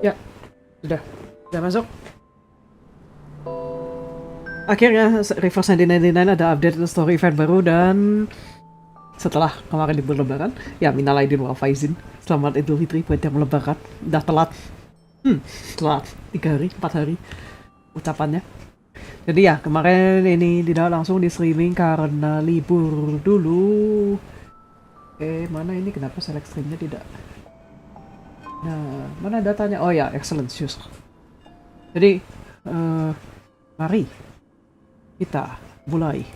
Ya, sudah masuk. Akhirnya Reverse 1999 ada update story event baru dan setelah kemarin libur lebaran, ya minal aidin wal faizin. Selamat Idul Fitri buat yang lebaran. Udah telat. Telat 3 hari, 4 hari ucapannya. Jadi ya kemarin ini tidak langsung di streaming karena libur dulu. Mana ini kenapa select streamnya tidak? Nah, mana datanya? Oh ya, excellent, user. Jadi, mari kita mulai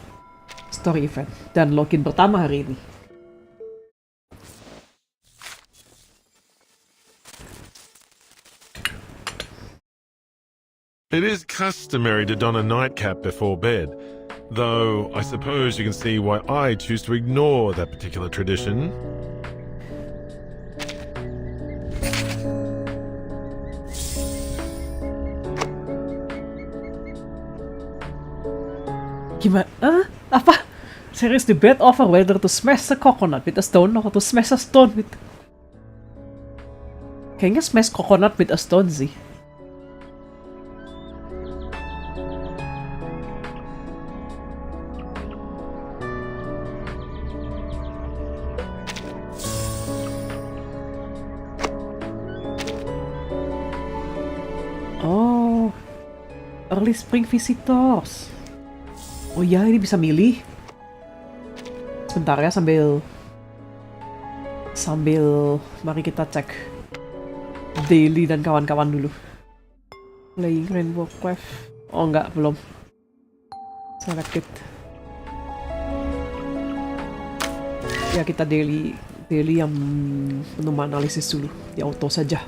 story event dan login pertama hari ini. It is customary to don a nightcap before bed, though I suppose you can see why I choose to ignore that particular tradition. Gimana? Apa? Serious debate over whether to smash a coconut with a stone or to smash a stone with... Kayaknya smash coconut with a stone sih. Oh, early spring visitors. Oh ya, ini bisa milih. Sebentar ya, sambil mari kita cek daily dan kawan-kawan dulu. Playing Rainbow Quest. Oh enggak, belum. Selected. Ya kita daily yang menu analisis dulu. Di auto saja.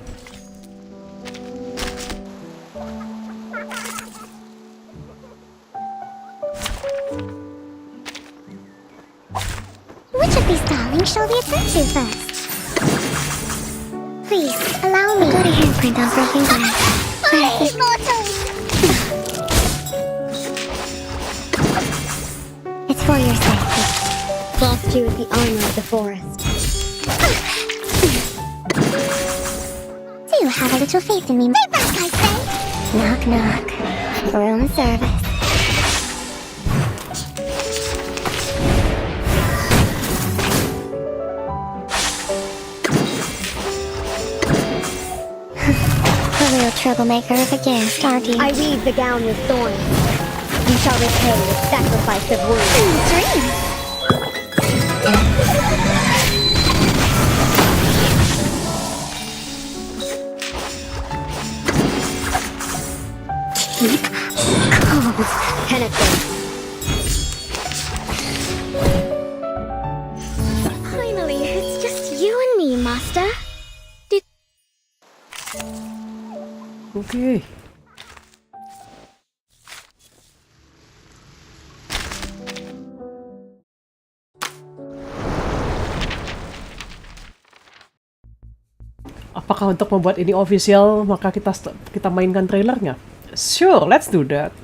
Shall we attend to first? Please, allow me. Got a handprint on broken glass. Hey, it's for your safety. Lost you at the armor of the forest. Do you have a little faith in me? Stay back, I say! Knock, knock. Room service. Troublemaker of a guest, aren't you? I weave the gown with thorns. You shall repay with sacrifice of wounds. Dream. Keep cold. Penetrate. Finally, it's just you and me, Master. Oke. Apakah untuk membuat ini official maka kita mainkan trailernya? Sure, let's do that.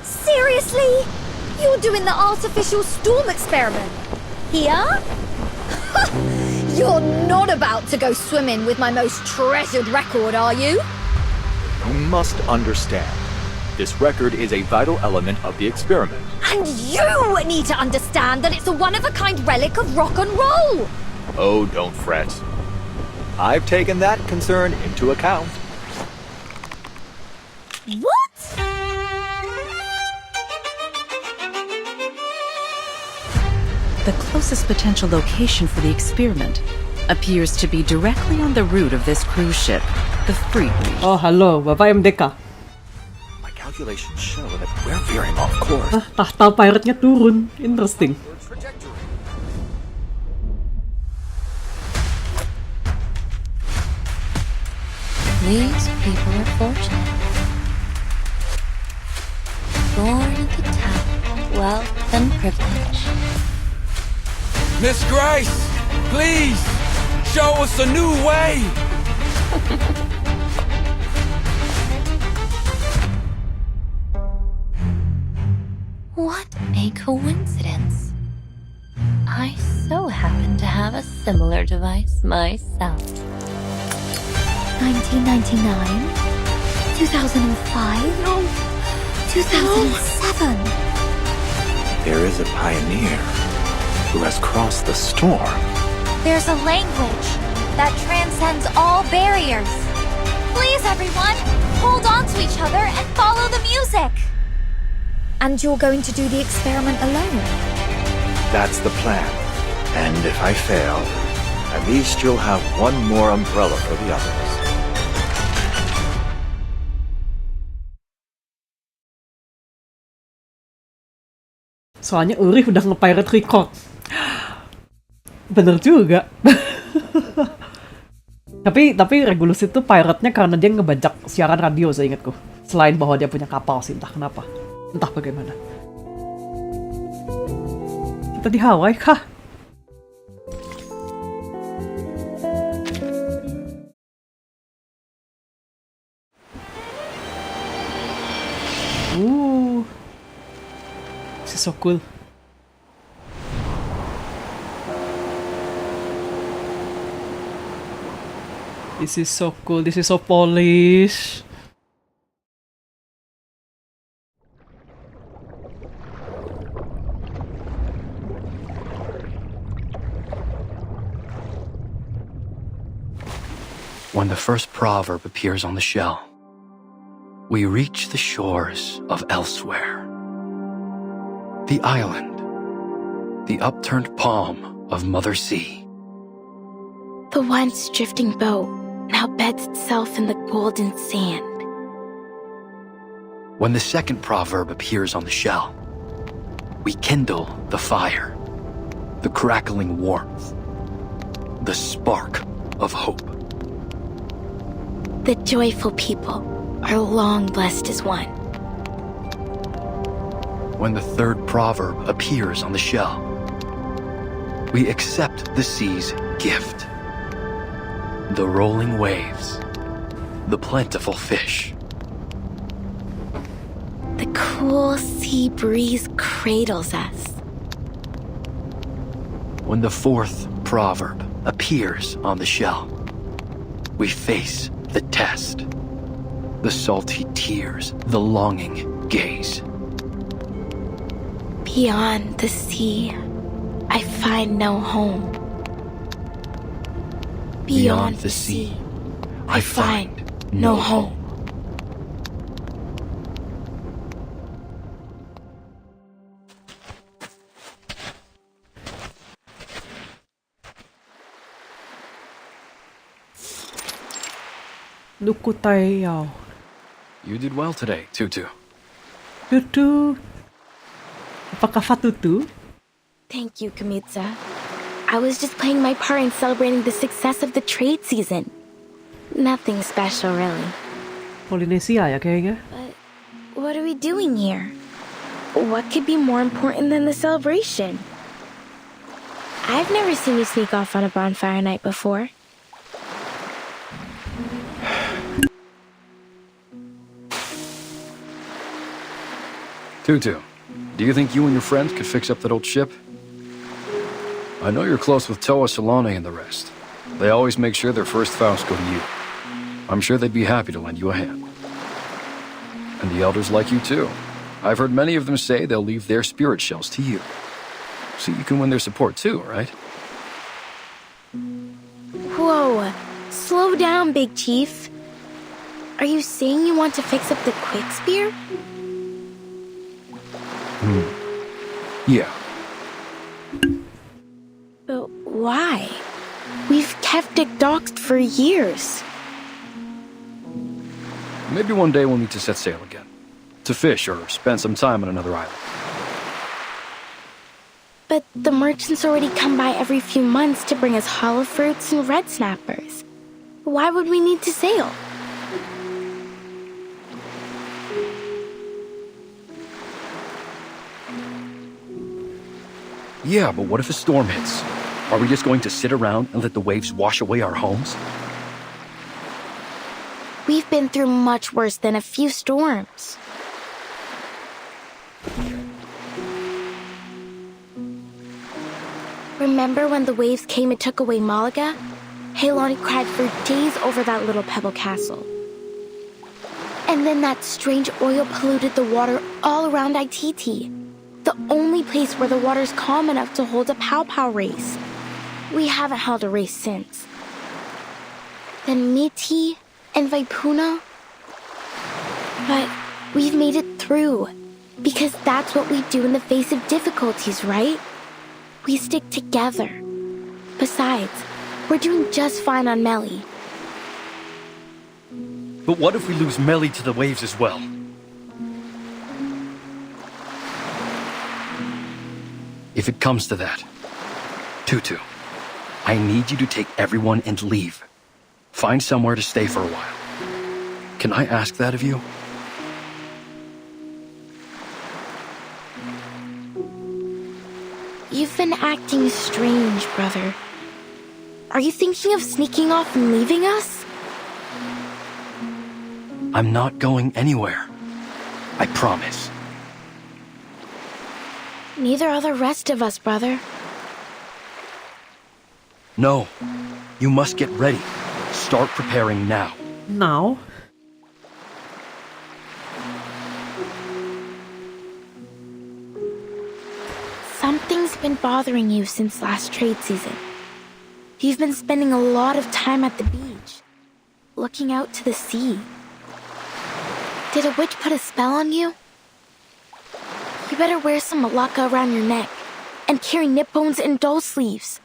Seriously? You're doing the artificial storm experiment? Here? You're not about to go swimming with my most treasured record, are you? You must understand. This record is a vital element of the experiment. And you need to understand that it's a one-of-a-kind relic of rock and roll! Oh, don't fret. I've taken that concern into account. What? The closest potential location for the experiment appears to be directly on the route of this cruise ship, the Freak. Oh, halo, Bapak MDK. My calculations show that we're veering off course. Tahta pirate-nya turun. Interesting. These people are fortunate. Born into talent, wealth, and privilege. Miss Grace, please, show us a new way! What a coincidence. I so happen to have a similar device myself. 1999? 2005? No. 2007? There is a pioneer who has crossed the storm. There's a language that transcends all barriers. Please, everyone, hold on to each other and follow the music. And you're going to do the experiment alone? That's the plan. And if I fail, at least you'll have one more umbrella for the others. Soalnya Ulrich udah nge-pirate record. Bener juga. tapi Regulus itu pirate-nya karena dia ngebajak siaran radio seingatku. Selain bahwa dia punya kapal sih, entah kenapa. Entah bagaimana. Kita di Hawaii kah? This is so cool. This is so cool. This is so polished. When the first proverb appears on the shell, we reach the shores of elsewhere. The island, the upturned palm of Mother Sea. The once drifting boat now beds itself in the golden sand. When the second proverb appears on the shell, we kindle the fire, the crackling warmth, the spark of hope. The joyful people are long blessed as one. When the third proverb appears on the shell, we accept the sea's gift. The rolling waves, the plentiful fish. The cool sea breeze cradles us. When the fourth proverb appears on the shell, we face the test, the salty tears, the longing gaze. Beyond the sea, I find no home. Beyond the sea, I find no home. Nukutayaw. You did well today, Tutu. Tutu. Apakah Fatutu? Thank you, Kamitsa. I was just playing my part in celebrating the success of the trade season. Nothing special, really. Polynesia ya kayaknya. But what are we doing here? What could be more important than the celebration? I've never seen you sneak off on a bonfire night before. Tutu, do you think you and your friends could fix up that old ship? I know you're close with Toa, Solane, and the rest. They always make sure their first Faust go to you. I'm sure they'd be happy to lend you a hand. And the elders like you too. I've heard many of them say they'll leave their spirit shells to you. So you can win their support too, right? Whoa, slow down, Big Chief. Are you saying you want to fix up the Quick Spear? Yeah. But why? We've kept it docked for years. Maybe one day we'll need to set sail again. To fish or spend some time on another island. But the merchants already come by every few months to bring us hollow fruits and red snappers. Why would we need to sail? Yeah, but what if a storm hits? Are we just going to sit around and let the waves wash away our homes? We've been through much worse than a few storms. Remember when the waves came and took away Malaga? Heilani cried for days over that little pebble castle. And then that strange oil polluted the water all around Ititi, the only place where the water's calm enough to hold a pow-pow race. We haven't held a race since. Then Miti and Vaipuna. But we've made it through, because that's what we do in the face of difficulties, right? We stick together. Besides, we're doing just fine on Melly. But what if we lose Melly to the waves as well? If it comes to that, Tutu, I need you to take everyone and leave. Find somewhere to stay for a while. Can I ask that of you? You've been acting strange, brother. Are you thinking of sneaking off and leaving us? I'm not going anywhere. I promise. Neither are the rest of us, brother. No. You must get ready. Start preparing now. Now? Something's been bothering you since last trade season. You've been spending a lot of time at the beach, looking out to the sea. Did a witch put a spell on you? You better wear some malacca around your neck and carry nippones and doll sleeves.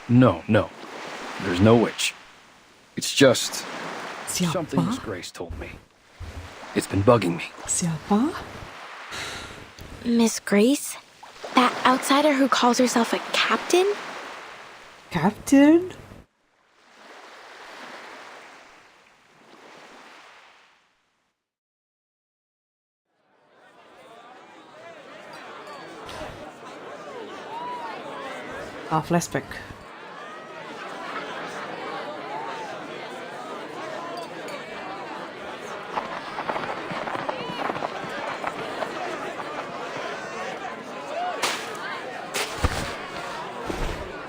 No. There's no witch. It's just something Miss Siapa? Grace told me. It's been bugging me. Siapa? Miss Grace? That outsider who calls herself a captain? Captain? Flashback.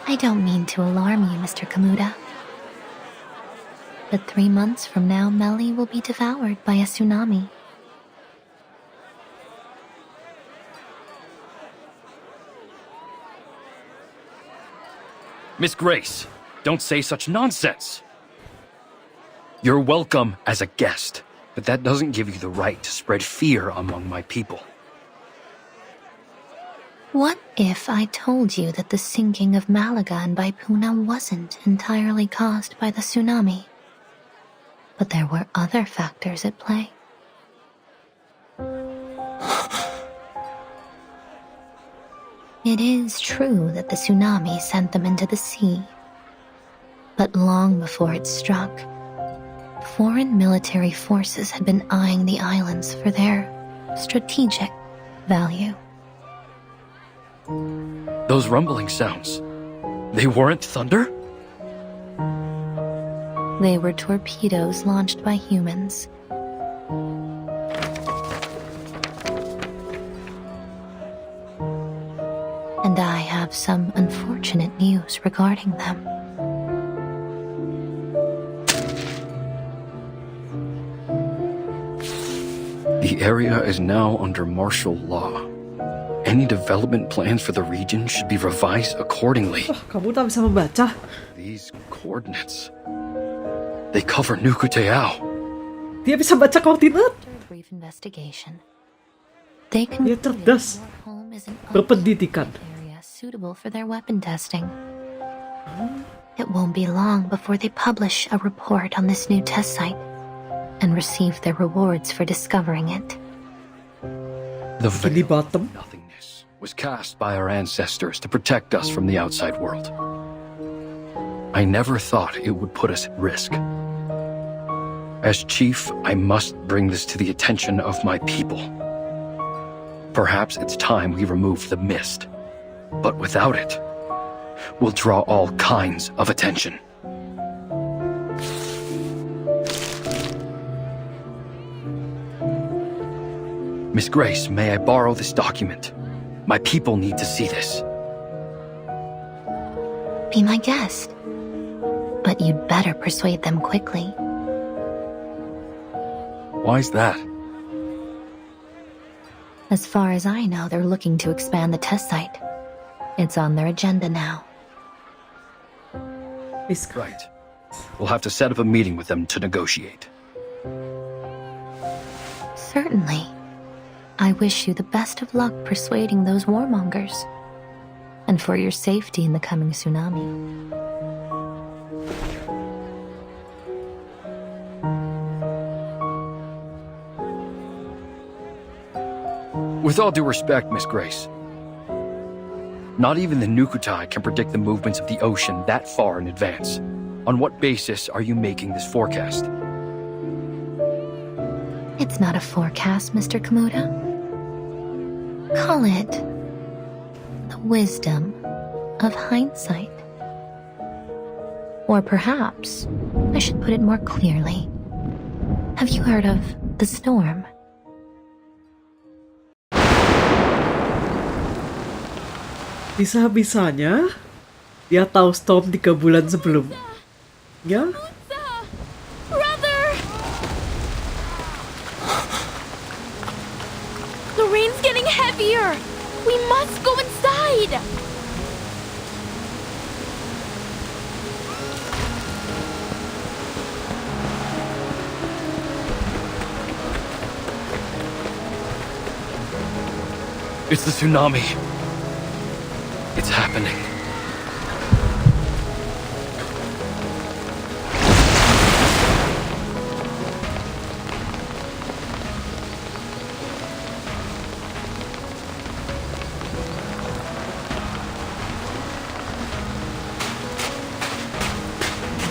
I don't mean to alarm you, Mr. Kamuda. But 3 months from now, Melly will be devoured by a tsunami. Miss Grace, don't say such nonsense. You're welcome as a guest, but that doesn't give you the right to spread fear among my people. What if I told you that the sinking of Malaga and Vaipuna wasn't entirely caused by the tsunami, but there were other factors at play? It is true that the tsunami sent them into the sea, but long before it struck, foreign military forces had been eyeing the islands for their strategic value. Those rumbling sounds, they weren't thunder? They were torpedoes launched by humans. And I have some unfortunate news regarding them. The area is now under martial law. Any development plans for the region should be revised accordingly. Kamu tak bisa membaca? These coordinates, they cover Nukuteao. Dia bisa baca koordinat. After a brief investigation, they Dia concluded cerdas. your home is an Berpendidikan. area suitable for their weapon testing. It won't be long before they publish a report on this new test site and receive their rewards for discovering it. The Gini veil bottom. of nothingness was cast by our ancestors to protect us from the outside world. I never thought it would put us at risk. As chief, I must bring this to the attention of my people. Perhaps it's time we remove the mist, but without it, we'll draw all kinds of attention. Miss Grace, may I borrow this document? My people need to see this. Be my guest. But you'd better persuade them quickly. Why's that? As far as I know, they're looking to expand the test site. It's on their agenda now. Right. We'll have to set up a meeting with them to negotiate. Certainly. I wish you the best of luck persuading those warmongers. And for your safety in the coming tsunami. With all due respect, Miss Grace, not even the Nukutai can predict the movements of the ocean that far in advance. On what basis are you making this forecast? It's not a forecast, Mr. Kamuta. Call it the wisdom of hindsight. Or perhaps I should put it more clearly. Have you heard of the storm? Bisa-bisanya dia tahu storm 3 bulan sebelumnya. Brother! The rain's getting heavier! We must go inside! It's the tsunami. It's happening.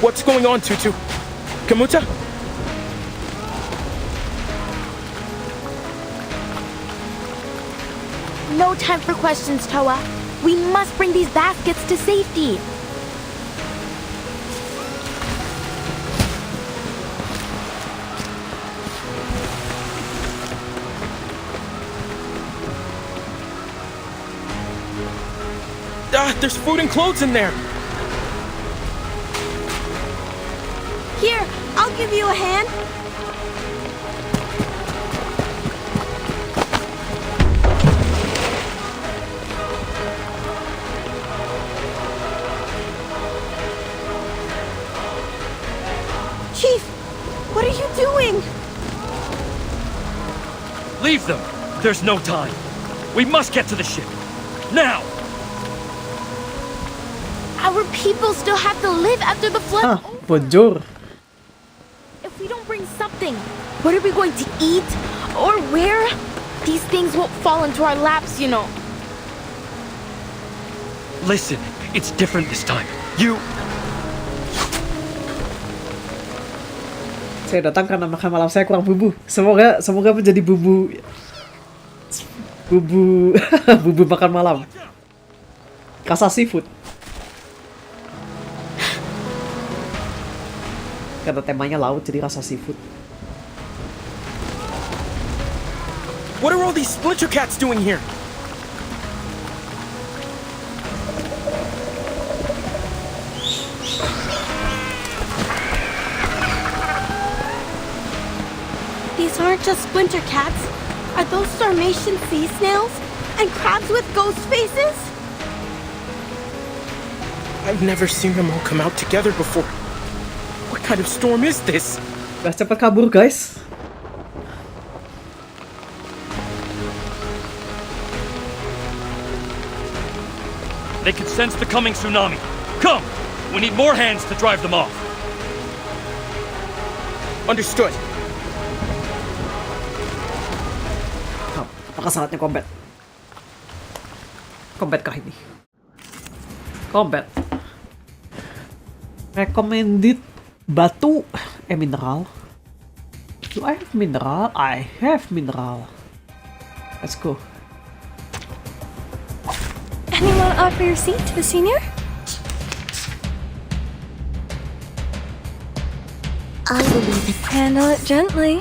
What's going on, Tutu? Kamuta? No time for questions, Toa. We must bring these baskets to safety. There's food and clothes in there. Here, I'll give you a hand. Chief, what are you doing? Leave them! There's no time. We must get to the ship. Now! Our people still have to live after the flood. Bonjour. If we don't bring something, what are we going to eat? Or where? These things won't fall into our laps, you know. Listen, it's different this time. You... Saya datang karena makan malam saya kurang bumbu. Semoga menjadi bumbu bumbu makan malam. Rasa seafood. Karena temanya laut jadi rasa seafood. What are all these splinter cats doing here? These aren't just splinter cats. Are those Sarmatian sea snails? And crabs with ghost faces? I've never seen them all come out together before. What kind of storm is this? Udah cepet kabur, guys. They can sense the coming tsunami. Come! We need more hands to drive them off. Understood. Apakah saatnya combat? Combat kah ini? Combat. Recommended batu mineral. Do I have mineral? I have mineral. Let's go. Anyone offer your seat to the senior? I believe it. Handle it gently.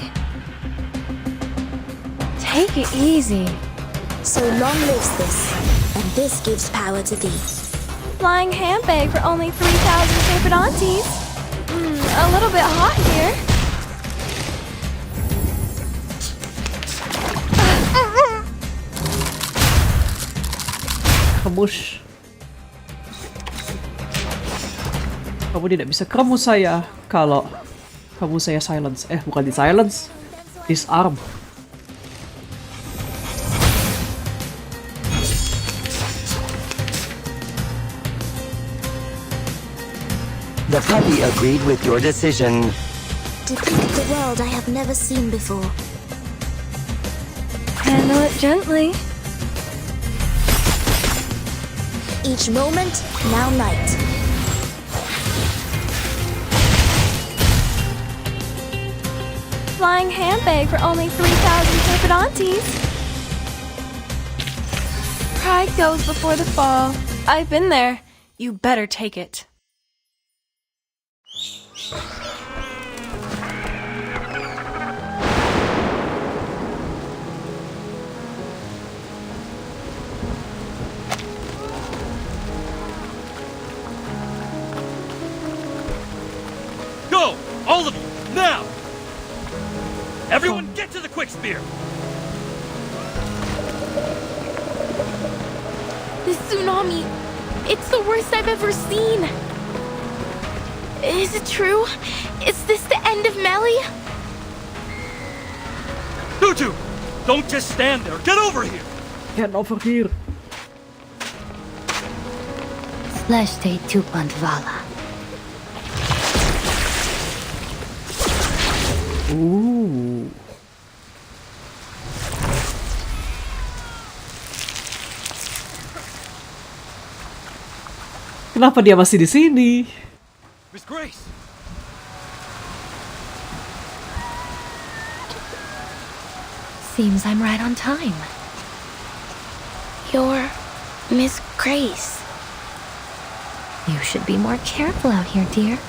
Take it easy. So long lives this, and this gives power to thee. Flying ham bag for only 3,000 favorite aunties. A little bit hot here. Kamush. Kamu tidak bisa kamu saya kalau kamu saya silence. Bukan di silence. Disarm. The puppy agreed with your decision. To think of the world I have never seen before. Handle it gently. Each moment, now night. Flying ham bag for only 3,000 favorite aunties. Pride goes before the fall. I've been there. You better take it. Go! All of you! Now! Everyone get to the quick spear! This tsunami, it's the worst I've ever seen. Is it true? Is this the end of Melly? Tutu! Don't just stand there! Get over here! Get over here. Slashte Tupantvala. Ooh. Kenapa dia masih di sini? Miss Grace! Seems I'm right on time. You're Miss Grace. You should be more careful out here, dear.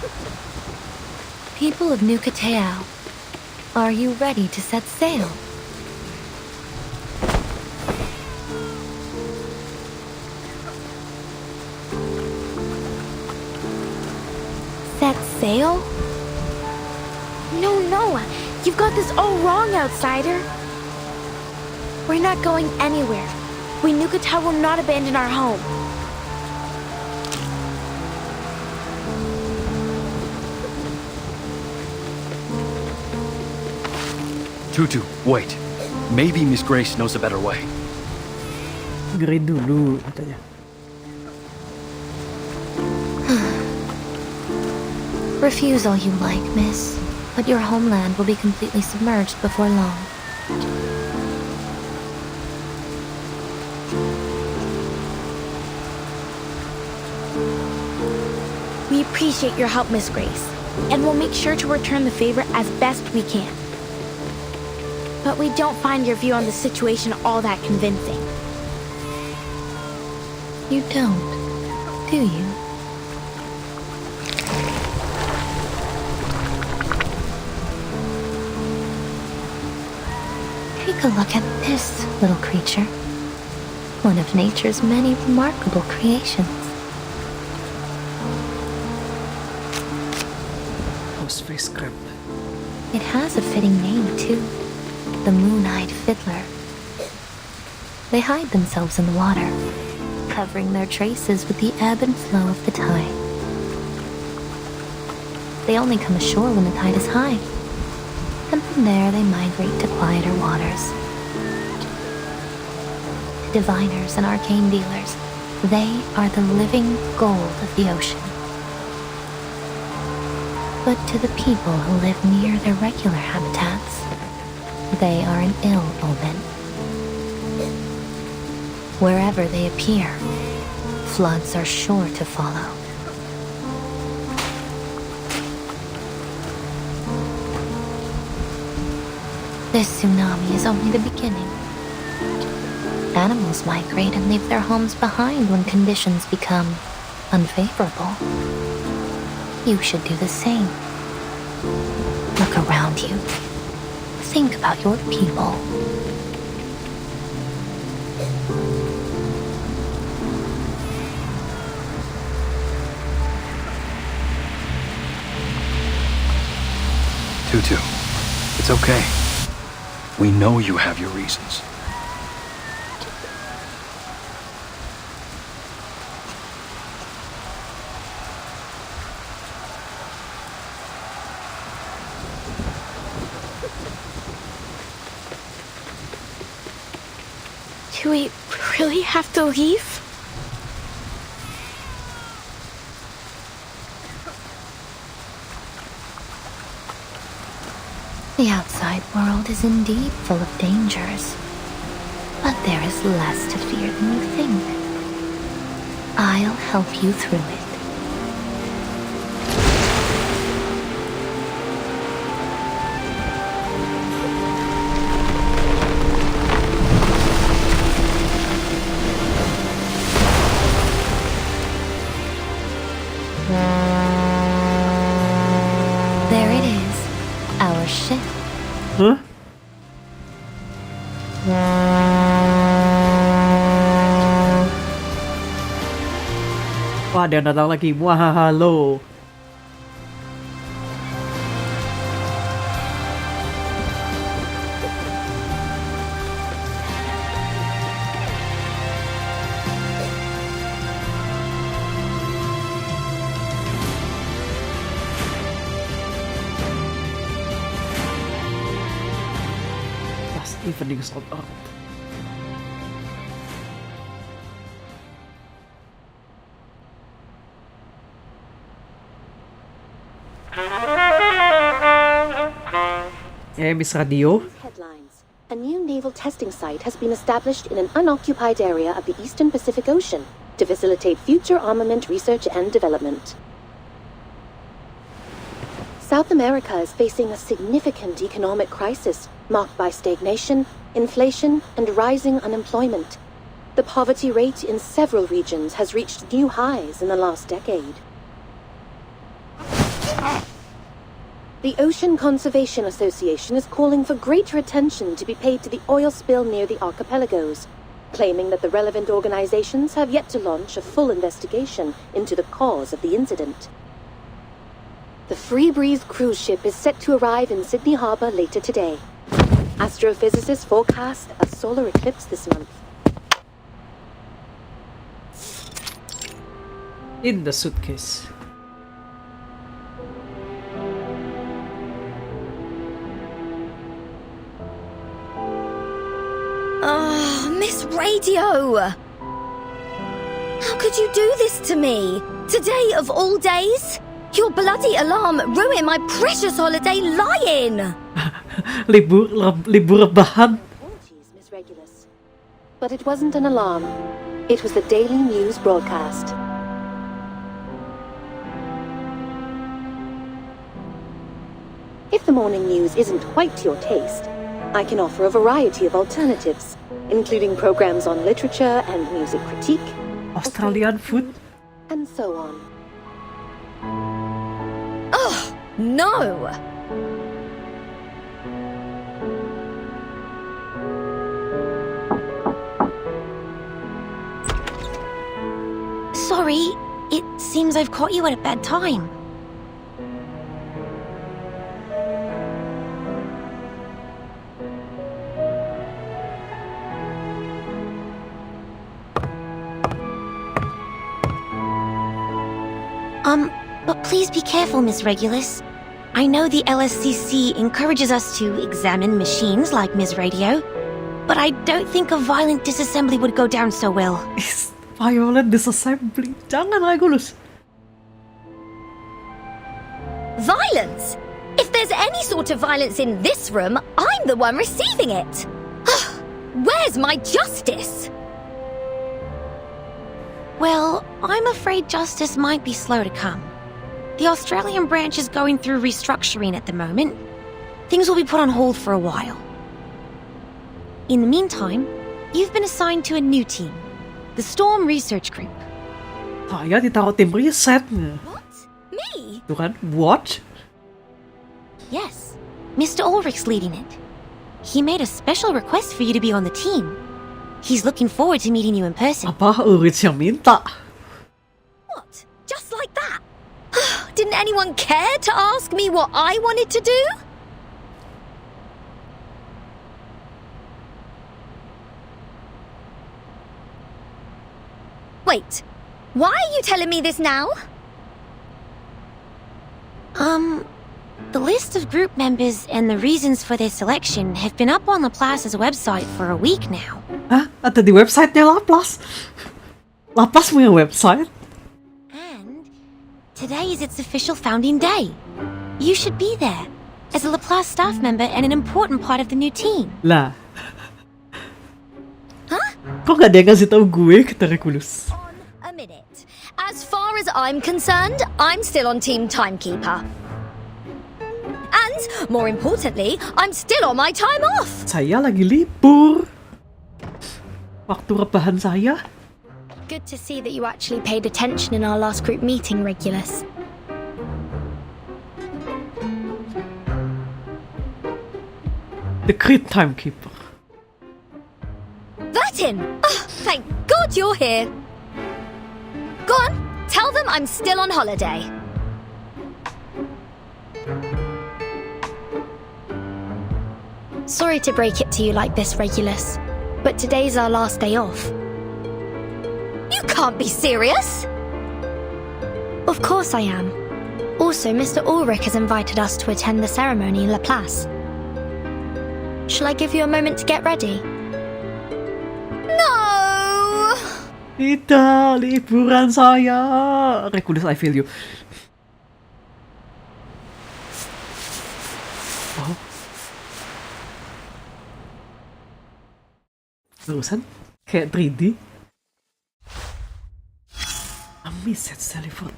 People of New Katao, are you ready to set sail? Set sail? No, you've got this all wrong, outsider. We're not going anywhere. We New Katao will not abandon our home. Tutu, wait. Maybe Miss Grace knows a better way. Dengerin dulu katanya. Refuse all you like, miss, but your homeland will be completely submerged before long. We appreciate your help, Miss Grace, and we'll make sure to return the favor as best we can. But we don't find your view on the situation all that convincing. You don't, do you? Take a look at this little creature. One of nature's many remarkable creations. Space crab. It has a fitting name, too. The moon-eyed fiddler. They hide themselves in the water, covering their traces with the ebb and flow of the tide. They only come ashore when the tide is high, and from there they migrate to quieter waters. Diviners and arcane dealers, they are the living gold of the ocean. But to the people who live near their regular habitats, they are an ill omen. Wherever they appear, floods are sure to follow. This tsunami is only the beginning. Animals migrate and leave their homes behind when conditions become unfavorable. You should do the same. Look around you. Think about your people. Tutu, it's okay. We know you have your reasons. Do we really have to leave? The outside world is indeed full of dangers, but there is less to fear than you think. I'll help you through it. There it is, our ship. Huh? Wah, dia datang lagi. Wah, halo. Last evenings on Earth. Miss Radio. Headlines. A new naval testing site has been established in an unoccupied area of the Eastern Pacific Ocean to facilitate future armament research and development. South America is facing a significant economic crisis marked by stagnation, inflation, and rising unemployment. The poverty rate in several regions has reached new highs in the last decade. The Ocean Conservation Association is calling for greater attention to be paid to the oil spill near the archipelagos, claiming that the relevant organizations have yet to launch a full investigation into the cause of the incident. The Free Breeze cruise ship is set to arrive in Sydney Harbour later today. Astrophysicists forecast a solar eclipse this month. In the suitcase. Oh, Miss Radio! How could you do this to me? Today of all days? Your bloody alarm ruined my precious holiday lying! libur rebahan. Apologies, Miss Regulus. But it wasn't an alarm. It was the daily news broadcast. If the morning news isn't quite to your taste, I can offer a variety of alternatives, including programs on literature and music critique, Australian food, and so on. Oh, no! Sorry, it seems I've caught you at a bad time. But please be careful, Miss Regulus. I know the LSCC encourages us to examine machines like Miss Radio, but I don't think a violent disassembly would go down so well. Is violent disassembly. Jangan, Regulus. Violence? If there's any sort of violence in this room, I'm the one receiving it. Where's my justice? Well, I'm afraid justice might be slow to come. The Australian branch is going through restructuring at the moment. Things will be put on hold for a while. In the meantime, you've been assigned to a new team, the Storm Research Group. Saya ditaruh tim riset. What? Me? Tuh kan? What? Yes, Mr. Ulrich's leading it. He made a special request for you to be on the team. He's looking forward to meeting you in person. Apa Urich yang minta? What? Just like that? Didn't anyone care to ask me what I wanted to do? Wait, why are you telling me this now? The list of group members and the reasons for their selection have been up on Laplace's website for a week now. Hah? Ada di website-nya Laplace? Laplace punya website? And today is its official founding day. You should be there, as a Laplace staff member and an important part of the new team. Lah. Kok gak ada yang ngasih tau gue, kata Regulus? A minute. As far as I'm concerned, I'm still on Team Timekeeper. And, more importantly, I'm still on my time off. Saya lagi libur. Waktu rebahan saya. Good to see that you actually paid attention in our last group meeting, Regulus. The great timekeeper. Vertin! Oh, thank God you're here. Go on, tell them I'm still on holiday. Sorry to break it to you like this, Regulus, but today's our last day off. You can't be serious! Of course I am. Also, Mr. Ulrich has invited us to attend the ceremony in Laplace. Shall I give you a moment to get ready? No! Tidak, liburan saya. Regulus, I feel you. Oh. Terusan? Kayak 3D? A miss at Sallyfoot.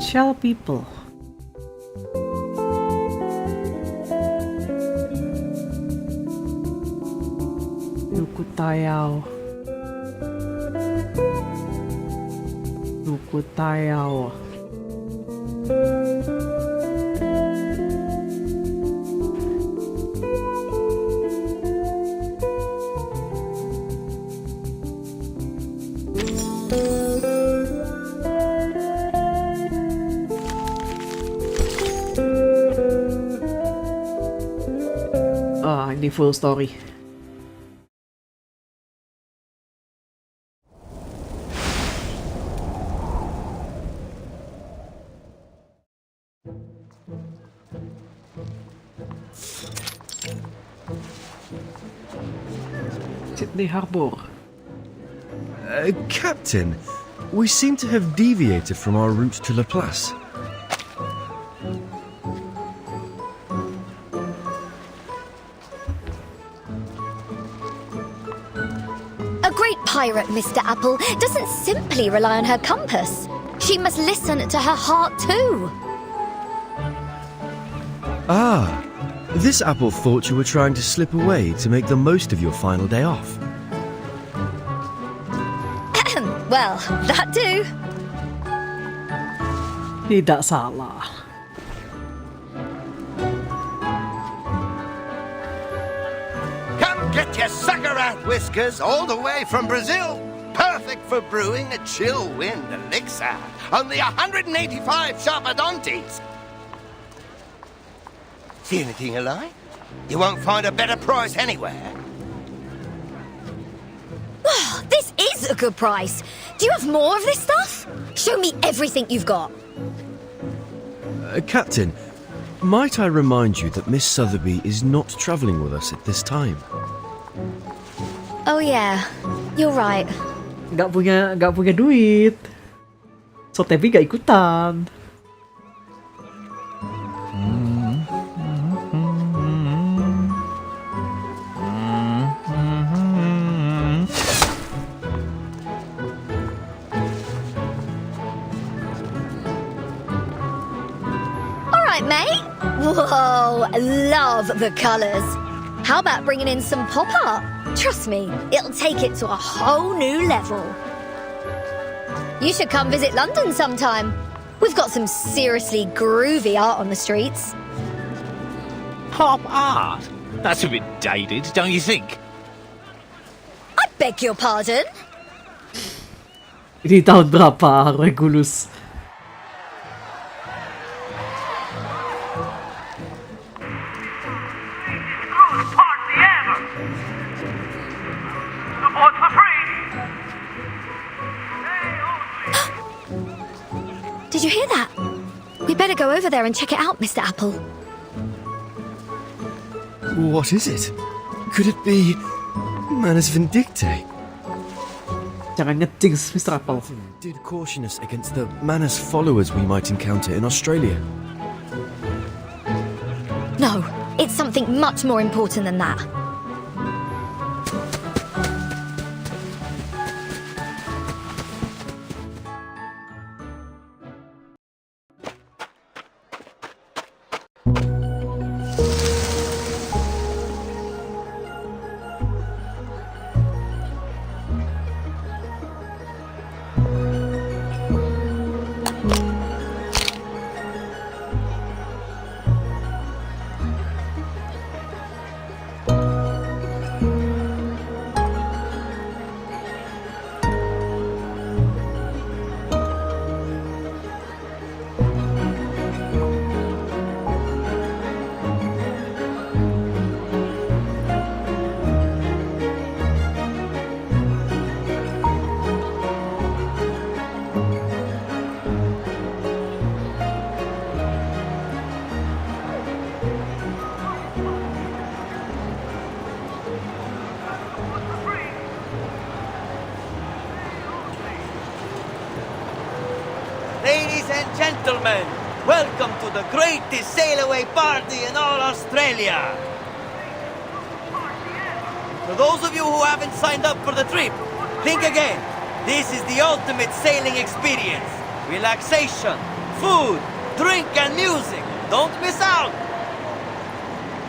Shell people. Nukutayao. Nukutayao. Ah, ini full story. Sydney Harbour. Captain, we seem to have deviated from our route to Laplace. A great pirate, Mr. Apple, doesn't simply rely on her compass. She must listen to her heart too. Ah, this apple thought you were trying to slip away to make the most of your final day off. Well, that too. Tidak salah. Come get your sucker out whiskers all the way from Brazil. Perfect for brewing a chill wind elixir. Only 185 sharpadontes. See anything you like? You won't find a better price anywhere. This is a good price. Do you have more of this stuff? Show me everything you've got. Captain, might I remind you that Miss Sotheby is not travelling with us at this time? Oh yeah, you're right. Gak punya duit. So Tebi gak ikutan. Alright, mate. Whoa, love the colours. How about bringing in some pop art? Trust me, it'll take it to a whole new level. You should come visit London sometime. We've got some seriously groovy art on the streets. Pop art? That's a bit dated, don't you think? I beg your pardon? Ini tahun berapa, Regulus? Did you hear that? We better go over there and check it out, Mr. Apple. What is it? Could it be Manus Vindicte? Jangan ngejinx, Mr. Apple. Did caution us against the Manus followers we might encounter in Australia. No, it's something much more important than that. Ladies and gentlemen, welcome to the greatest sail-away party in all Australia. For those of you who haven't signed up for the trip, think again. This is the ultimate sailing experience. Relaxation, food, drink and music. Don't miss out.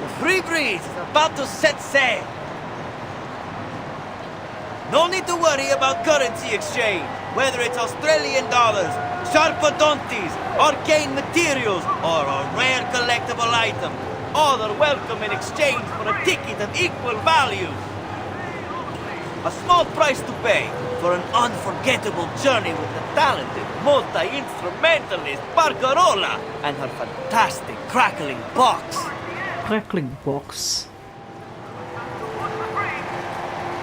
The free breeze is about to set sail. No need to worry about currency exchange, whether it's Australian dollars, sharpodontes, arcane materials, or a rare collectible item. All are welcome in exchange for a ticket of equal value. A small price to pay for an unforgettable journey with the talented multi-instrumentalist Barcarola and her fantastic crackling box. Crackling box.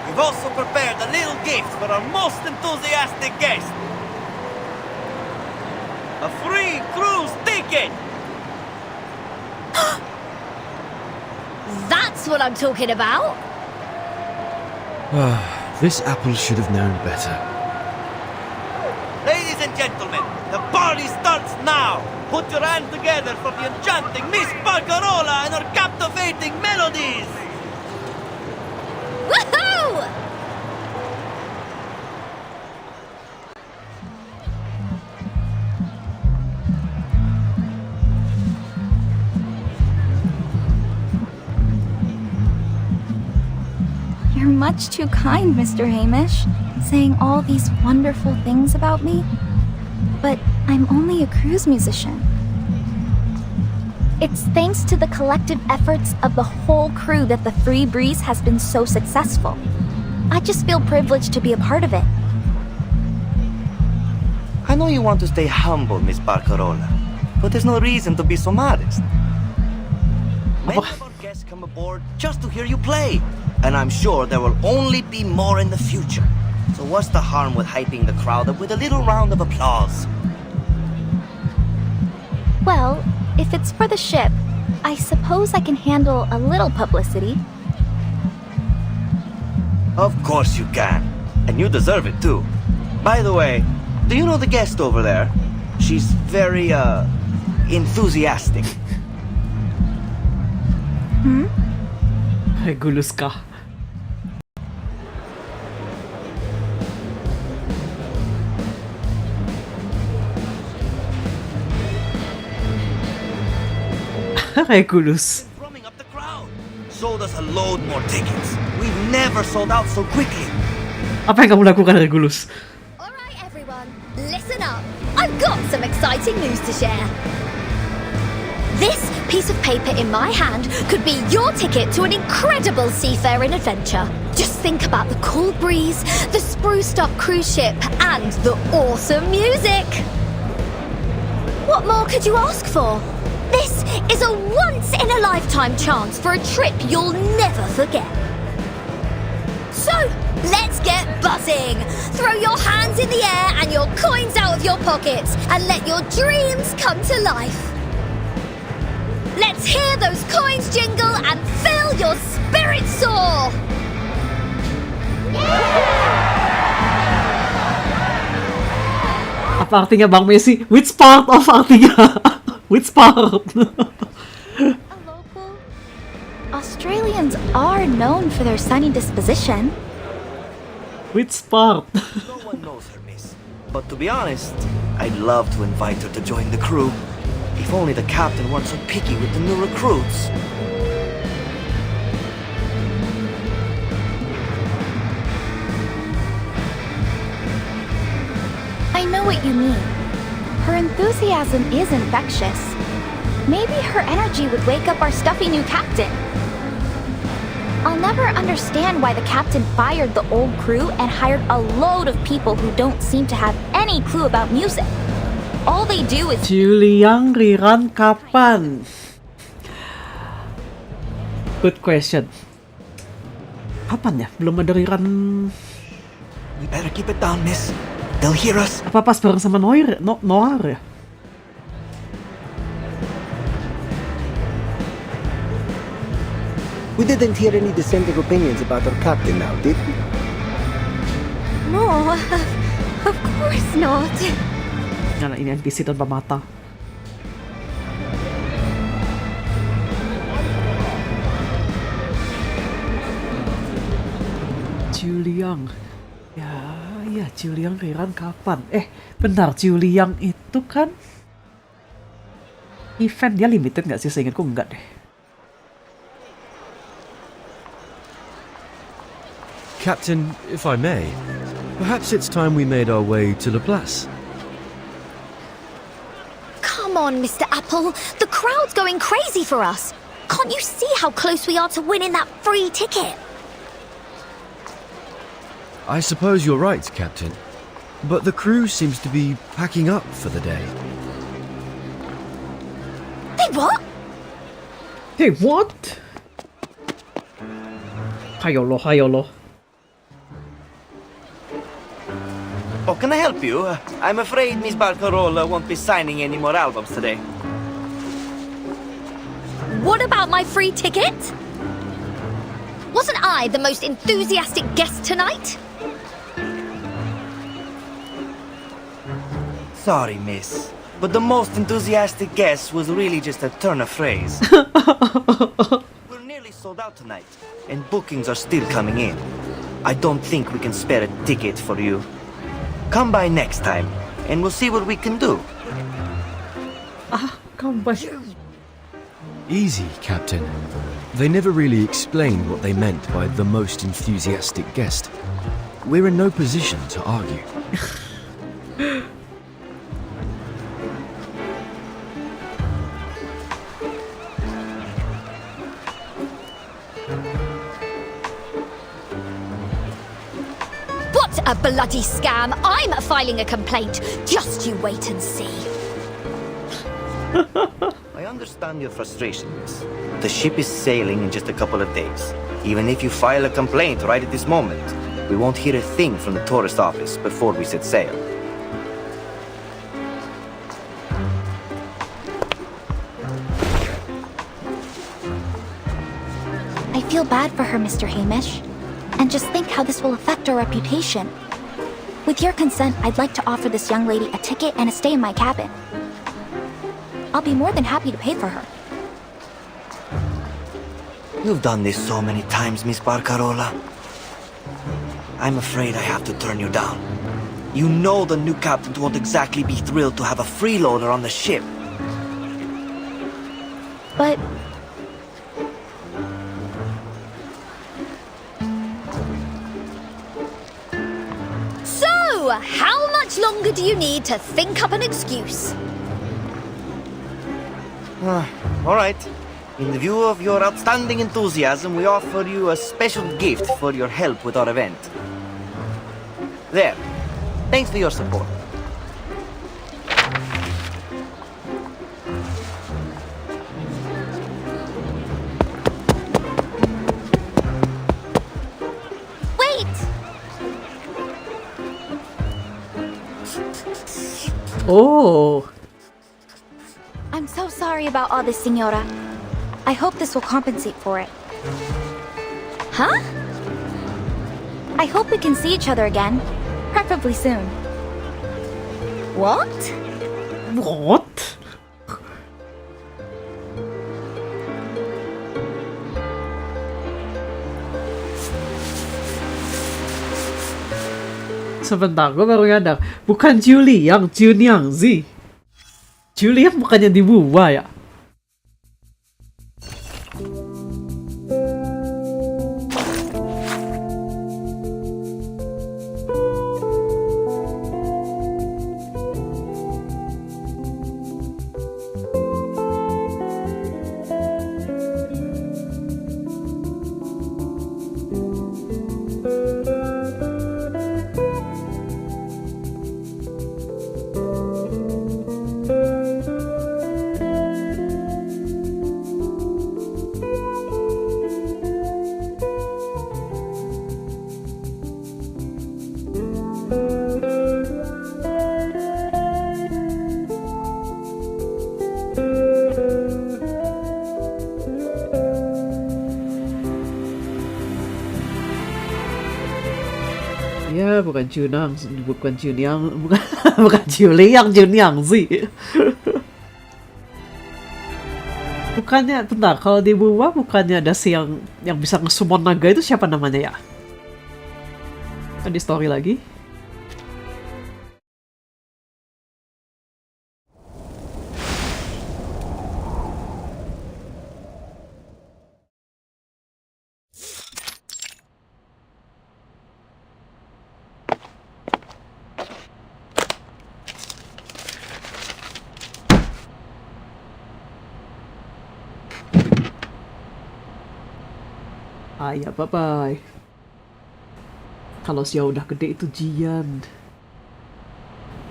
We've also prepared a little gift for our most enthusiastic guest. A free cruise ticket! That's what I'm talking about! This apple should have known better. Ladies and gentlemen, the party starts now! Put your hands together for the enchanting Miss Barcarola and her captivating melodies! Woohoo! You're much too kind, Mr. Hamish, saying all these wonderful things about me. But I'm only a cruise musician. It's thanks to the collective efforts of the whole crew that the Free Breeze has been so successful. I just feel privileged to be a part of it. I know you want to stay humble, Miss Barcarola, but there's no reason to be so modest. Many of our guests come aboard just to hear you play, and I'm sure there will only be more in the future. So what's the harm with hyping the crowd up with a little round of applause? Well, if it's for the ship, I suppose I can handle a little publicity. Of course you can, and you deserve it too. By the way, do you know the guest over there? She's very, enthusiastic. Hmm? Regulus ka. Regulus. Drumming up the crowd. Sold us a load more tickets. We've never sold out so quickly. Apa yang kamu lakukan, Regulus? Alright, everyone, listen up. I've got some exciting news to share. This piece of paper in my hand could be your ticket to an incredible seafaring adventure. Just think about the cool breeze, the spruced up cruise ship, and the awesome music. What more could you ask for? This is a once-in-a-lifetime chance for a trip you'll never forget. So, let's get buzzing! Throw your hands in the air and your coins out of your pockets and let your dreams come to life. Let's hear those coins jingle and fill your spirit soar! Apa artinya Bang Messi? Which part of artinya? Which part? Australians are known for their sunny disposition. Which part? No one knows her, miss. But to be honest, I'd love to invite her to join the crew. If only the captain weren't so picky with the new recruits. I know what you mean. Her enthusiasm is infectious. Maybe her energy would wake up our stuffy new captain. I'll never understand why the captain fired the old crew and hired a load of people who don't seem to have any clue about music. All they do is Juliang rerun kapan? Good question. Kapan ya? Belum ada rerun. We better keep it down, miss. They'll hear us. Apa pas bareng sama Noir ya? We didn't hear any dissenting opinions about our captain now, did we? No, of course not. Nah, ini NPC tanpa mata. Juliang. Ya, Juliang rerun kapan? Bentar, Juliang itu kan event dia limited nggak sih? Seingatku enggak deh. Captain, if I may, perhaps it's time we made our way to Laplace. Come on, Mr. Apple. The crowd's going crazy for us. Can't you see how close we are to winning that free ticket? I suppose you're right, Captain. But the crew seems to be packing up for the day. They what? Hey, what? Hayolo. Oh, can I help you? I'm afraid Miss Barcarola won't be signing any more albums today. What about my free ticket? Wasn't I the most enthusiastic guest tonight? Sorry, miss. But the most enthusiastic guess was really just a turn of phrase. We're nearly sold out tonight, and bookings are still coming in. I don't think we can spare a ticket for you. Come by next time, and we'll see what we can do. Come by. Easy, Captain. They never really explained what they meant by the most enthusiastic guest. We're in no position to argue. What a bloody scam! I'm filing a complaint. Just you wait and see. I understand your frustration, miss. The ship is sailing in just a couple of days. Even if you file a complaint right at this moment, we won't hear a thing from the tourist office before we set sail. I feel bad for her, Mr. Hamish. And just think how this will affect our reputation. With your consent, I'd like to offer this young lady a ticket and a stay in my cabin. I'll be more than happy to pay for her. You've done this so many times, Miss Barcarola. I'm afraid I have to turn you down. You know the new captain won't exactly be thrilled to have a freeloader on the ship. But how much longer do you need to think up an excuse? All right. In view of your outstanding enthusiasm, we offer you a special gift for your help with our event. There. Thanks for your support. Wait! Oh. I'm so sorry about all this, Senora. I hope this will compensate for it. Huh? I hope we can see each other again. Preferably soon. What? What? Sebentar, gue baru nyadar. Bukan Julie yang Jun yang Z. Julie yang bukannya dibuah ya? Ya, bukan Junang, bukan Junyang, bukan Julie yang Junyang sih. Bukannya, bentar, kalau di buah bukannya ada si yang bisa nge-summon naga itu siapa namanya ya? Ada story lagi? Ah ya, bye-bye. Kalau Xiao udah gede itu Jian.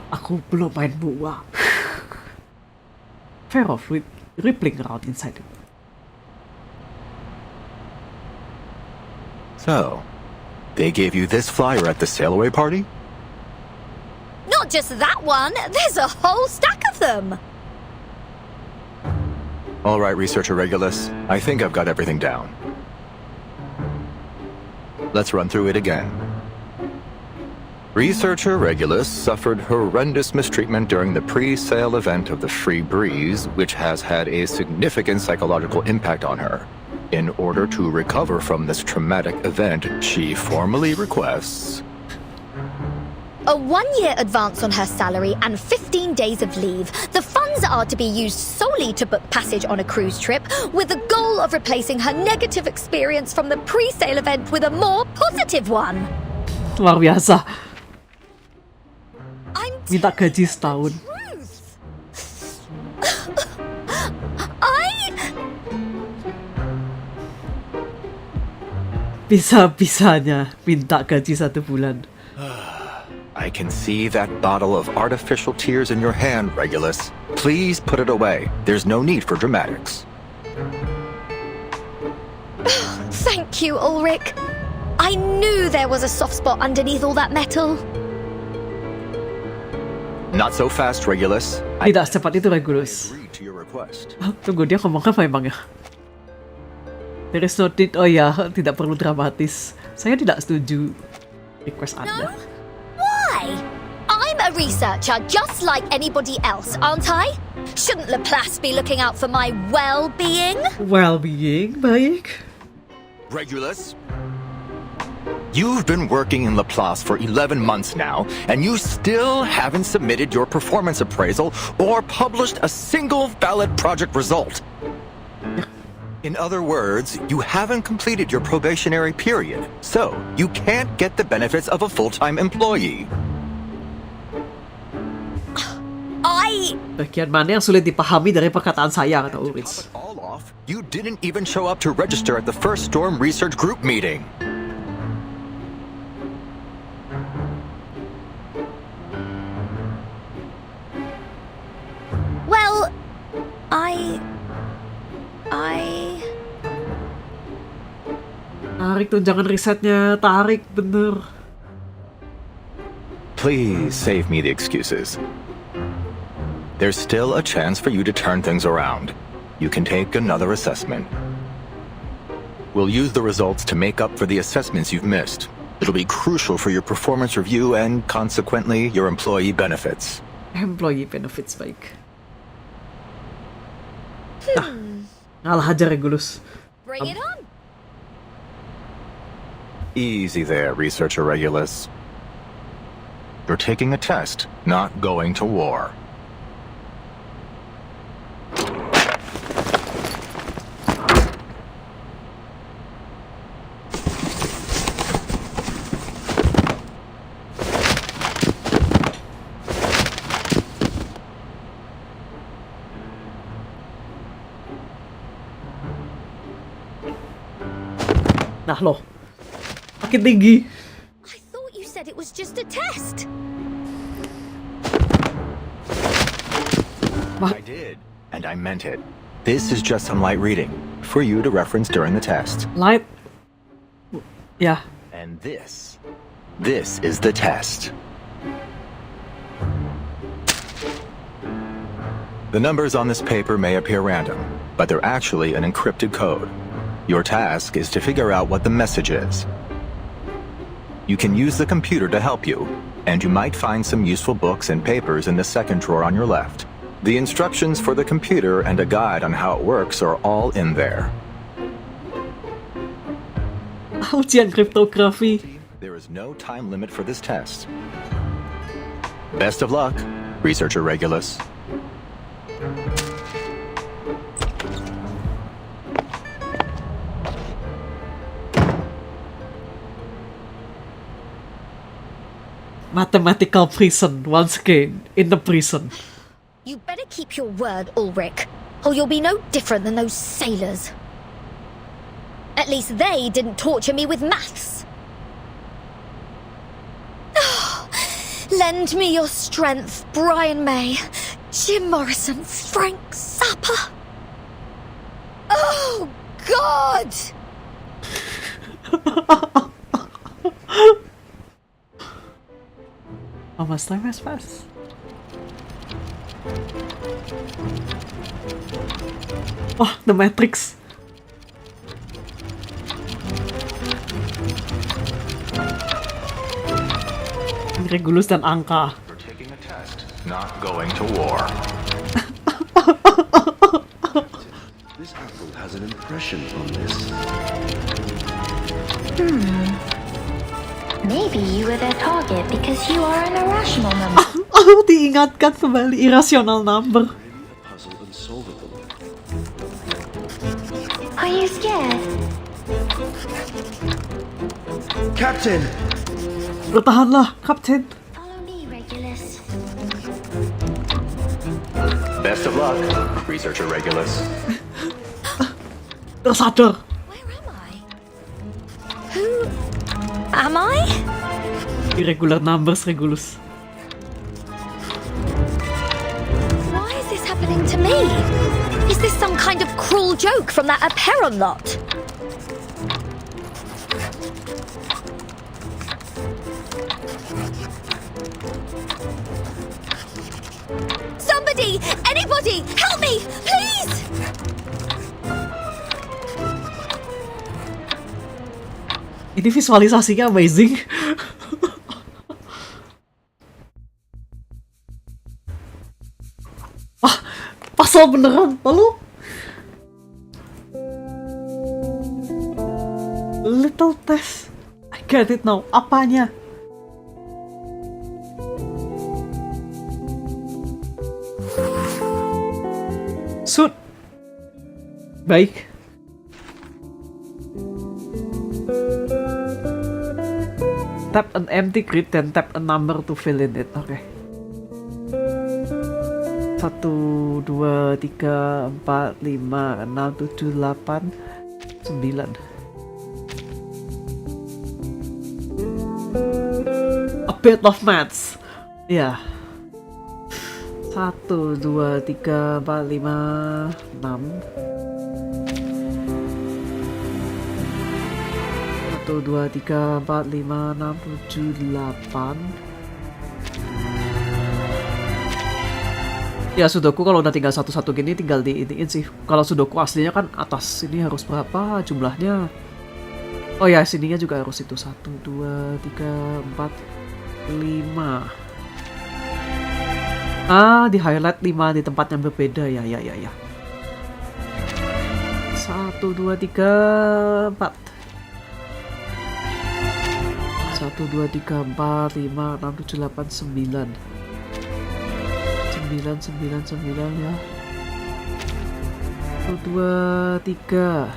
Aku belum main buah. Fair off rippling around inside it. So, they gave you this flyer at the sail away party? Not just that one, there's a whole stack of them! All right, Researcher Regulus. I think I've got everything down. Let's run through it again. Researcher Regulus suffered horrendous mistreatment during the pre-sale event of the Free Breeze, which has had a significant psychological impact on her. In order to recover from this traumatic event, she formally requests a 1-year advance on her salary and 15 days of leave. The funds are to be used solely to book passage on a cruise trip, with the goal of replacing her negative experience from the pre-sale event with a more positive one. Luar biasa. Minta gaji setahun. Bisa-bisanya minta gaji 1 bulan. I can see that bottle of artificial tears in your hand, Regulus. Please put it away. There's no need for dramatics. Thank you, Ulrich. I knew there was a soft spot underneath all that metal. Not so fast, Regulus. Tidak secepat itu, Regulus. Tunggu, dia ngomong apa emang ya? There is no need. Oh ya, tidak perlu dramatis. Saya tidak setuju request Anda. Why? I'm a researcher just like anybody else, aren't I? Shouldn't Laplace be looking out for my well-being? Well-being? Baik. Regulus? You've been working in Laplace for 11 months now, and you still haven't submitted your performance appraisal or published a single valid project result. In other words, you haven't completed your probationary period, so you can't get the benefits of a full-time employee. Bagian mana yang sulit dipahami dari perkataan saya, kata Ulrich. You didn't even show up to register at the first Storm Research Group meeting. Well, Tarik tunjangan risetnya, tarik bener. Please save me the excuses. There's still a chance for you to turn things around. You can take another assessment. We'll use the results to make up for the assessments you've missed. It'll be crucial for your performance review and, consequently, your employee benefits. Employee benefits, baik. Nah, ngalah aja Regulus. Bring it on. Easy there, Researcher Regulus. You're taking a test, not going to war. Nah loh, makin tinggi. I thought you said it was just a test. I did, and I meant it. This is just some light reading, for you to reference during the test. Light? Yeah. And this is the test. The numbers on this paper may appear random, but they're actually an encrypted code. Your task is to figure out what the message is. You can use the computer to help you, and you might find some useful books and papers in the second drawer on your left. The instructions for the computer and a guide on how it works are all in there. Ujian kriptografi. There is no time limit for this test. Best of luck, Researcher Regulus. Mathematical prison, once again, in the prison. You better keep your word, Ulrich, or you'll be no different than those sailors. At least they didn't torture me with maths. Lend me your strength, Brian May, Jim Morrison, Frank Zappa. Oh, God! How much time has passed? Oh, The Matrix. Regulus dan angka. You're taking a test, not going to war. This apple has an impression on this. Maybe you were their target because you are an irrational number. Oh, diingatkan kembali irrational number. Puzzle unsolvable. Are you scared? Captain! Bertahanlah, Kapten. Follow me, Regulus. Best of luck, Researcher Regulus. Tersadar. Who am I? Irregular numbers, Regulus. Why is this happening to me? Is this some kind of cruel joke from that apparel lot? Somebody! Anybody! Help me! Please! Ini visualisasinya amazing. Ah, pasal beneran, lalu little test. I get it now. Apanya? Suit. Baik. Tap an empty grid, then tap a number to fill in it. Okay. 1, 2, 3, 4, 5, 6, 7, 8, 9. A bit of maths. Ya. 1, 2, 3, 4, 5, 6. 1, 2, 3, 4, 5, 6, 7, 8. Ya sudoku kalau udah tinggal satu-satu gini tinggal diiniin sih. Kalau sudoku aslinya kan atas ini harus berapa jumlahnya. Oh ya sininya juga harus itu 1, 2, 3, 4, 5. Ah di highlight 5 di tempat yang berbeda ya. 1, 2, 3, 4. 1, 2, 3, 4, 5, 6, 7, 8, 9. 9, 9, 9, 9 ya. 1, 2, 3.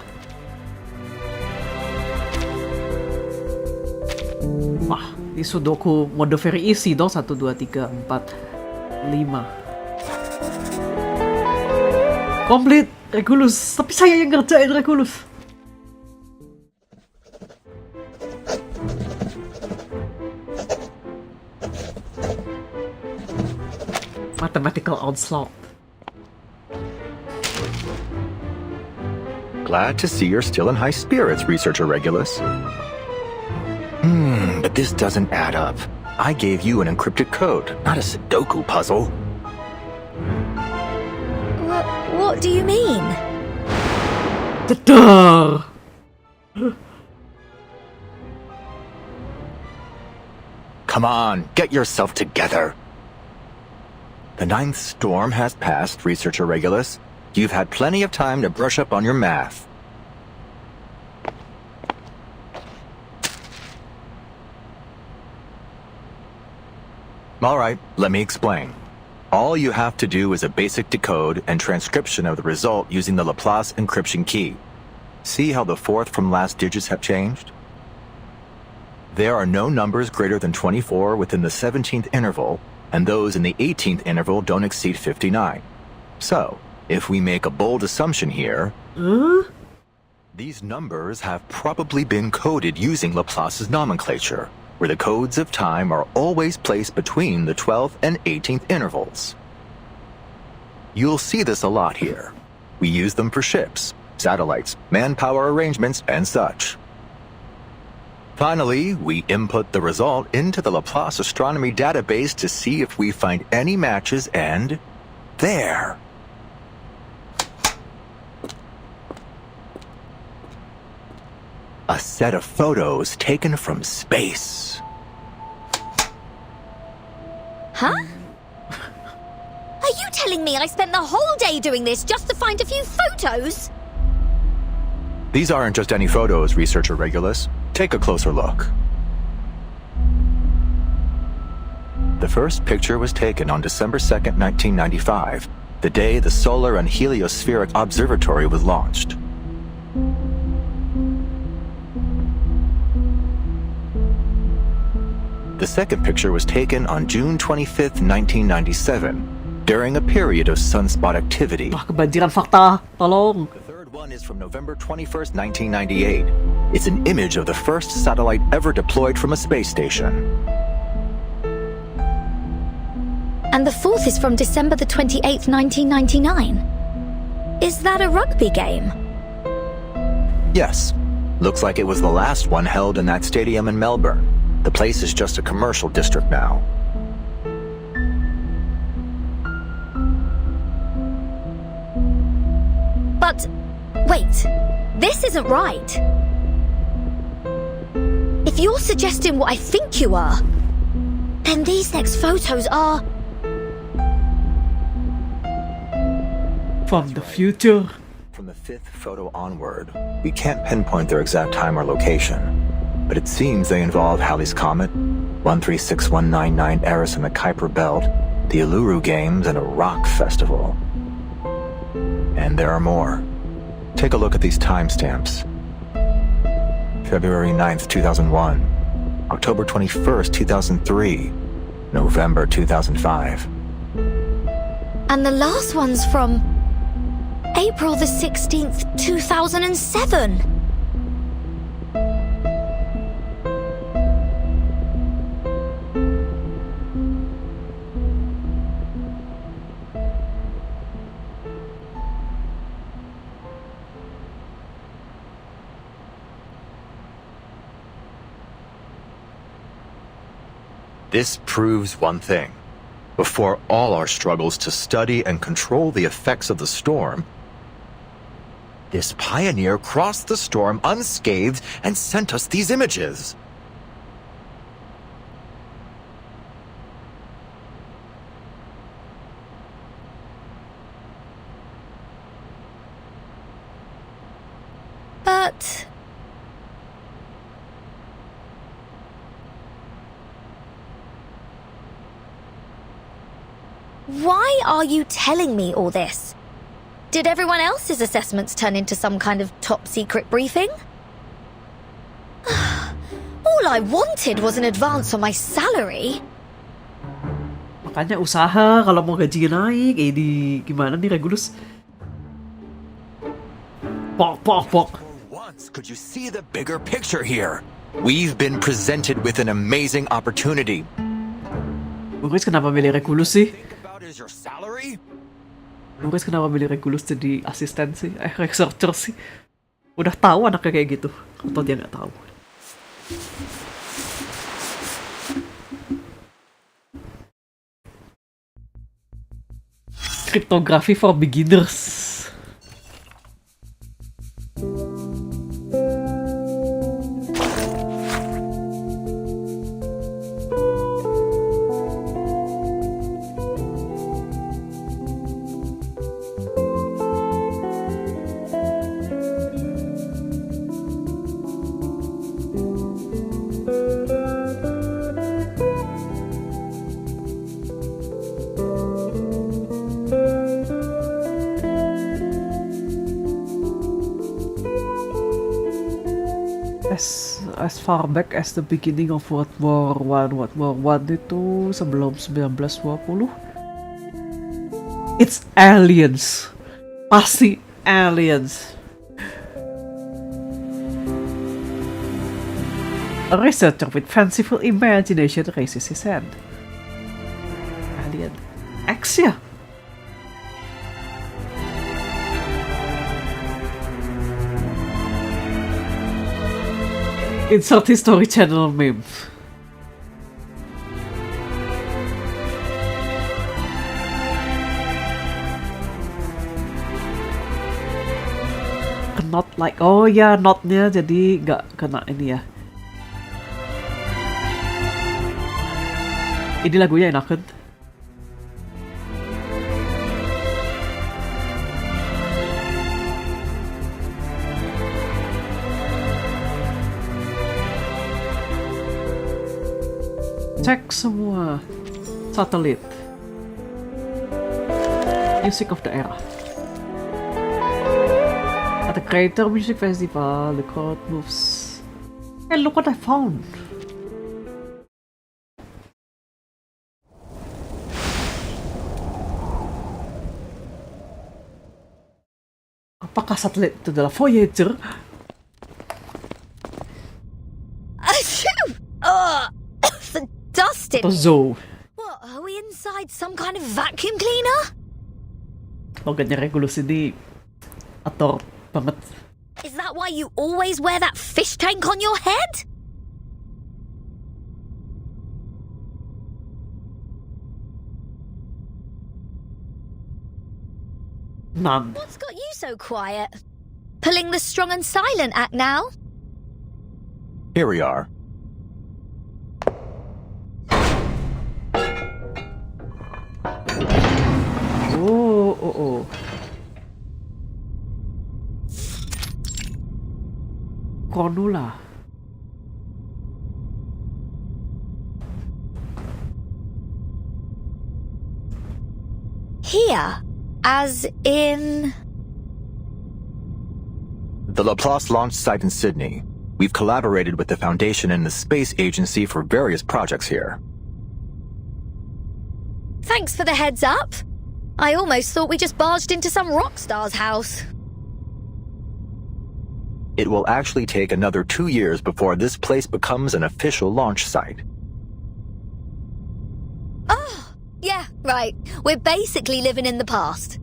Wah, ini sudoku mode very easy dong. 1, 2, 3, 4, 5. Complete Regulus. Tapi saya yang ngerjain Regulus. Mathematical onslaught. Glad to see you're still in high spirits, Researcher Regulus. But this doesn't add up. I gave you an encrypted code, not a Sudoku puzzle. What do you mean? Duh. Come on, get yourself together. The 9th storm has passed, Researcher Regulus. You've had plenty of time to brush up on your math. All right, let me explain. All you have to do is a basic decode and transcription of the result using the Laplace encryption key. See how the 4th from last digits have changed? There are no numbers greater than 24 within the 17th interval, and those in the 18th interval don't exceed 59. So, if we make a bold assumption here, these numbers have probably been coded using Laplace's nomenclature, where the codes of time are always placed between the 12th and 18th intervals. You'll see this a lot here. We use them for ships, satellites, manpower arrangements, and such. Finally, we input the result into the Laplace astronomy database to see if we find any matches, and there. A set of photos taken from space. Huh? Are you telling me I spent the whole day doing this just to find a few photos? These aren't just any photos, Researcher Regulus. Take a closer look. The first picture was taken on December 2nd, 1995, the day the Solar and Heliospheric Observatory was launched. The second picture was taken on June 25th, 1997, during a period of sunspot activity. Kebanjiran fakta, tolong. The third one is from November 21st, 1998. It's an image of the first satellite ever deployed from a space station. And the fourth is from December the 28th, 1999. Is that a rugby game? Yes. Looks like it was the last one held in that stadium in Melbourne. The place is just a commercial district now. But, wait, this isn't right. If you're suggesting what I think you are, then these next photos are... From the future. From the 5th photo onward, we can't pinpoint their exact time or location, but it seems they involve Halley's Comet, 136199 Eris in the Kuiper Belt, the Uluru Games, and a rock festival. And there are more. Take a look at these timestamps. February 9th, 2001, October 21st, 2003, November 2005. And the last one's from April the 16th, 2007. This proves one thing. Before all our struggles to study and control the effects of the storm, this pioneer crossed the storm unscathed and sent us these images. But why are you telling me all this? Did everyone else's assessments turn into some kind of top-secret briefing? All I wanted was an advance on my salary. Makanya usaha kalau mau gajinya naik, di gimana nih Regulus? Pok. Once could you see the bigger picture here? We've been presented with an amazing opportunity. Guys, kenapa milih Regulus sih? Is your salary? Guys, kenapa milih Regulus jadi asisten sih? Researcher sih? Udah tahu anaknya kayak gitu, atau dia nggak tahu? Cryptography for beginners. As far back as the beginning of World War One itu sebelum 1920. It's aliens. Pasti aliens. A researcher with fanciful imagination raises his hand. Alien X ya? Insert History Channel meme. Not like, oh ya, notnya jadi nggak kena ini ya. Ini lagunya enak kan? Cek semua satelit. Music of the era. At the Greater Music Festival, the crowd moves. Hey, look what I found! Apakah satelit itu adalah Voyager? Dusted. Atau Zoe? What, are we inside some kind of vacuum cleaner? Logatnya Regulus ini ator banget. Is that why you always wear that fish tank on your head? None. What's got you so quiet? Pulling the strong and silent act now? Here we are. Oh. Konula. Here, as in... The Laplace launch site in Sydney. We've collaborated with the Foundation and the Space Agency for various projects here. Thanks for the heads up. I almost thought we just barged into some rock star's house. It will actually take another 2 years before this place becomes an official launch site. Oh, yeah, right. We're basically living in the past.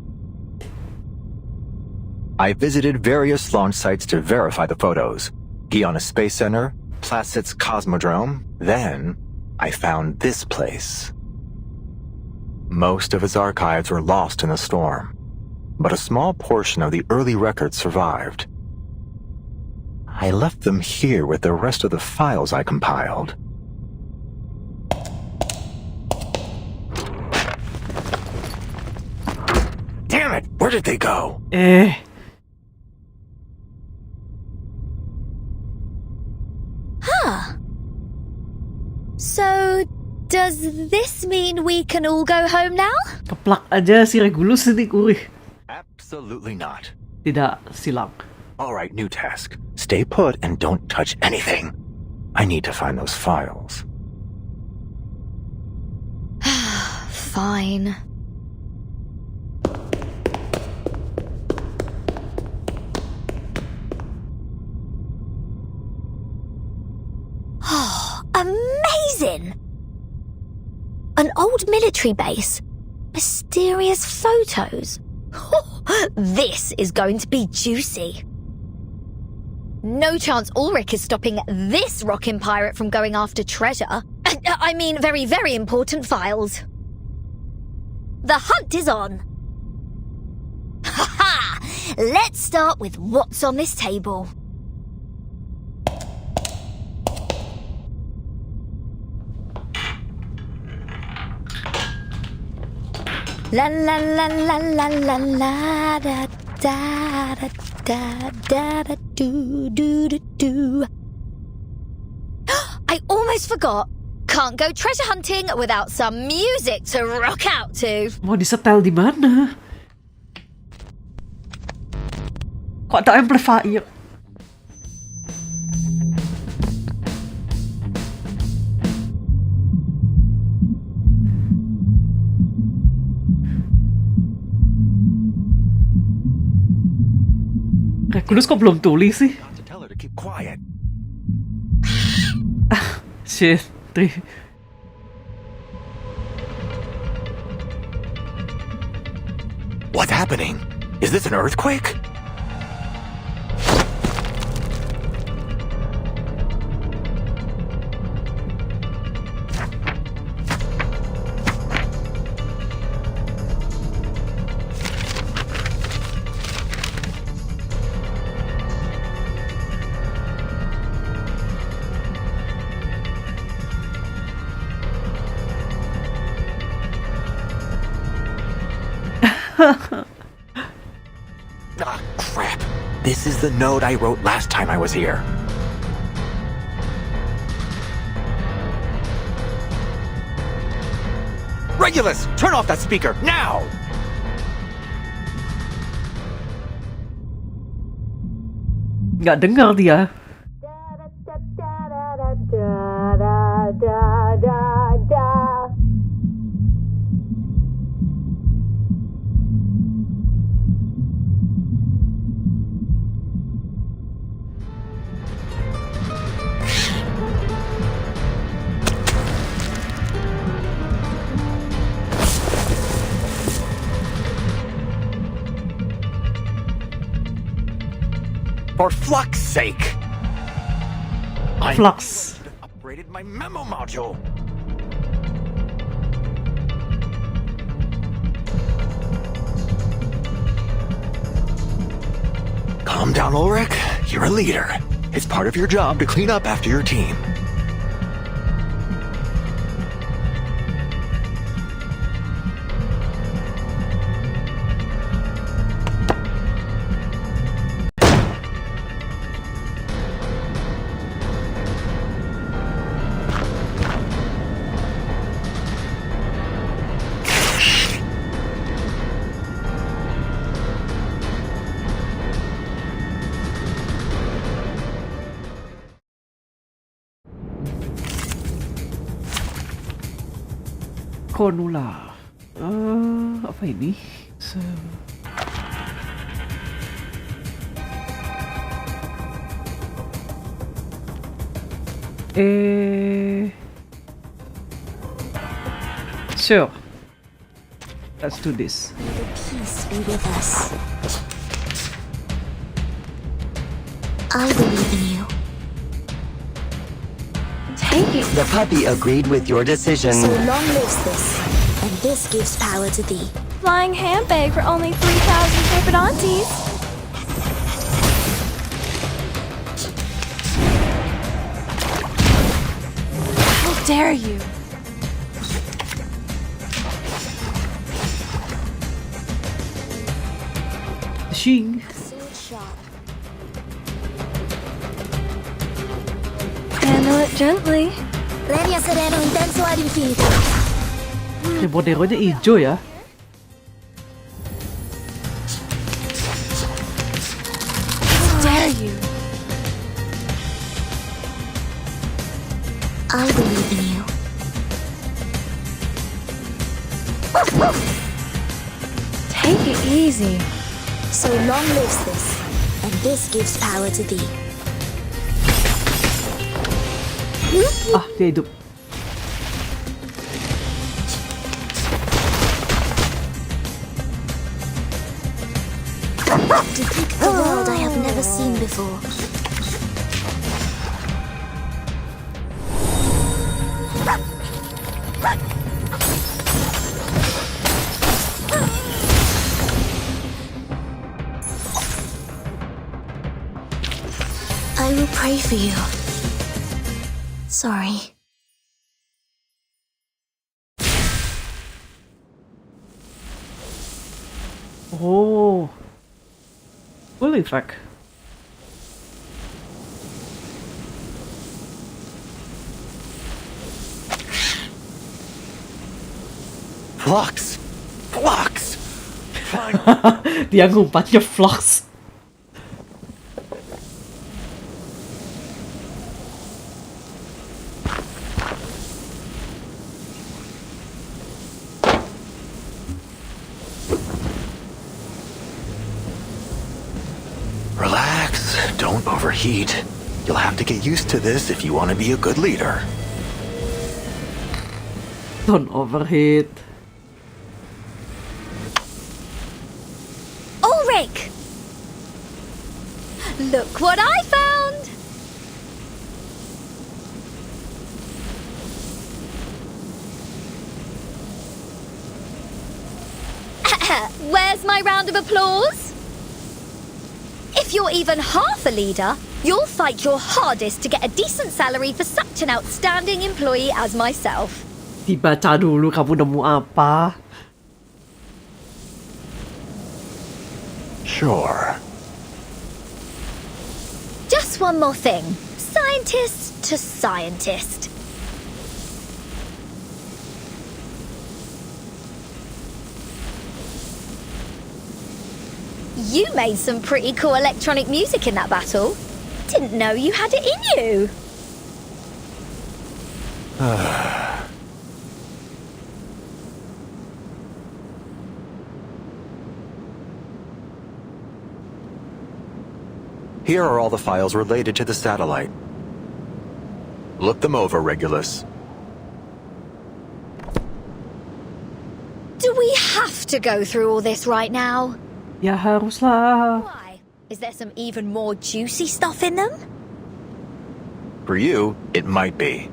I visited various launch sites to verify the photos. Guiana Space Center, Placet's Cosmodrome. Then, I found this place. Most of its archives were lost in the storm, but a small portion of the early records survived. I left them here with the rest of the files I compiled. Damn it! Where did they go? Huh. So, does this mean we can all go home now? Keplak aja si Regulus ini kurih. Absolutely not. Tidak silang. All right, new task. Stay put and don't touch anything. I need to find those files. Fine. Oh, amazing! An old military base. Mysterious photos. This is going to be juicy. No chance Ulrich is stopping this rockin' pirate from going after treasure. I mean, very, very important files. The hunt is on. Ha ha! Let's start with what's on this table. La la la la la la la da da da da da da do do do do. I almost forgot. Can't go treasure hunting without some music to rock out to. Mau disetel di mana? Kok ada amplifier? Regulus kok belum tulis sih? Tell her to keep quiet. Shit. What's happening? Is this an earthquake? Ah, crap. This is the note I wrote last time I was here. Regulus, turn off that speaker, now! Nggak dengar dia. For flux sake! Flux. I upgraded my memo module. Calm down, Ulrich. You're a leader. It's part of your job to clean up after your team. Konula. Apa ini? Sure. Let's do this. May the peace be with us. I believe in you. Take it. The puppy agreed with your decision. So long lives this, and this gives power to thee. Flying handbag for only 3,000 kappadontes. How dare you? Shing. Sword sharp. Handle it gently. Legna sereno intenso ad infinito. Modelnya hijau ya. How dare you? I believe in you. Take it easy. So long lives this, and this gives power to thee. Ah, dia hidup. Depict the world I have never seen before. I will pray for you. Sorry. Oh. Holy fuck. Flux! Flux! Dia ngumpatnya flux. Relax, don't overheat. You'll have to get used to this if you want to be a good leader. Don't overheat. Ulrich! Look what I found! Where's my round of applause? If you're even half a leader, you'll fight your hardest to get a decent salary for such an outstanding employee as myself. Dibaca dulu kamu nemu apa? Sure. Just one more thing. Scientist to scientist. You made some pretty cool electronic music in that battle. Didn't know you had it in you. Here are all the files related to the satellite. Look them over, Regulus. Do we have to go through all this right now? Ya haruslah. Why? Is there some even more juicy stuff in them? For you, it might be.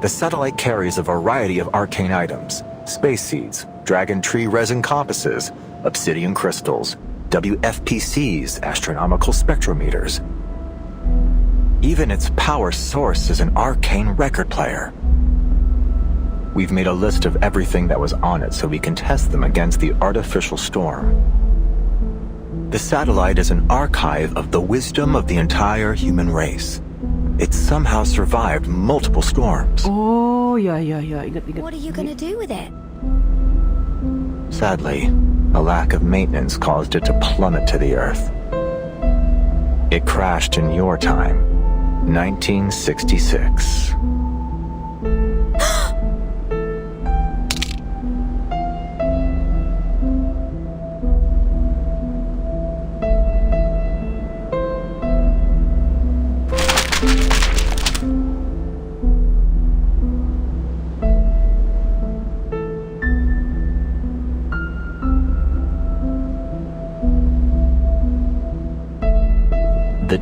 The satellite carries a variety of arcane items: space seeds, dragon tree resin compasses, obsidian crystals, WFPCs, astronomical spectrometers. Even its power source is an arcane record player. We've made a list of everything that was on it so we can test them against the artificial storm. The satellite is an archive of the wisdom of the entire human race. It somehow survived multiple storms. Oh, ya. Ingat. What are you gonna do with it? Sadly, a lack of maintenance caused it to plummet to the Earth. It crashed in your time, 1966.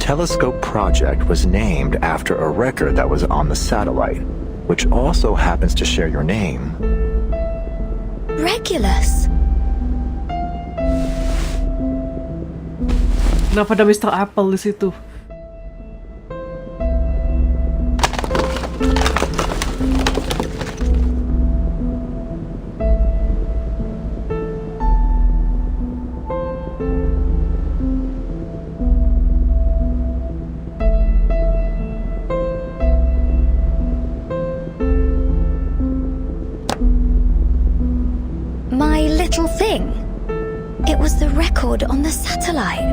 telescope project was named after a record that was on the satellite, which also happens to share your name. Regulus. Kenapa ada Mr. Apple di situ? My little thing. It was the record on the satellite.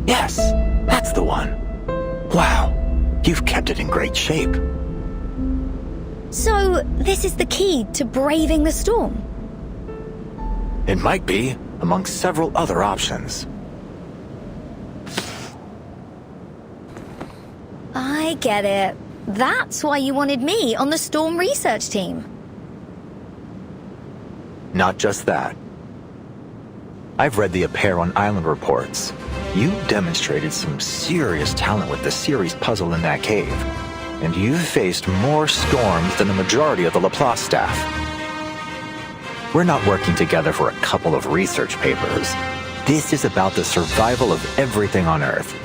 Yes, that's the one. Wow, you've kept it in great shape. So, this is the key to braving the storm? It might be, amongst several other options. I get it. That's why you wanted me on the storm research team. Not just that. I've read the Apeiron Island reports. You demonstrated some serious talent with the series puzzle in that cave. And you've faced more storms than the majority of the Laplace staff. We're not working together for a couple of research papers. This is about the survival of everything on Earth.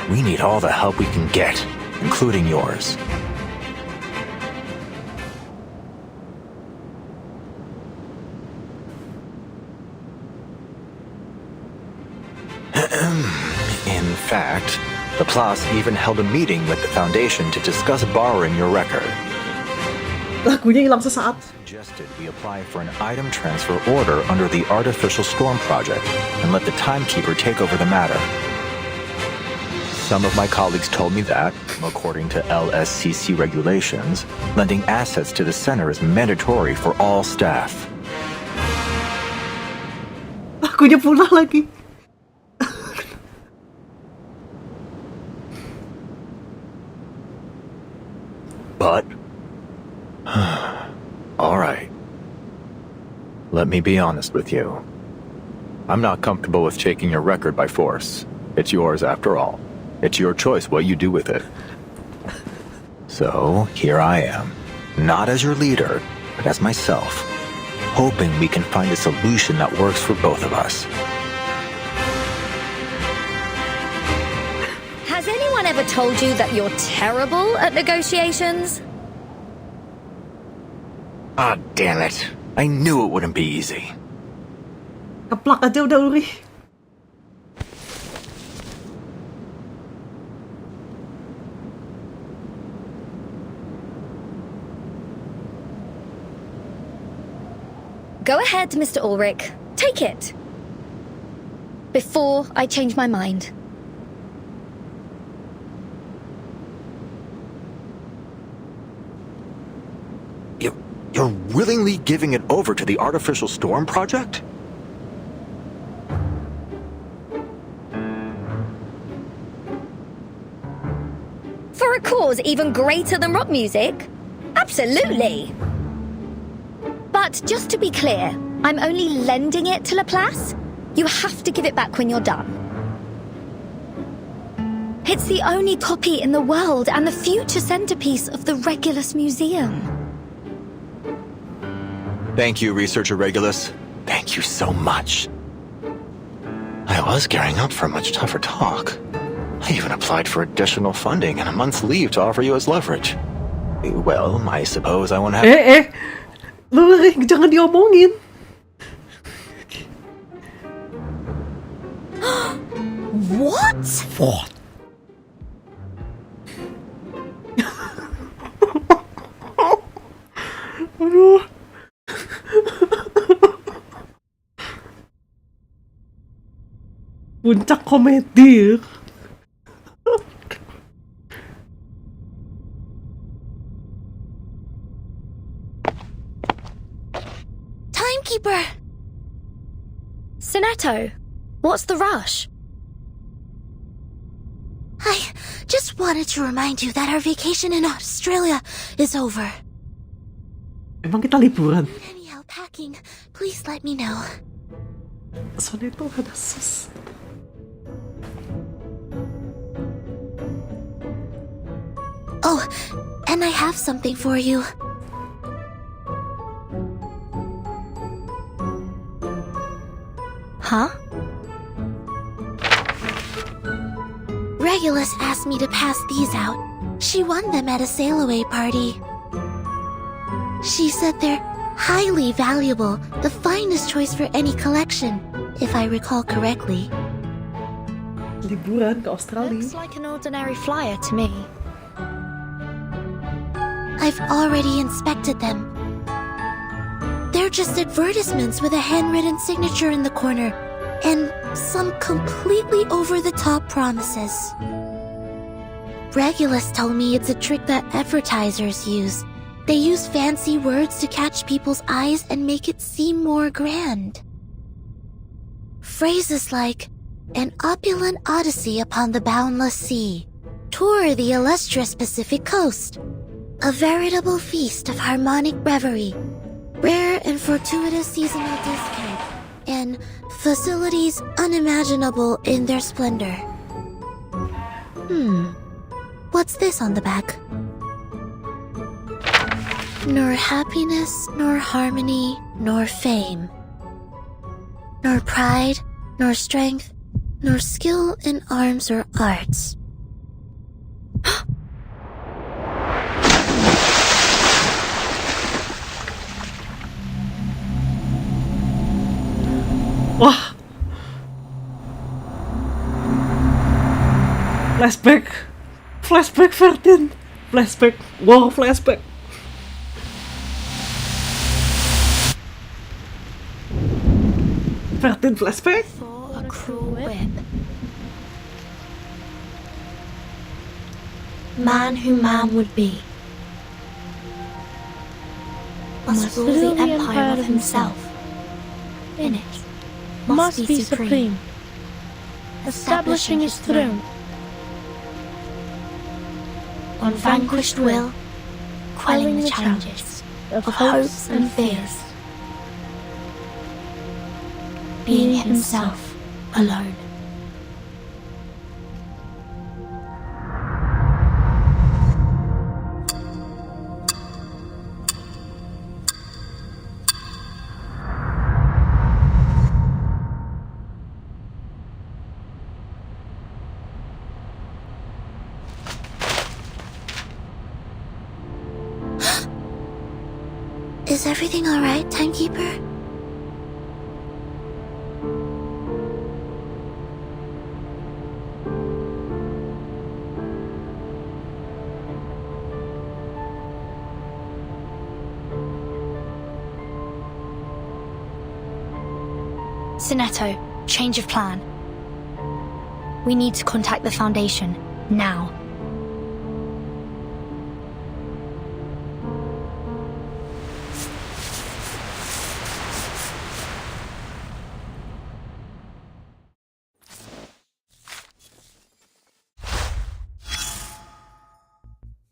We need all the help we can get, including yours. In fact, Laplace even held a meeting with the Foundation to discuss borrowing your record. Lagunya hilang sesaat. Suggested we apply for an item transfer order under the Artificial Storm Project and let the timekeeper take over the matter. Some of my colleagues told me that, according to LSCC regulations, lending assets to the center is mandatory for all staff. Lagunya pula lagi. But, all right. Let me be honest with you. I'm not comfortable with taking your record by force. It's yours after all. It's your choice what you do with it. So, here I am. Not as your leader, but as myself. Hoping we can find a solution that works for both of us. Has anyone ever told you that you're terrible at negotiations? Ah, damn it. I knew it wouldn't be easy. Keplak aja udah, Uri. Go ahead, Mr. Ulrich. Take it. Before I change my mind. You're willingly giving it over to the Artificial Storm Project? For a cause even greater than rock music? Absolutely. But just to be clear, I'm only lending it to Laplace. You have to give it back when you're done. It's the only copy in the world and the future centerpiece of the Regulus Museum. Thank you, Researcher Regulus. Thank you so much. I was gearing up for a much tougher talk. I even applied for additional funding and a month's leave to offer you as leverage. Well, I suppose I won't have... Ulrich, jangan diomongin. What? What? Aduh. Puncak komedi. Timekeeper! Sonetto, what's the rush? I just wanted to remind you that our vacation in Australia is over. Emang kita liburan? Any help packing, please let me know. Soneto ada sus. Oh, and I have something for you. Huh? Regulus asked me to pass these out. She won them at a sail-away party. She said they're highly valuable, the finest choice for any collection, if I recall correctly. Liburan ke Australia. Looks like an ordinary flyer to me. I've already inspected them. They're just advertisements with a handwritten signature in the corner, and some completely over-the-top promises. Regulus told me it's a trick that advertisers use. They use fancy words to catch people's eyes and make it seem more grand. Phrases like, an opulent odyssey upon the boundless sea, tour the illustrious Pacific coast, a veritable feast of harmonic reverie, rare and fortuitous seasonal discount, and facilities unimaginable in their splendor. What's this on the back? Nor happiness, nor harmony, nor fame, nor pride, nor strength, nor skill in arms or arts. Wah. Flashback Vertin. Wow, flashback. Vertin flashback. For a cruel whip. Man who man would be must rule the empire of himself. In it must be supreme, establishing his throne. On vanquished will, quelling the challenges of hopes and fears, being himself alone. Is everything all right, Timekeeper? Sinetto, change of plan. We need to contact the Foundation, now.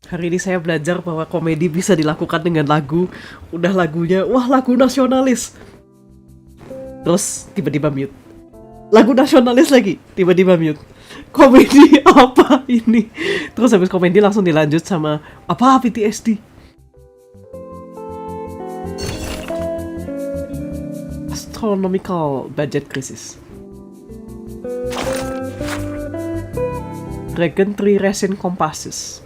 Hari ini saya belajar bahwa komedi bisa dilakukan dengan lagu. Udah lagunya, wah lagu nasionalis. Terus tiba-tiba mute. Lagu nasionalis lagi, tiba-tiba mute. Komedi apa ini? Terus habis komedi langsung dilanjut sama apa PTSD. Astronomical budget crisis. Dragon Tree resin compasses.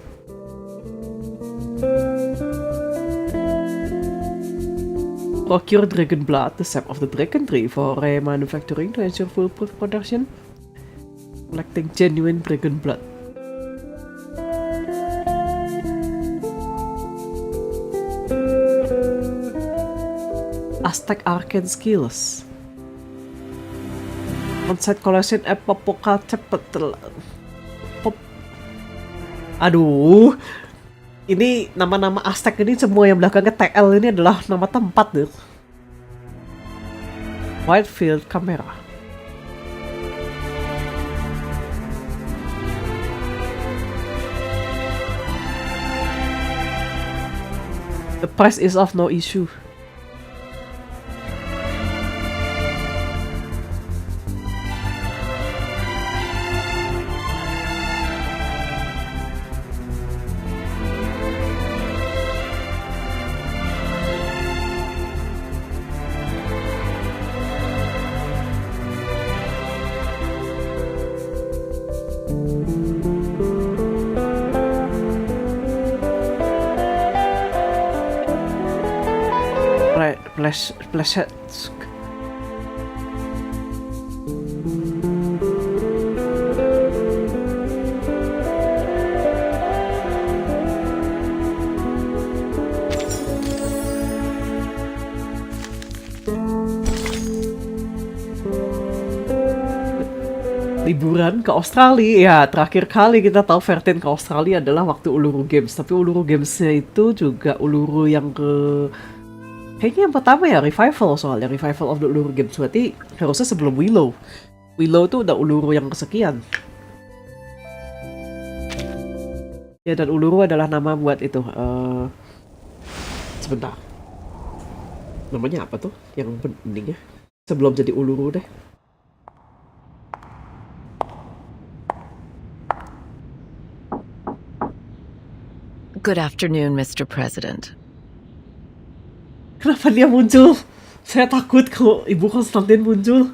Procure dragon blood, the sap of the dragon tree, for remanufacturing to ensure foolproof production. Collecting genuine dragon blood. Aztec arcane skills. On-site collection app Popoka Capital. Aduh. Ini nama-nama Aztec ini semua yang belakangnya TL ini adalah nama tempat deh. Whitefield Camera. The price is of no issue. splash. Liburan ke Australia. Ya, terakhir kali kita tahu Vertin ke Australia adalah waktu Uluru Games. Tapi Uluru Games-nya itu juga Uluru yang kayaknya yang pertama ya, Revival soalnya. Revival of the Uluru Games. Berarti harusnya sebelum Willow. Willow tuh udah Uluru yang kesekian. Ya, dan Uluru adalah nama buat itu. Sebentar. Namanya apa tuh? Yang pentingnya. Sebelum jadi Uluru deh. Good afternoon, Mr. President. Kenapa dia muncul? Saya takut kalau Ibu Konstantin muncul.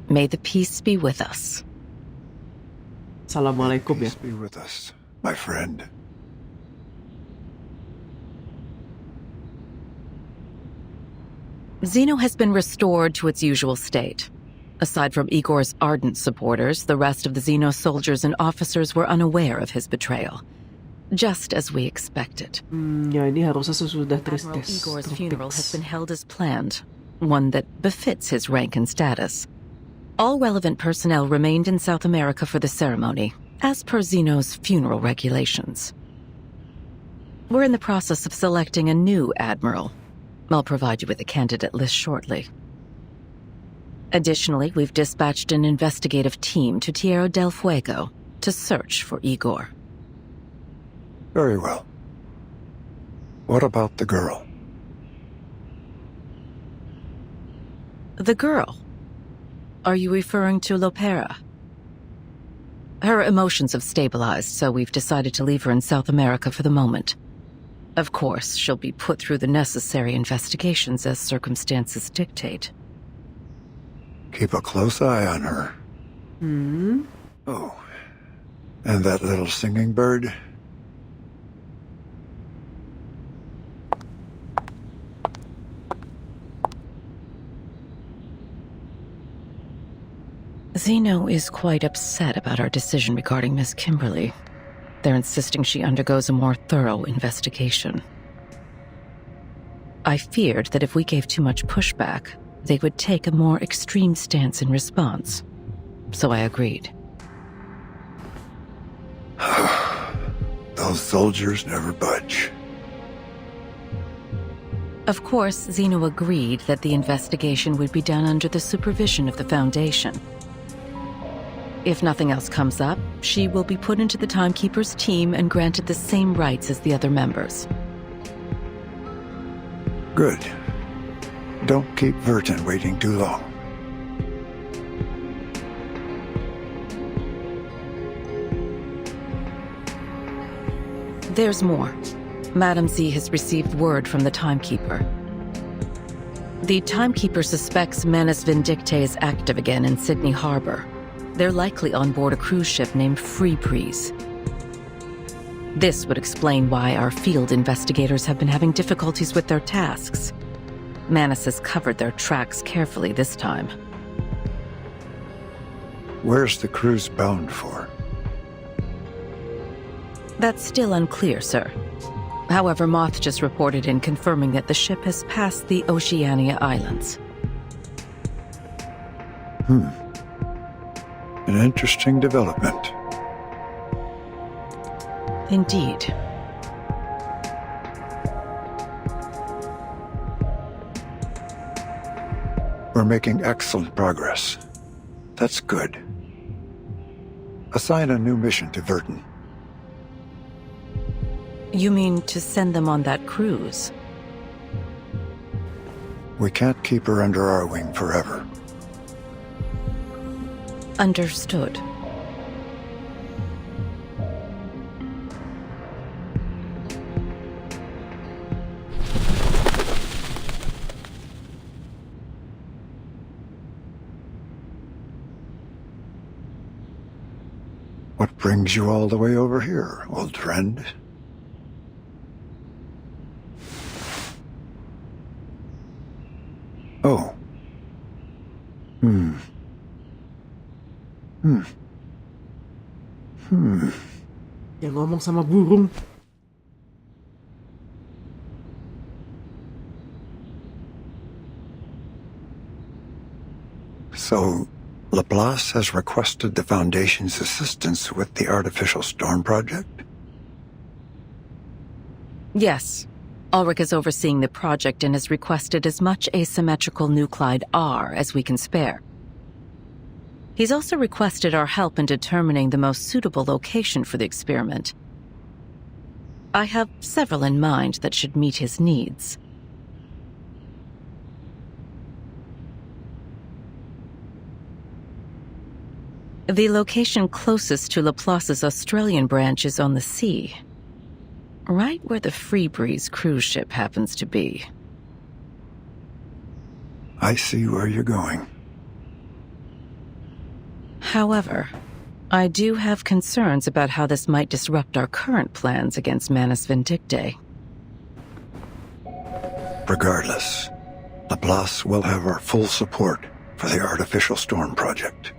May the peace be with us. Assalamualaikum ya. Peace be with us, my friend. Xeno has been restored to its usual state. Aside from Igor's ardent supporters, the rest of the Xeno soldiers and officers were unaware of his betrayal. Just as we expected. Ya, ini harusnya sesudah Admiral Igor's funeral has been held as planned, one that befits his rank and status. All relevant personnel remained in South America for the ceremony, as per Xeno's funeral regulations. We're in the process of selecting a new admiral. I'll provide you with a candidate list shortly. Additionally, we've dispatched an investigative team to Tierra del Fuego to search for Igor. Very well. What about the girl? The girl? Are you referring to Lopera? Her emotions have stabilized, so we've decided to leave her in South America for the moment. Of course, she'll be put through the necessary investigations as circumstances dictate. Keep a close eye on her. Oh. And that little singing bird? Xeno is quite upset about our decision regarding Miss Kimberly. They're insisting she undergoes a more thorough investigation. I feared that if we gave too much pushback, they would take a more extreme stance in response. So I agreed. Those soldiers never budge. Of course, Xeno agreed that the investigation would be done under the supervision of the Foundation. If nothing else comes up, she will be put into the Timekeeper's team and granted the same rights as the other members. Good. Don't keep Vertin waiting too long. There's more. Madam Z has received word from the Timekeeper. The Timekeeper suspects Manus Vindicte is active again in Sydney Harbor. They're likely on board a cruise ship named Free Breeze. This would explain why our field investigators have been having difficulties with their tasks. Manus has covered their tracks carefully this time. Where's the cruise bound for? That's still unclear, sir. However, Moth just reported in confirming that the ship has passed the Oceania Islands. An interesting development. Indeed. We're making excellent progress. That's good. Assign a new mission to Vertin. You mean to send them on that cruise? We can't keep her under our wing forever. Understood. What brings you all the way over here, old friend? Oh. Yang ngomong sama burung. So, Laplace has requested the Foundation's assistance with the artificial storm project? Yes. Ulrich is overseeing the project and has requested as much asymmetrical nuclide R as we can spare. He's also requested our help in determining the most suitable location for the experiment. I have several in mind that should meet his needs. The location closest to Laplace's Australian branch is on the sea, right where the Freebreeze cruise ship happens to be. I see where you're going. However, I do have concerns about how this might disrupt our current plans against Manus Vindictae. Regardless, Laplace will have our full support for the artificial storm project.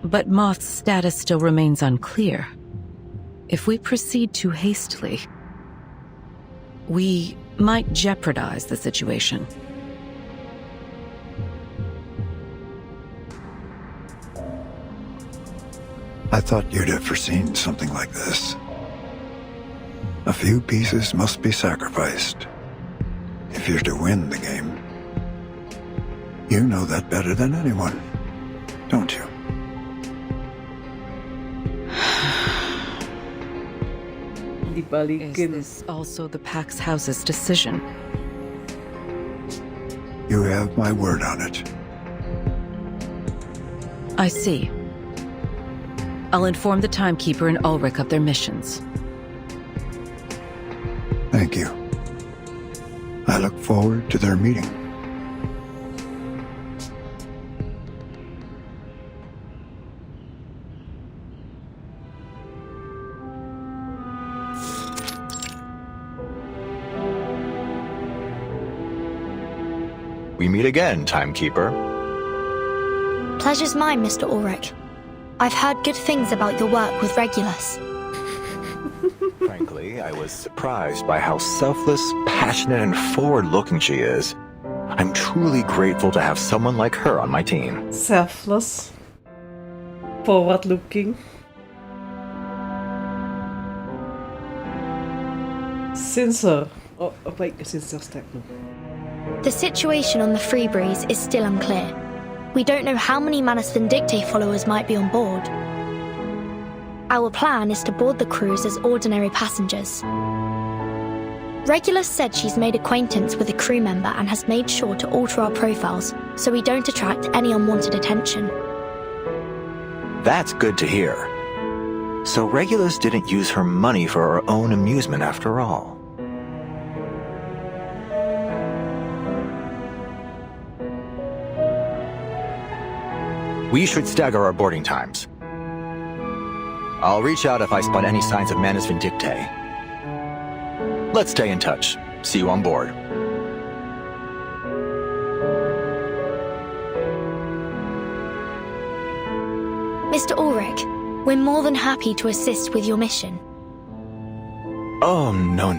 But Moth's status still remains unclear. If we proceed too hastily, we might jeopardize the situation. I thought you'd have foreseen something like this. A few pieces must be sacrificed if you're to win the game. You know that better than anyone, don't you? Is this also the Pax House's decision? You have my word on it. I see. I'll inform the Timekeeper and Ulrich of their missions. Thank you. I look forward to their meeting. We meet again, Timekeeper. Pleasure's mine, Mr. Ulrich. I've heard good things about your work with Regulus. Frankly, I was surprised by how selfless, passionate, and forward-looking she is. I'm truly grateful to have someone like her on my team. Selfless. Forward-looking. Sincere. Oh, wait, sincere step. The situation on the Freebreeze is still unclear. We don't know how many Manus Vindictae followers might be on board. Our plan is to board the cruise as ordinary passengers. Regulus said she's made acquaintance with a crew member and has made sure to alter our profiles so we don't attract any unwanted attention. That's good to hear. So Regulus didn't use her money for her own amusement after all. We should stagger our boarding times. I'll reach out if I spot any signs of Manus Vindictae. Let's stay in touch. See you on board. Mr. Ulrich, we're more than happy to assist with your mission. Oh, no.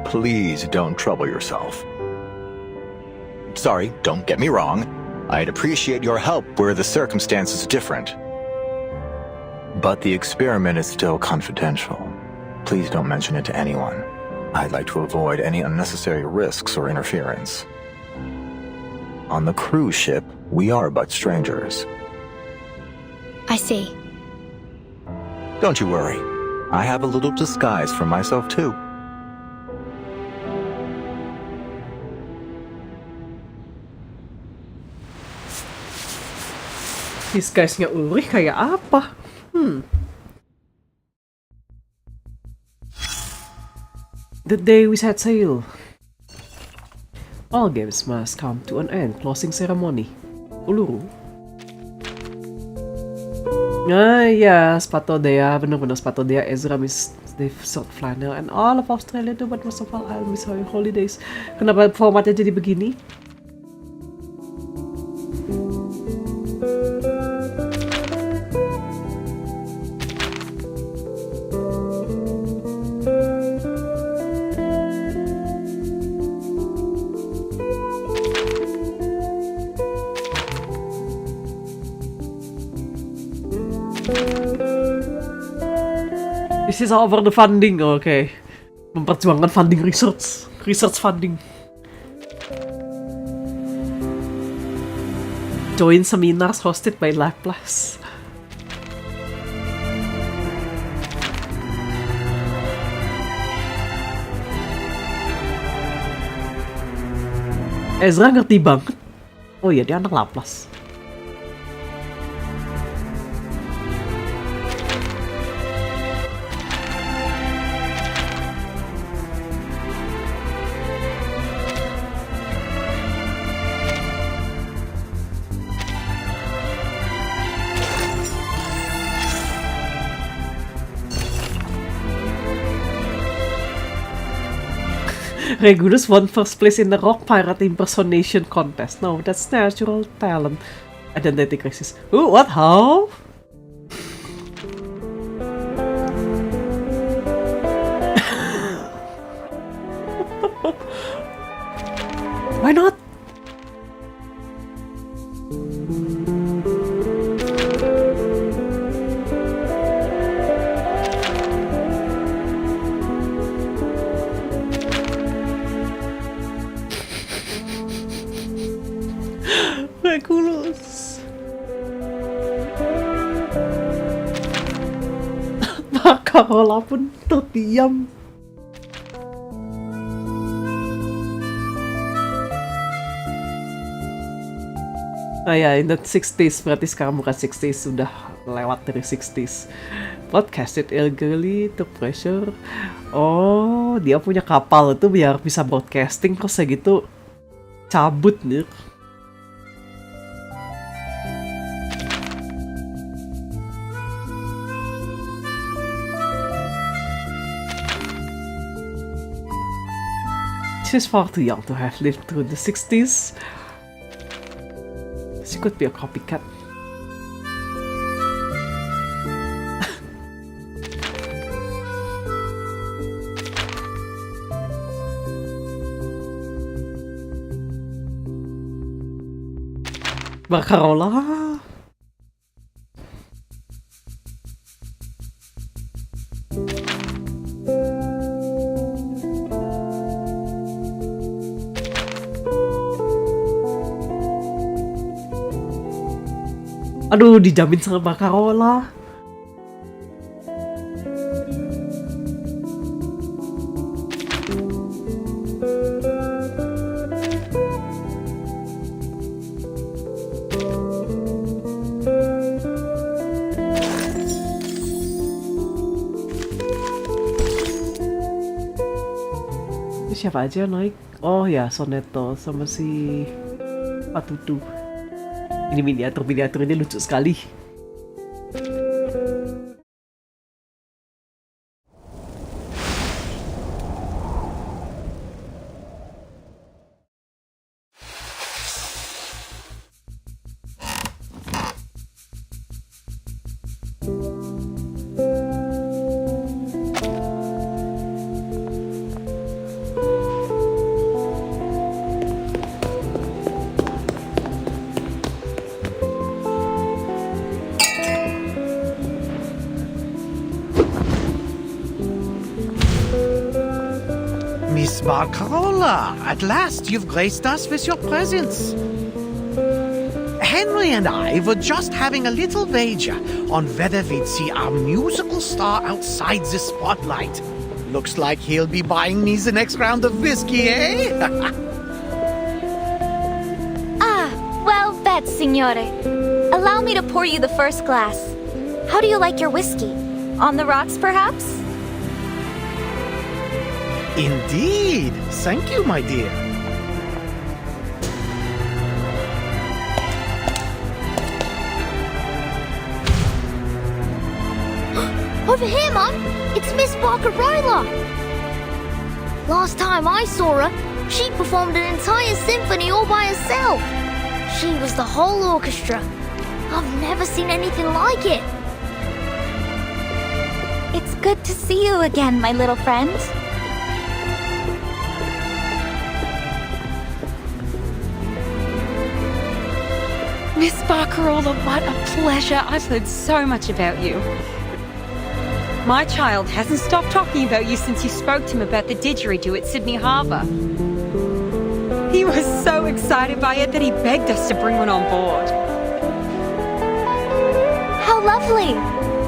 Please don't trouble yourself. Sorry, don't get me wrong. I'd appreciate your help were the circumstances different. But the experiment is still confidential. Please don't mention it to anyone. I'd like to avoid any unnecessary risks or interference. On the cruise ship, we are but strangers. I see. Don't you worry. I have a little disguise for myself, too. Disguise-nya Ulrich kayak apa? The day we set sail. All games must come to an end. Closing ceremony. Uluru. Ah ya, sepatu Dea, bener-bener sepatu Dea. Ezra miss the short flannel and all of Australia too, but most of all I'll miss our holidays. Kenapa formatnya jadi begini? This is over the funding, oke. Memperjuangkan funding research funding. Join seminars hosted by Laplace. Ezra ngerti banget. Oh iya, dia anak Laplace. Regulus won first place in the rock pirate impersonation contest. No, that's natural talent. Identity crisis. Ooh, what? How? Why not? Regulus. Bakalan pun terdiam. Oh ya, in the 60s, berarti sekarang bukan 60s, sudah lewat dari 60s. Broadcasted illegally to pressure. Oh, dia punya kapal itu biar bisa broadcasting, terus segitu cabut nih. She's far too young to have lived through the 60s. She could be a copycat. Barcarola. Aduh, dijamin sama Bakarola. Ini siapa aja naik? Oh ya, Soneto sama si Patutu. Ini miniatur ini lucu sekali. Miss Barcarola, at last you've graced us with your presence. Henry and I were just having a little wager on whether we'd see our musical star outside the spotlight. Looks like he'll be buying me the next round of whiskey, eh? Well bet, signore. Allow me to pour you the first glass. How do you like your whiskey? On the rocks, perhaps? Indeed. Thank you, my dear. over here, Mum! It's Miss Barcarola! Last time I saw her, she performed an entire symphony all by herself. She was the whole orchestra. I've never seen anything like it. It's good to see you again, my little friend. Miss Barcarola, what a pleasure. I've heard so much about you. My child hasn't stopped talking about you since you spoke to him about the didgeridoo at Sydney Harbour. He was so excited by it that he begged us to bring one on board. How lovely!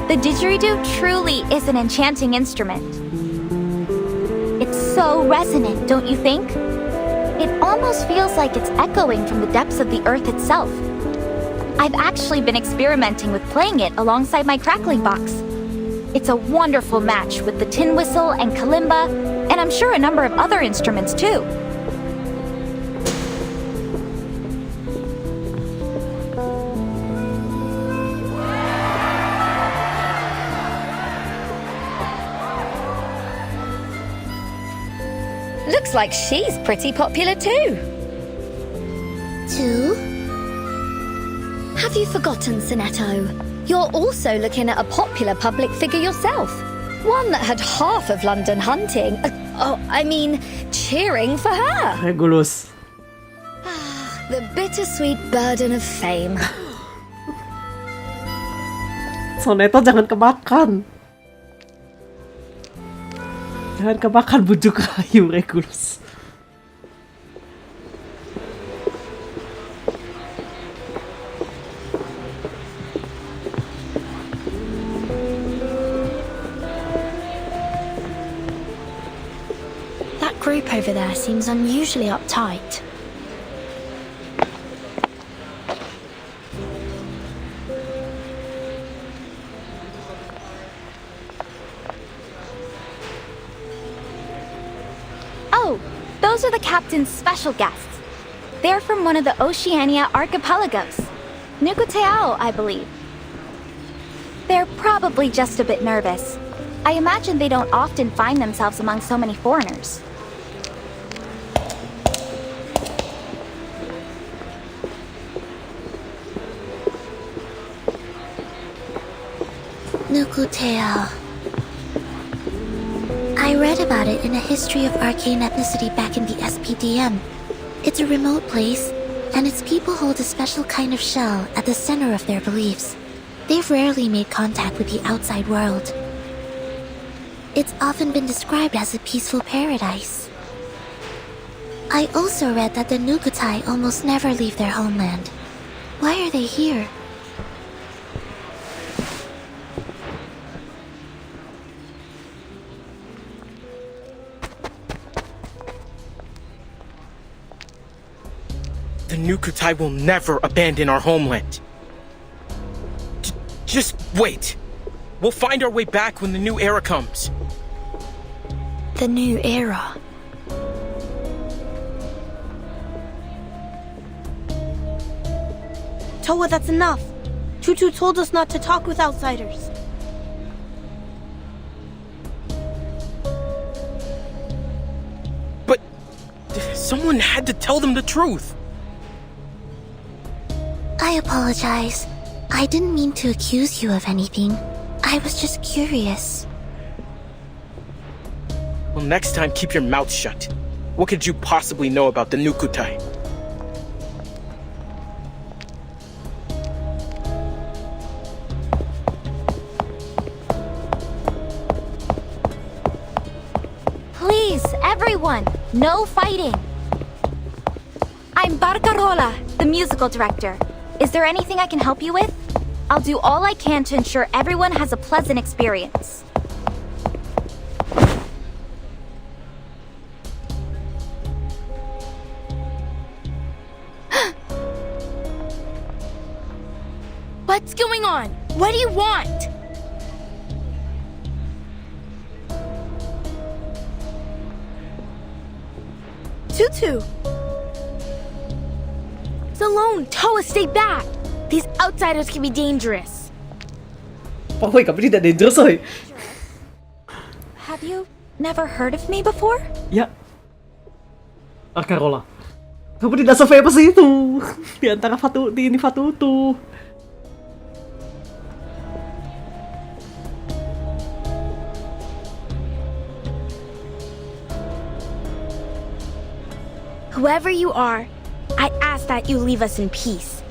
The didgeridoo truly is an enchanting instrument. It's so resonant, don't you think? It almost feels like it's echoing from the depths of the earth itself. I've actually been experimenting with playing it alongside my crackling box. It's a wonderful match with the tin whistle and kalimba, and I'm sure a number of other instruments too. Looks like she's pretty popular too. Too? Have you forgotten, Sinetto? You're also looking at a popular public figure yourself. One that had half of London hunting. Cheering for her. Regulus. The bittersweet burden of fame. Soneto jangan kemakan. Jangan kemakan bujuk rayu, Regulus. That group over there seems unusually uptight. Oh, those are the captain's special guests. They're from one of the Oceania archipelagos. Nukuteao, I believe. They're probably just a bit nervous. I imagine they don't often find themselves among so many foreigners. Nukuteao. I read about it in a history of arcane ethnicity back in the SPDM. It's a remote place, and its people hold a special kind of shell at the center of their beliefs. They've rarely made contact with the outside world. It's often been described as a peaceful paradise. I also read that the Nukutai almost never leave their homeland. Why are they here? The Nukutai will never abandon our homeland. Just wait. We'll find our way back when the new era comes. The new era. Toa, that's enough. Tutu told us not to talk with outsiders. But someone had to tell them the truth. I apologize. I didn't mean to accuse you of anything. I was just curious. Well, next time, keep your mouth shut. What could you possibly know about the Nukutai? Please, everyone, no fighting. I'm Barcarola, the musical director. Is there anything I can help you with? I'll do all I can to ensure everyone has a pleasant experience. What's going on? What do you want? Tutu! It's alone! Toa, stay back! These outsiders can be dangerous. Hoy, kami tidak dangerous, hoy. Have you never heard of me before? Ya. Carola. Kamu tidak se-famous itu. Di antara Fatuti ini Fatutu. Whoever you are, I ask that you leave us in peace.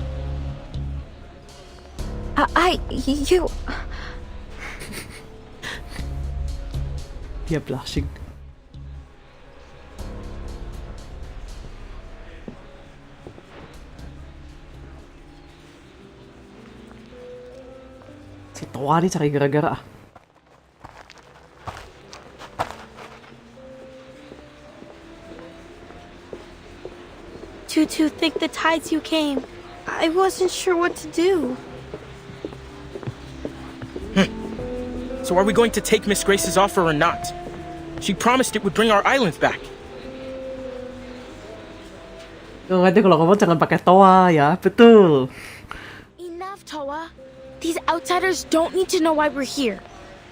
You... Dia blushing. Si Toa nih cari gara-gara ah. Too thick the tides you came. I wasn't sure what to do. So are we going to take Miss Grace's offer or not? She promised it would bring our islands back. Nanti kalau ngomong jangan pakai Toa ya, betul. Enough, Toa. These outsiders don't need to know why we're here.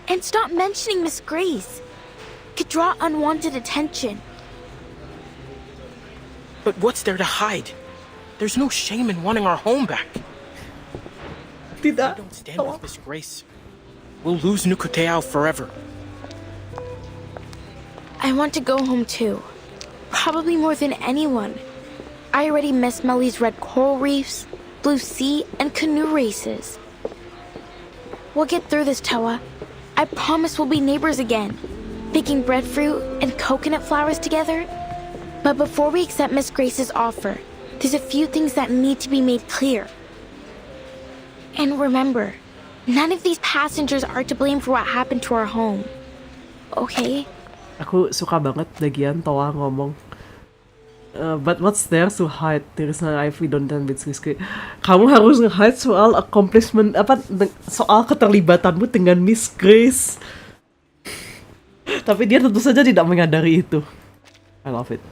And stop mentioning Miss Grace. Could draw unwanted attention. But what's there to hide? There's no shame in wanting our home back. Tidak. We don't stand with Miss Grace. We'll lose Nukuteao forever. I want to go home too. Probably more than anyone. I already miss Melly's red coral reefs, blue sea, and canoe races. We'll get through this, Toa. I promise we'll be neighbors again, picking breadfruit and coconut flowers together. But before we accept Miss Grace's offer, there's a few things that need to be made clear. And remember, none of these passengers are to blame for what happened to our home. Okay? Aku suka banget bagian Toa ngomong. But what's there to hide? There is no life we don't tell Miss Grace. Kamu harus nge-hide soal accomplishment soal keterlibatanmu dengan Miss Grace. Tapi dia tentu saja tidak menyadari itu. I love it.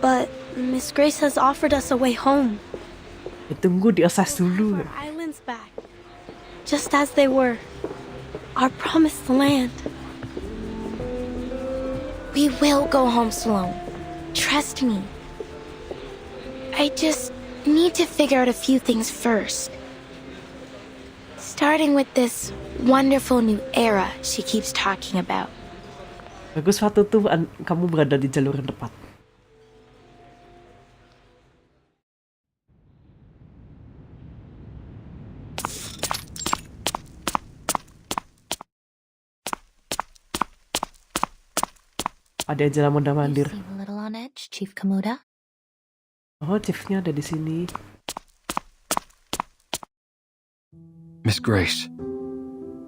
But Miss Grace has offered us a way home. Tunggu di-assess dulu. Our islands back, just as they were. Our promised land. We will go home, Sloan. Trust me. I just need to figure out a few things first. Starting with this wonderful new era she keeps talking about. Bagus Fatutu, kamu berada di jalur yang tepat. Ada aja mondar mandir. You seem a little on edge, Chief Komoda. Oh, Chiefnya ada di sini. Miss Grace,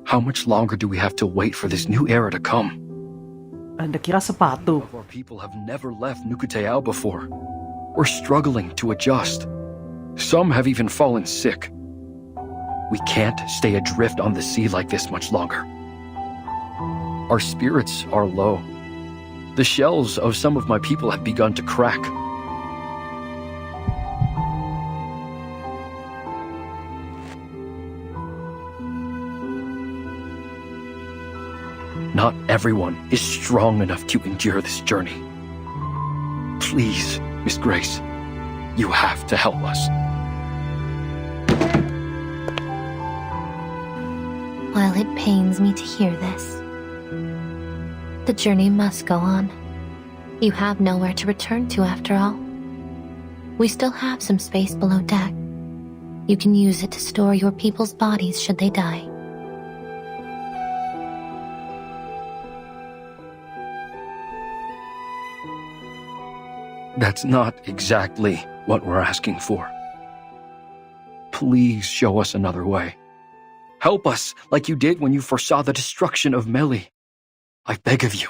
how much longer do we have to wait for this new era to come? Anda kira sepatu? Our people have never left Nukuteao before. We're struggling to adjust. Some have even fallen sick. We can't stay adrift on the sea like this much longer. Our spirits are low. The shells of some of my people have begun to crack. Not everyone is strong enough to endure this journey. Please, Miss Grace, you have to help us. While it pains me to hear this, the journey must go on. You have nowhere to return to after all. We still have some space below deck. You can use it to store your people's bodies should they die. That's not exactly what we're asking for. Please show us another way. Help us like you did when you foresaw the destruction of Melly. I beg of you.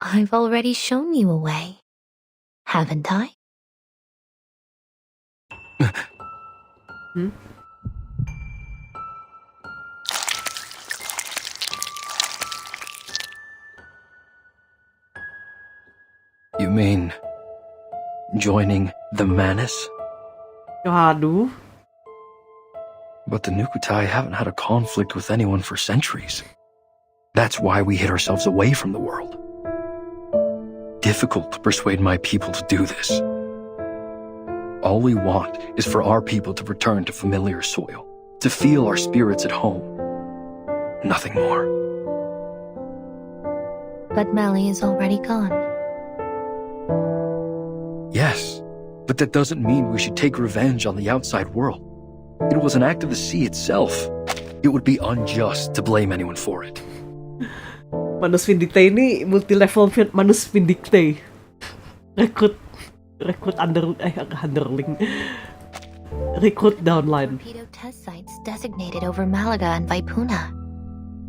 I've already shown you a way, haven't I? You mean joining the Manus? Aduh. But the Nukutai haven't had a conflict with anyone for centuries. That's why we hid ourselves away from the world. Difficult to persuade my people to do this. All we want is for our people to return to familiar soil, to feel our spirits at home. Nothing more. But Melly is already gone. Yes, but that doesn't mean we should take revenge on the outside world. It was an act of the sea itself. It would be unjust to blame anyone for it. Manus Vindictae ini multi-level Manus Vindictae. Rekrut underling. Recruit downline. Torpedo test sites designated over Malaga and Vaipuna.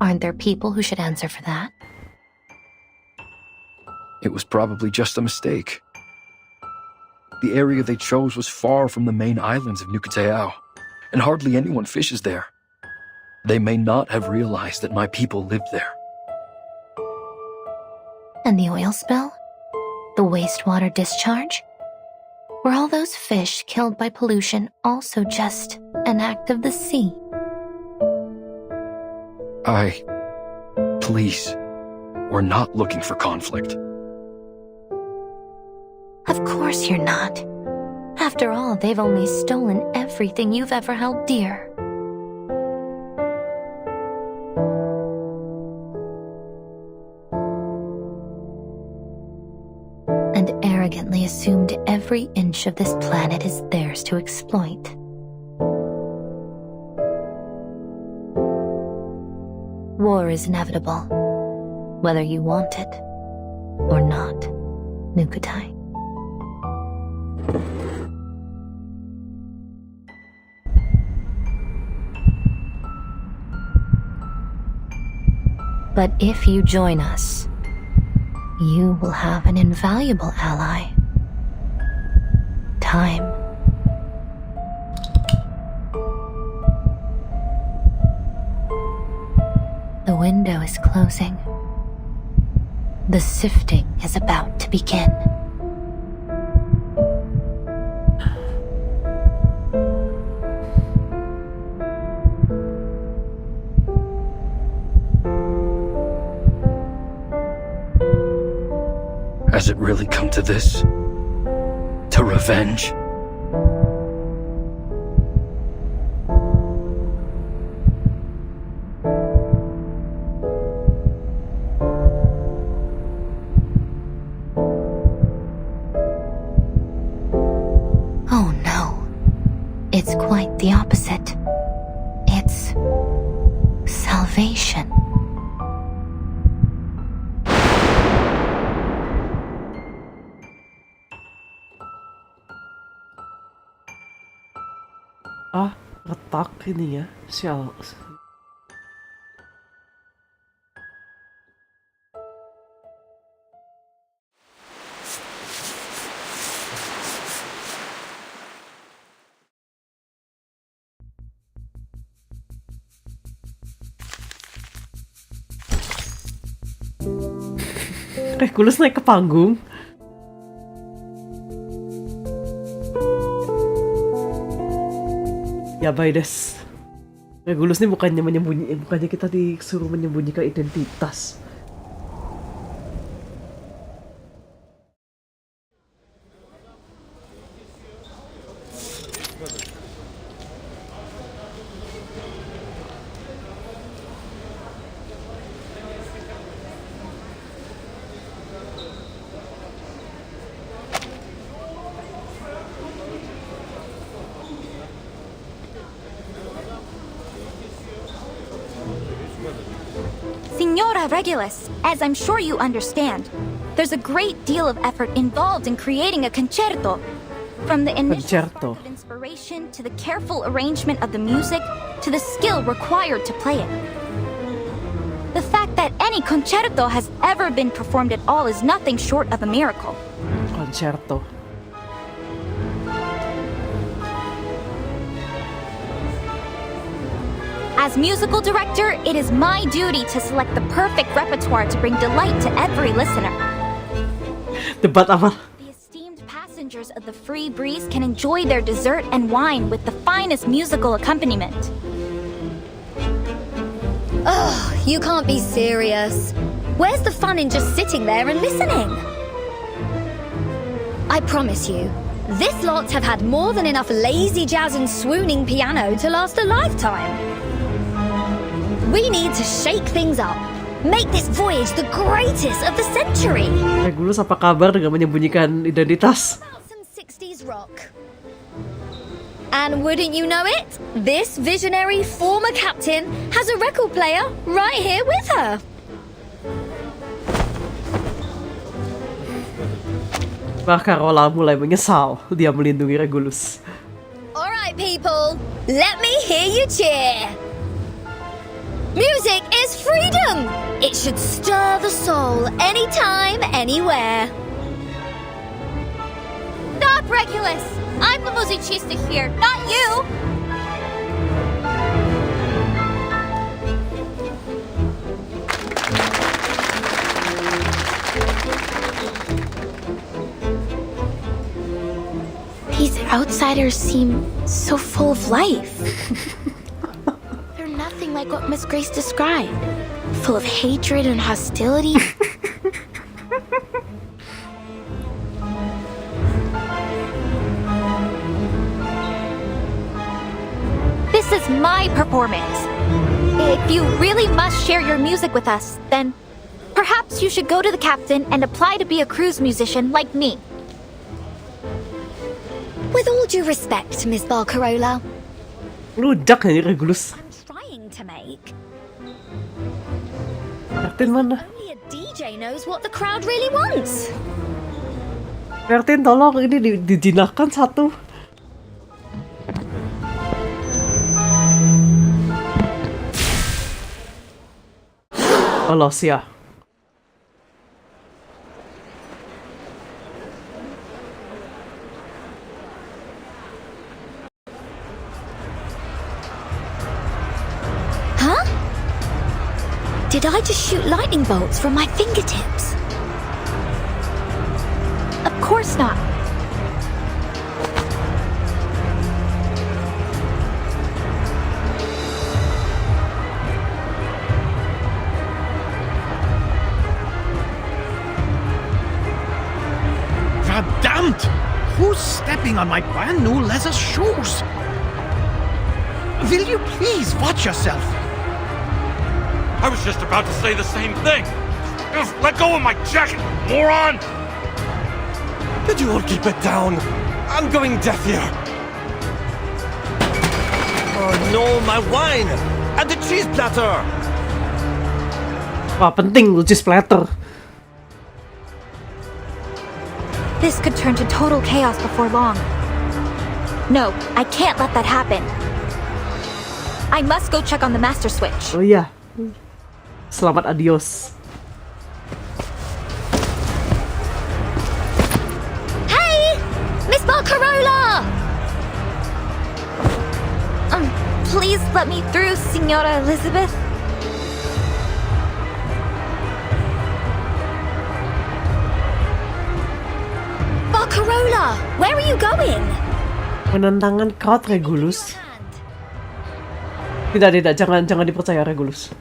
Aren't there people who should answer for that? It was probably just a mistake. The area they chose was far from the main islands of Nukuteao, and hardly anyone fishes there. They may not have realized that my people lived there. And the oil spill? The wastewater discharge? Were all those fish killed by pollution also just an act of the sea? Please, we're not looking for conflict. Of course you're not. After all, they've only stolen everything you've ever held dear. And arrogantly assumed every inch of this planet is theirs to exploit. War is inevitable, whether you want it or not, Nukutai. But if you join us, you will have an invaluable ally. Time. The window is closing. The sifting is about to begin. Has it really come to this? To revenge? Oh no. It's quite the opposite. It's salvation. Retak ini ya, sial. Regulus naik ke panggung. Ya Baides, Regulus ini bukannya kita disuruh menyembunyikan identitas. Signora Regulus, as I'm sure you understand, there's a great deal of effort involved in creating a concerto. From the initial spark of inspiration to the careful arrangement of the music to the skill required to play it. The fact that any concerto has ever been performed at all is nothing short of a miracle. Concerto. As musical director, it is my duty to select the perfect repertoire to bring delight to every listener. Debat apa? The esteemed passengers of the Free Breeze can enjoy their dessert and wine with the finest musical accompaniment. Oh, you can't be serious. Where's the fun in just sitting there and listening? I promise you, this lot have had more than enough lazy jazz and swooning piano to last a lifetime. We need to shake things up. Make this voyage the greatest of the century. Regulus apa kabar dengan menyembunyikan identitas? 60s rock. And wouldn't you know it, this visionary former captain has a record player right here with her. Bakalan mulai menyesal dia melindungi Regulus. Alright people, let me hear you cheer. Music is freedom! It should stir the soul anytime, anywhere. Stop, Regulus! I'm the musicista here, not you! These outsiders seem so full of life. They're nothing like what Miss Grace described. Full of hatred and hostility. This is my performance. If you really must share your music with us, then perhaps you should go to the captain and apply to be a cruise musician like me. With all due respect, Miss Barcarola, Ludak nih Regulus. trying to make. Vertin mana? Only a DJ knows what the crowd really wants. Vertin tolong ini dijinakkan satu. Los ya. Huh? Did I just shoot lightning bolts from my fingertips? Of course not. Verdammt! Who's stepping on my brand new leather shoes? Will you please watch yourself? I was just about to say the same thing. Just let go of my jacket, moron! Could you all keep it down? I'm going deaf here. Oh no, my wine! And the cheese platter! Wah penting lu cheese platter. This could turn to total chaos before long. No, I can't let that happen. I must go check on the master switch. Oh iya. Selamat adios. Hey! Miss Barcarola! Please let me through, Signora Elizabeth. Barcarola, where are you going? Menentangkan crowd Regulus. Tidak, jangan dipercaya Regulus.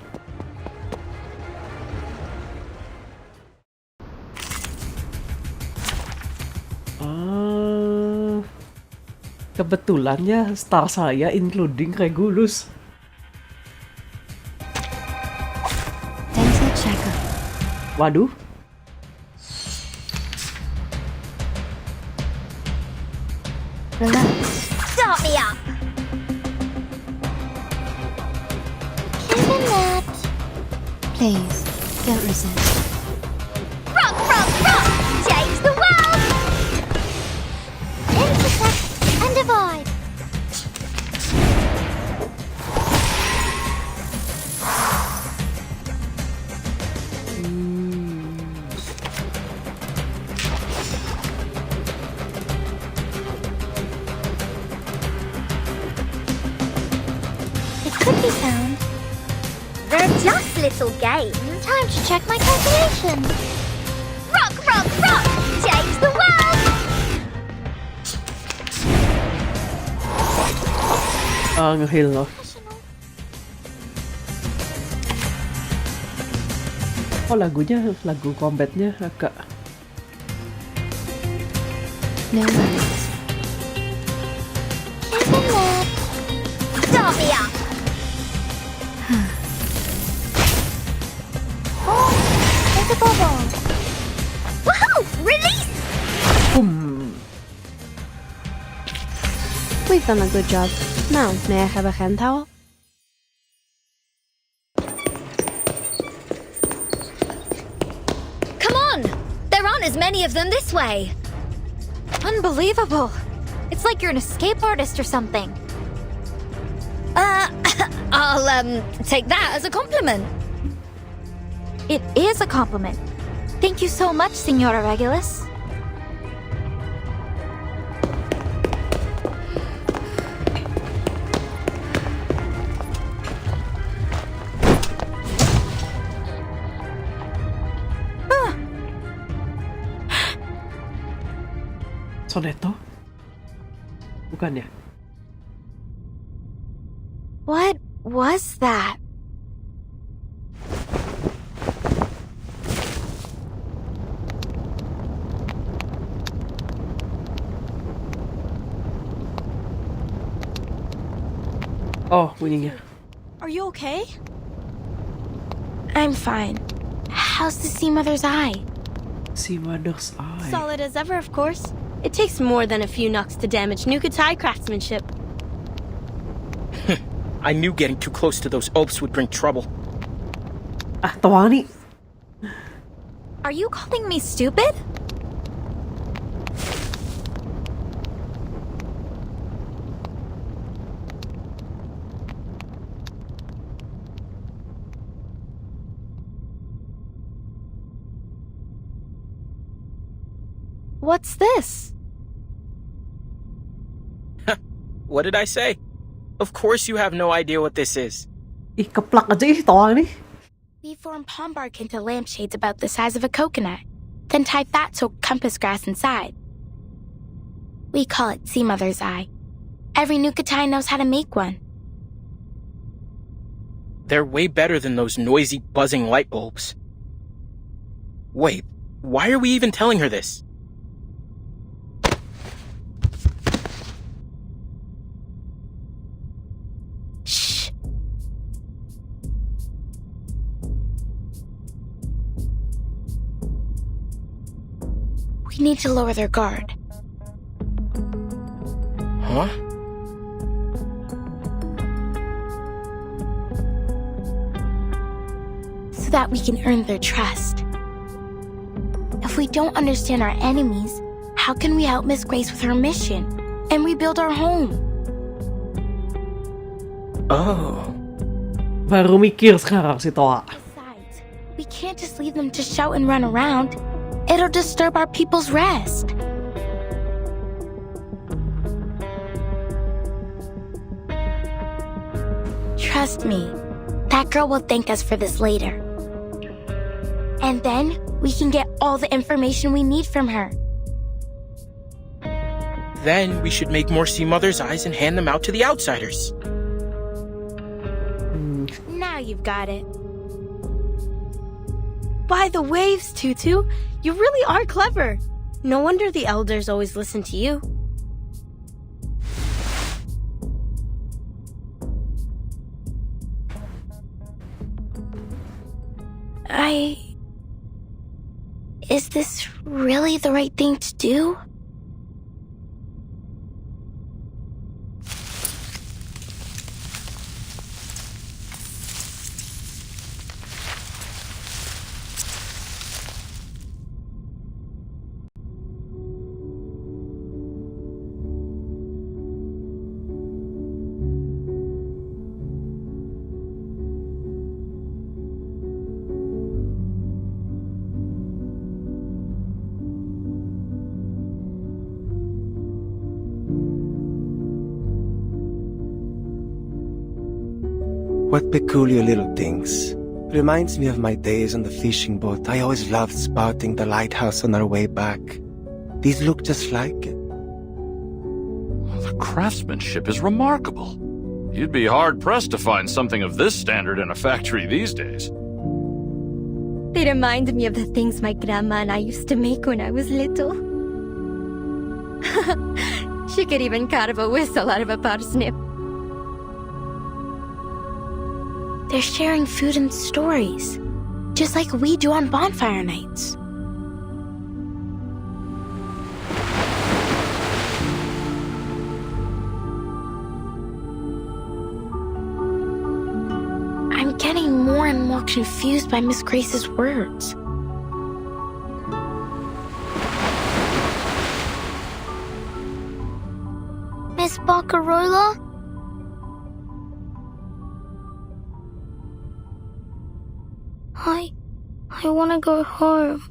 Kebetulan ya star saya including Regulus. Dental checker. Waduh. Relax. Start me up! Isn't that? Please, don't resist. Rock, rock, rock! Change the world! Intersect and divide. It could be found. They're just little games. Time to check my calculation. Rock, rock, rock! Change Nge-heal loh. Oh lagu combatnya agak. No worries. Stop me up! Oh, there's a bubble. Woohoo! Release! We've done a good job. Now, may I have a hand towel? Come on! There aren't as many of them this way. Unbelievable. It's like you're an escape artist or something. I'll take that as a compliment. It is a compliment. Thank you so much, Senora Regulus. Soneto? Bukan ya? What was that? Oh, bunyinya. Are you okay? I'm fine. How's the Sea Mother's eye? Sea Mother's eye. Solid as ever, of course. It takes more than a few knocks to damage Nukatai craftsmanship. I knew getting too close to those opes would bring trouble. Tawani. Are you calling me stupid? What's this? What did I say? Of course you have no idea what this is. Ih, keplak aja ih, Tawani. We form palm bark into lampshades about the size of a coconut, then tie fat-soaked compass grass inside. We call it Sea Mother's eye. Every Nukatai knows how to make one. They're way better than those noisy, buzzing light bulbs. Wait, why are we even telling her this? We need to lower their guard. Huh? So that we can earn their trust. If we don't understand our enemies, how can we help Miss Grace with her mission and rebuild our home? Oh. Baru mikir sekarang si Toa. Besides, we can't just leave them to shout and run around. It'll disturb our people's rest. Trust me, that girl will thank us for this later. And then we can get all the information we need from her. Then we should make more Sea Mother's eyes and hand them out to the outsiders. Now you've got it. By the waves, Tutu. You really are clever. No wonder the elders always listen to you. Is this really the right thing to do? What peculiar little things. Reminds me of my days on the fishing boat. I always loved spotting the lighthouse on our way back. These look just like it. The craftsmanship is remarkable. You'd be hard-pressed to find something of this standard in a factory these days. They remind me of the things my grandma and I used to make when I was little. She could even carve a whistle out of a parsnip. They're sharing food and stories, just like we do on bonfire nights. I'm getting more and more confused by Miss Grace's words. Miss Barcarola? I want to go home.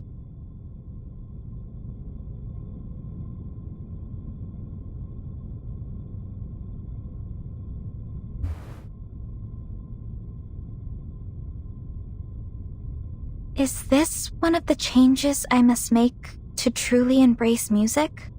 Is this one of the changes I must make to truly embrace music?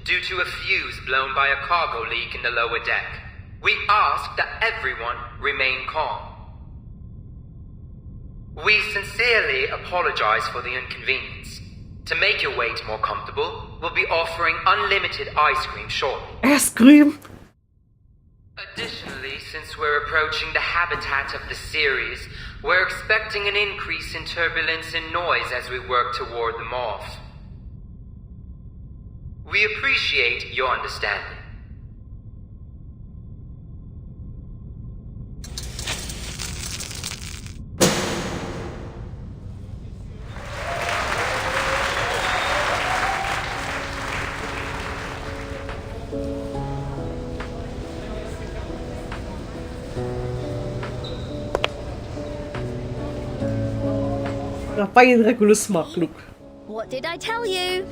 Due to a fuse blown by a cargo leak in the lower deck. We ask that everyone remain calm. We sincerely apologize for the inconvenience. To make your wait more comfortable, we'll be offering unlimited ice cream shortly. Ice cream? Additionally, since we're approaching the habitat of the series, we're expecting an increase in turbulence and noise as we work toward the morph. We appreciate your understanding. Ngapain Regulus makhluk? What did I tell you?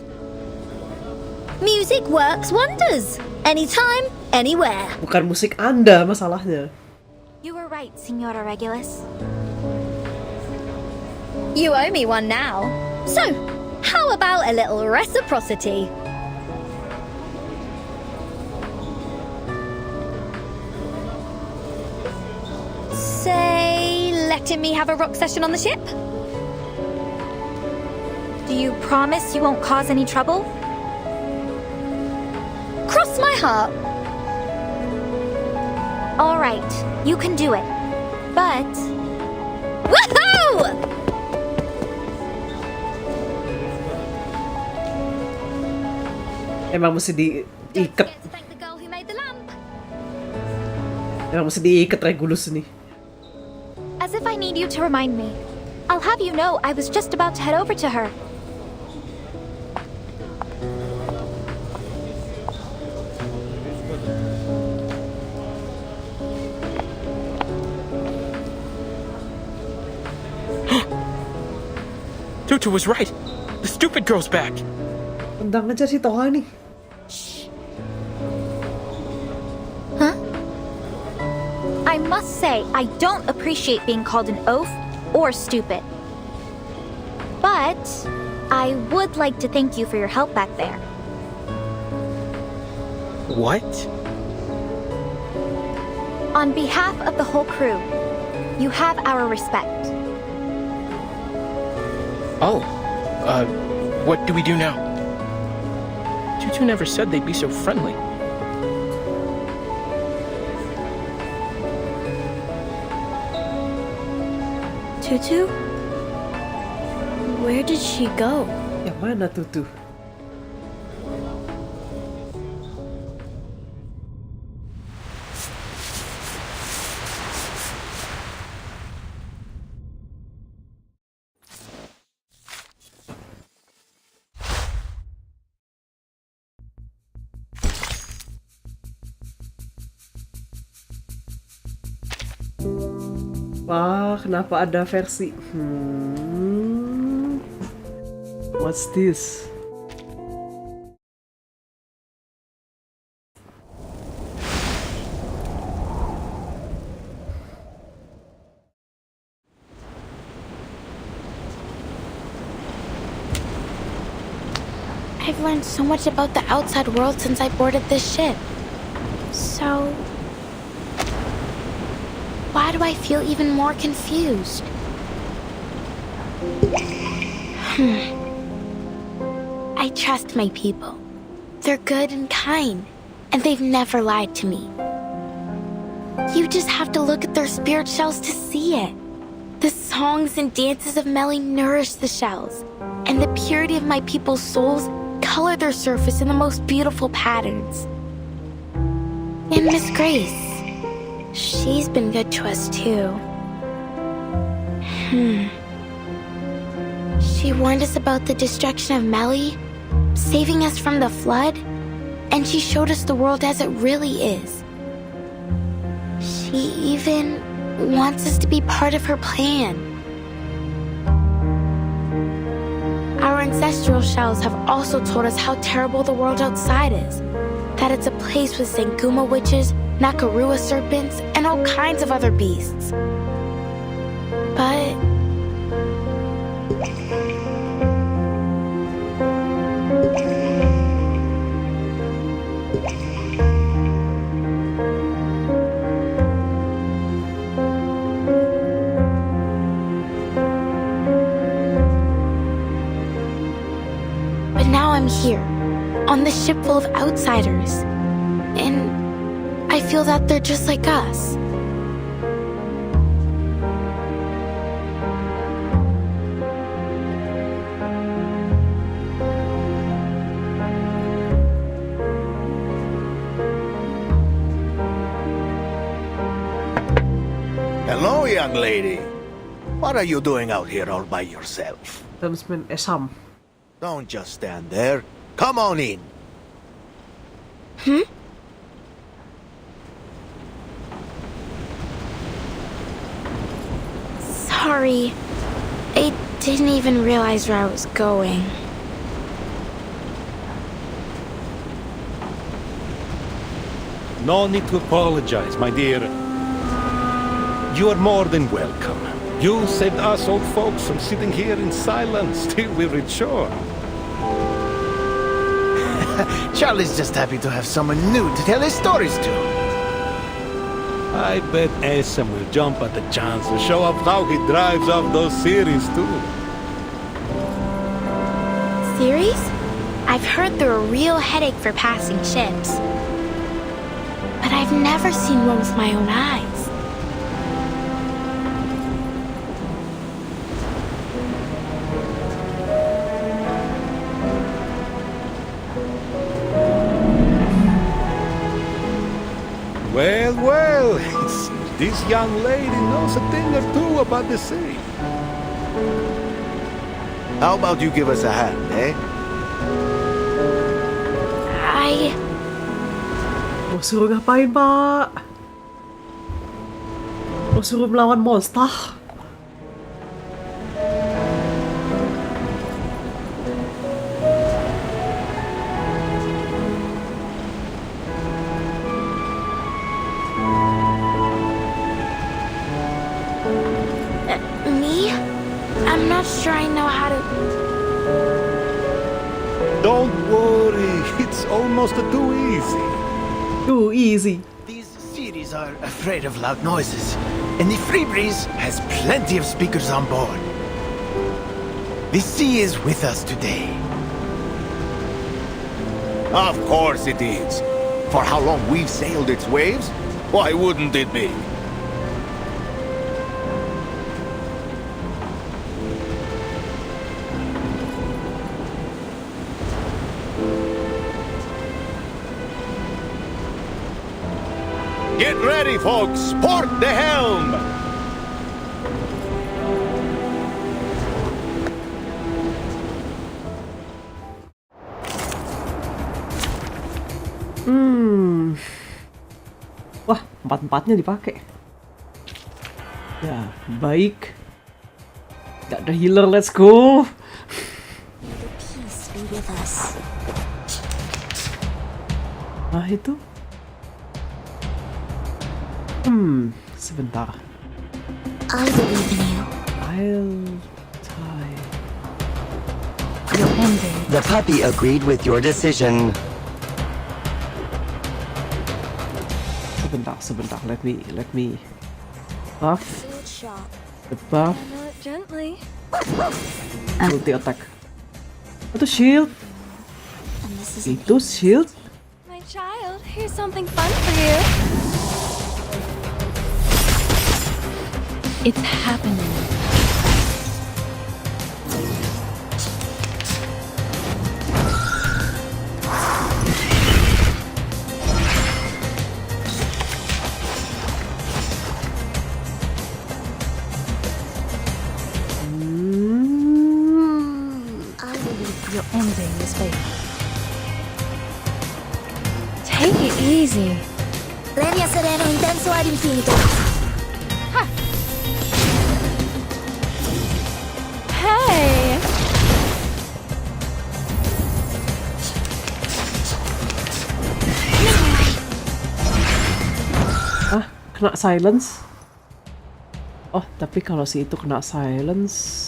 Music works wonders. Anytime, anywhere. Bukan musik Anda masalahnya. You were right, Senora Regulus. You owe me one now. So, how about a little reciprocity? Say, letting me have a rock session on the ship? Do you promise you won't cause any trouble? Cross my heart. All right, you can do it. But... Woohoo! Emang mesti diikat. Emang mesti diikat Regulus nih. As if I need you to remind me. I'll have you know I was just about to head over to her. Tutu was right. The stupid girl's back. Tendang aja si Toha nih. Huh? I must say, I don't appreciate being called an oaf or stupid. But I would like to thank you for your help back there. What? On behalf of the whole crew, you have our respect. Oh, what do we do now? Tutu never said they'd be so friendly. Tutu? Where did she go? Yang mana Tutu? Wah, kenapa ada versi? What's this? I've learned so much about the outside world since I boarded this ship. So, why do I feel even more confused? I trust my people. They're good and kind, and they've never lied to me. You just have to look at their spirit shells to see it. The songs and dances of Melly nourish the shells, and the purity of my people's souls color their surface in the most beautiful patterns. And Miss Grace, she's been good to us too. She warned us about the destruction of Melly, saving us from the flood, and she showed us the world as it really is. She even wants us to be part of her plan. Our ancestral shells have also told us how terrible the world outside is, that it's a place with Zanguma witches, Nakarua serpents, and all kinds of other beasts. But now I'm here, on this ship full of outsiders, and I feel that they're just like us. Hello, young lady. What are you doing out here all by yourself? Damsman Esam. Don't just stand there. Come on in. Sorry. I didn't even realize where I was going. No need to apologize, my dear. You are more than welcome. You saved us old folks from sitting here in silence till we reach shore. Charlie's just happy to have someone new to tell his stories to. I bet Esam will jump at the chance to show off how he drives off those series too. Series? I've heard they're a real headache for passing ships. But I've never seen one with my own eyes. Well, well, this young lady knows a thing or two about the sea. How about you give us a hand, eh? Mau suruh ngapain, Pak? Mau suruh melawan monster? Me? I'm not sure I know how to... Don't worry, it's almost too easy. Too easy. These series are afraid of loud noises, and the Free Breeze has plenty of speakers on board. The sea is with us today. Of course it is. For how long we've sailed its waves, why wouldn't it be? Get ready, folks! Port the helm! Wah, empat-empatnya dipakai. Ya, baik. Gak ada healer, let's go. Peace be with us. Nah, itu. Sebentar. I believe in you. I'll tie. Your ending. The puppy agreed with your decision. Sebentar. Let me buff Shield shot. the buff. Handle it gently. Multi attack. Itu shield. And this is Itu shield. My child, here's something fun for you. It's happening. your ending is fate. Take it easy. Legna sereno intenso ad infinito. Hey! Ah, kena silence. Oh, tapi kalau si itu kena silence.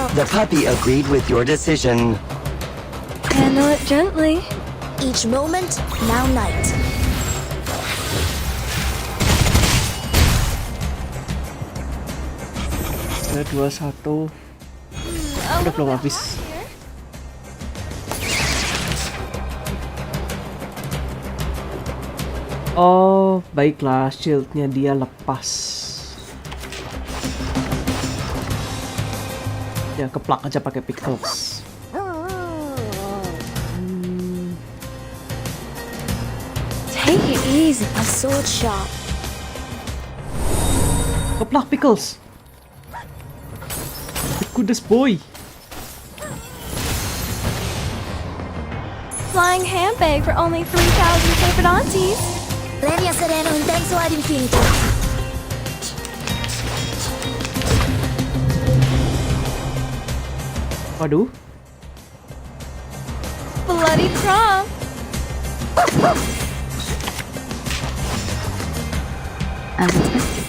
The puppy agreed with your decision. Handle it gently. Each moment, now night. Ada 21. Udah belum habis. Oh, baiklah, shieldnya dia lepas. Ya, keplak aja pakai pickles. Take it easy. A sword shot. Keplak pickles. The goodest boy. Flying handbag for only 3,000 favorite aunties. Legna sereno intenso ad infinito. Waduh. Bloody prom. As expected.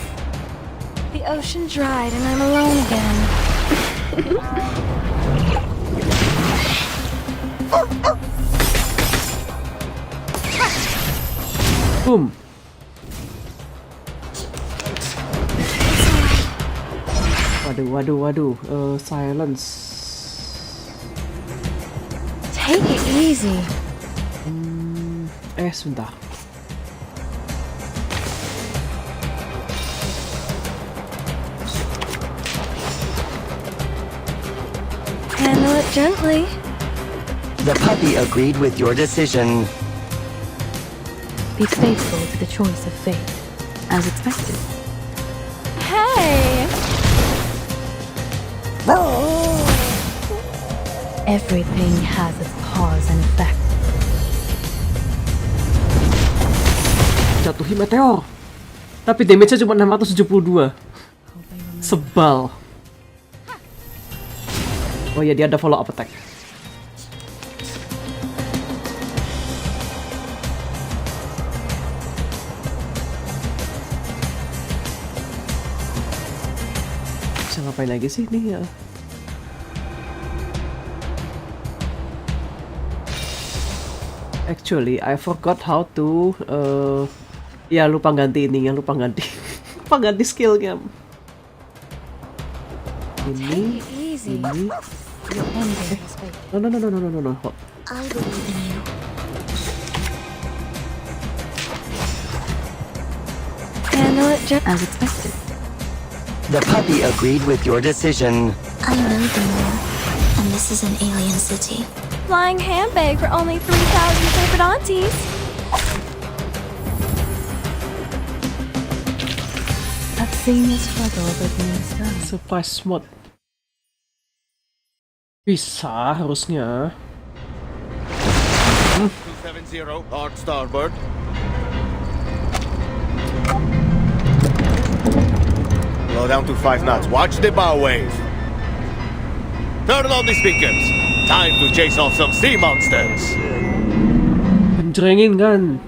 The ocean dried and I'm alone again. Boom. Waduh. Silence. Take it easy. Sebentar. Handle it gently. The puppy agreed with your decision. Be faithful to the choice of fate, as expected. Hey! Everything has its cause and effect. Jatuhi meteor. Tapi damage-nya cuma 672. Sebal. Oh ya, dia ada follow up attack. Bisa ngapain lagi sih ini ya? Actually, I forgot how to ya lupa ganti ininya, lupa ganti lupa ganti skillnya. Ini. No. I believe in you. Handle it just as expected. The puppy agreed with your decision. I know the moon, and this is an alien city. Flying handbag for only 3,000 favorite aunties. I've seen the struggle that means done. Surprise mod. Bisa harusnya. 270, hard starboard. Slow down to 5 knots. Watch the bow wave. Turn on the speakers. Time to chase off some sea monsters. Kencengin kan.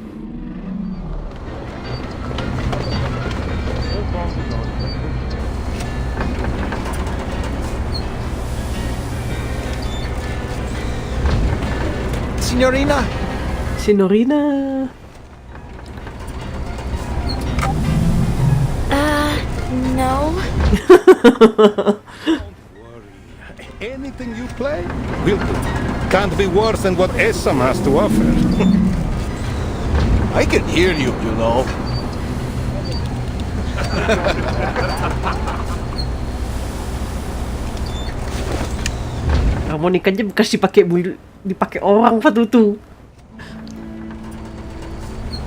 Signorina. No. Anything you play, will do. Can't be worse than what Essam has to offer. I can hear you, you know. Harmonikanya bekas dipakai orang apa tuh?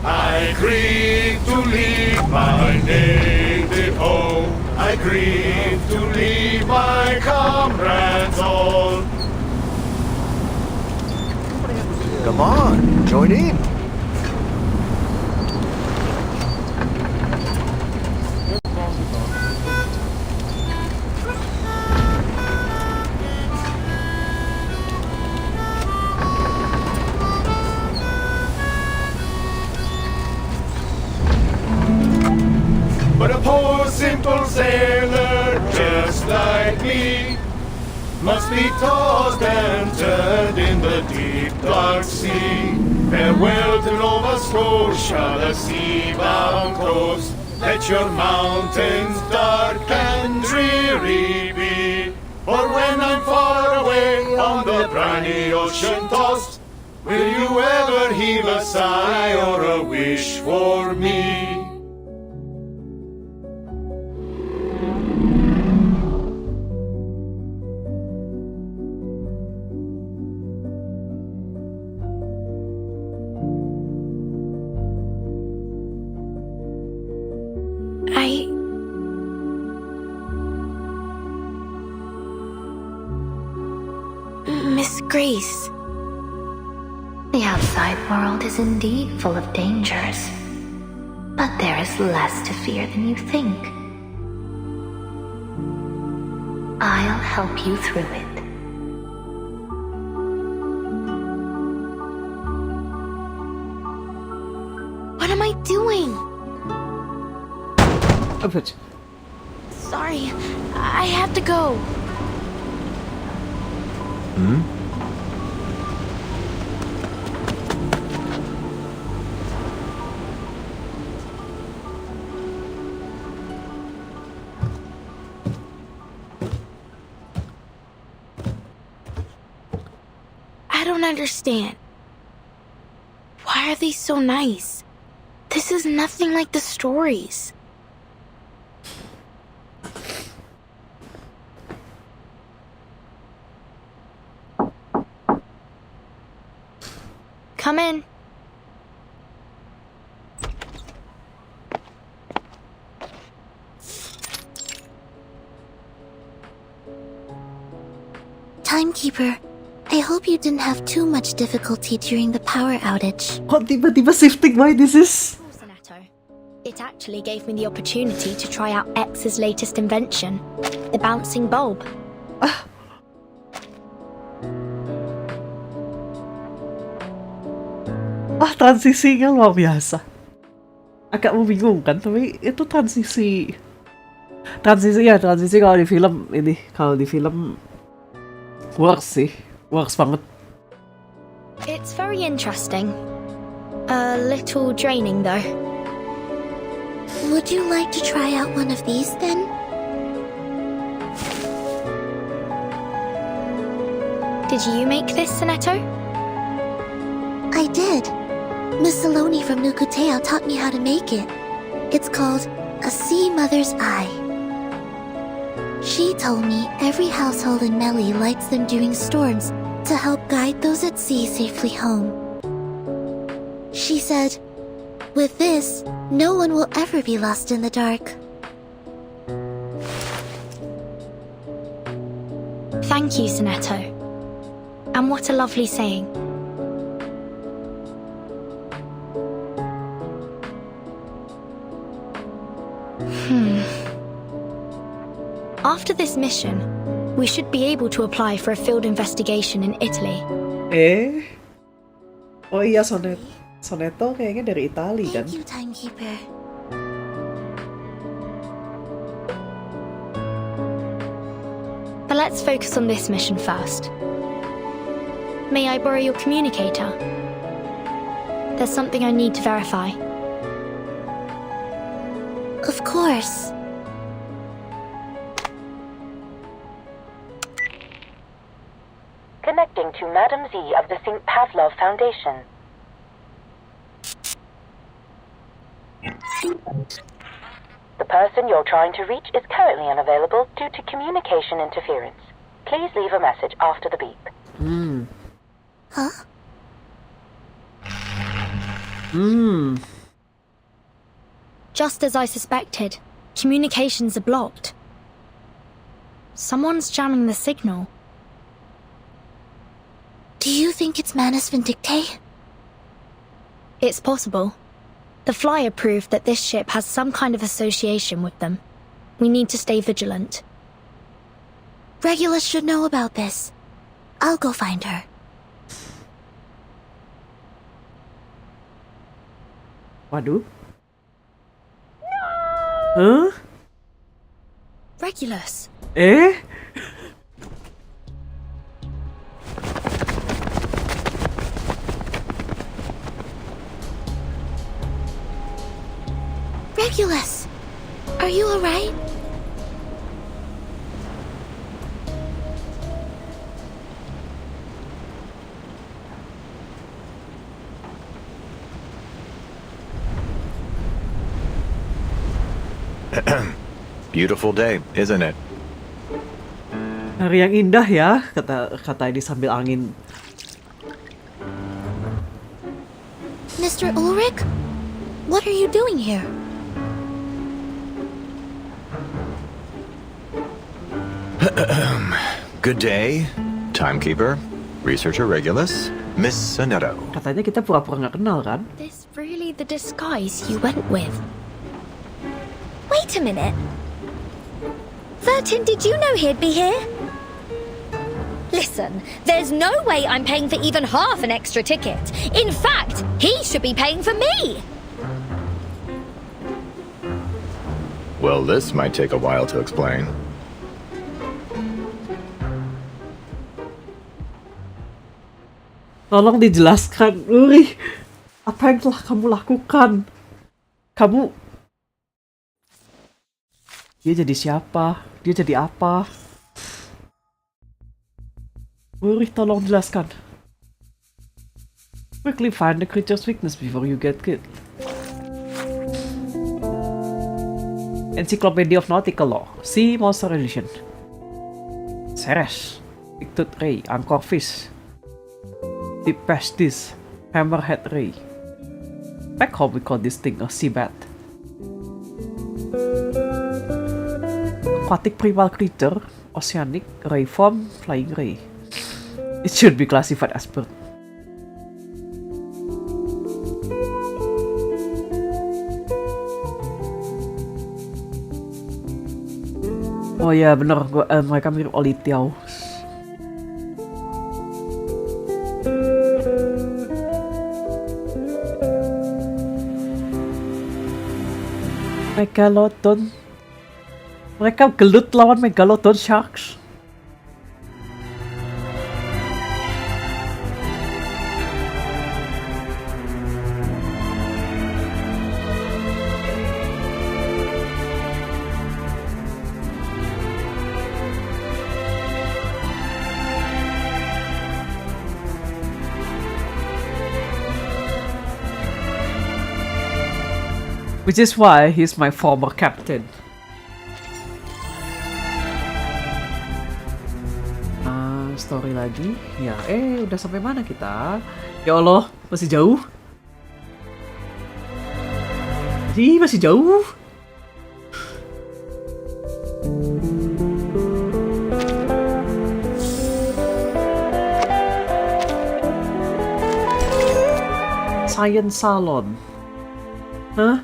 I grieve to leave my native home. I grieve to leave my comrades all. Come on, join in. But a poor simple sailor just like me must be tossed and turned in the deep dark sea. Farewell to Nova Scotia, the sea-bound coast. Let your mountains dark and dreary be. For when I'm far away on the briny ocean tossed, will you ever heave a sigh or a wish for me? Miss Grace. The outside world is indeed full of dangers, but there is less to fear than you think. I'll help you through it. What am I doing? Apa? Sorry, I have to go. I don't understand. Why are they so nice? This is nothing like the stories. Come in. Timekeeper, I hope you didn't have too much difficulty during the power outage. Kok tiba-tiba shifting my disease? It actually gave me the opportunity to try out X's latest invention, the bouncing bulb. Transisinya luar biasa. Agak membingungkan, tapi itu transisi kalau di film ini, kalau di film works sih, works banget. It's very interesting. A little draining, though. Would you like to try out one of these, then? Did you make this, Sonetto? I did. Miss Saloni from Nukuteo taught me how to make it. It's called a sea mother's eye. She told me every household in Meli lights them during storms to help guide those at sea safely home. She said, with this, no one will ever be lost in the dark. Thank you, Sonetto. And what a lovely saying. After this mission, we should be able to apply for a field investigation in Italy. Oh iya, Sonetto kayaknya dari Itali kan? Thank you, Timekeeper. But let's focus on this mission first. May I borrow your communicator? There's something I need to verify. Of course. Connecting to Madam Z of the St. Pavlov Foundation. The person you're trying to reach is currently unavailable due to communication interference. Please leave a message after the beep. Huh? Just as I suspected, communications are blocked. Someone's jamming the signal. Do you think it's Manus Vindicte? It's possible. The flyer proved that this ship has some kind of association with them. We need to stay vigilant. Regulus should know about this. I'll go find her. Waduh. Huh? Regulus. Regulus, are you alright? Beautiful day, isn't it? Hari yang indah ya, kata ini sambil angin. Mr. Ulrich? What are you doing here? Good day, Timekeeper, Researcher Regulus, Miss Sonetto. Katanya kita pura-pura nggak kenal kan? This really the disguise you went with? Wait a minute. Vertin, did you know he'd be here? Listen, there's no way I'm paying for even half an extra ticket. In fact, he should be paying for me. Well, this might take a while to explain. Tolong dijelaskan, Uri. Apa yang telah kamu lakukan? Dia jadi siapa? Dia jadi apa? Uri, tolong jelaskan. Quickly find the creature's weakness before you get killed. Encyclopedia of Nautical Law. Sea Monster Edition. Ceres. Bigtooth Ray. Anchorfish. Deep Pastis. Hammerhead Ray. Back home we call this thing a sea bat. Aquatic primal creature. Oceanic. Ray form. Flying ray. It should be classified as bird. Oh ya bener, mereka mirip Olitiao. Megalodon. Mereka gelut lawan Megalodon Sharks. Which is why he's my former captain. Story lagi. Ya, udah sampai mana kita? Ya Allah, masih jauh. Masih jauh. Science Salon. Hah?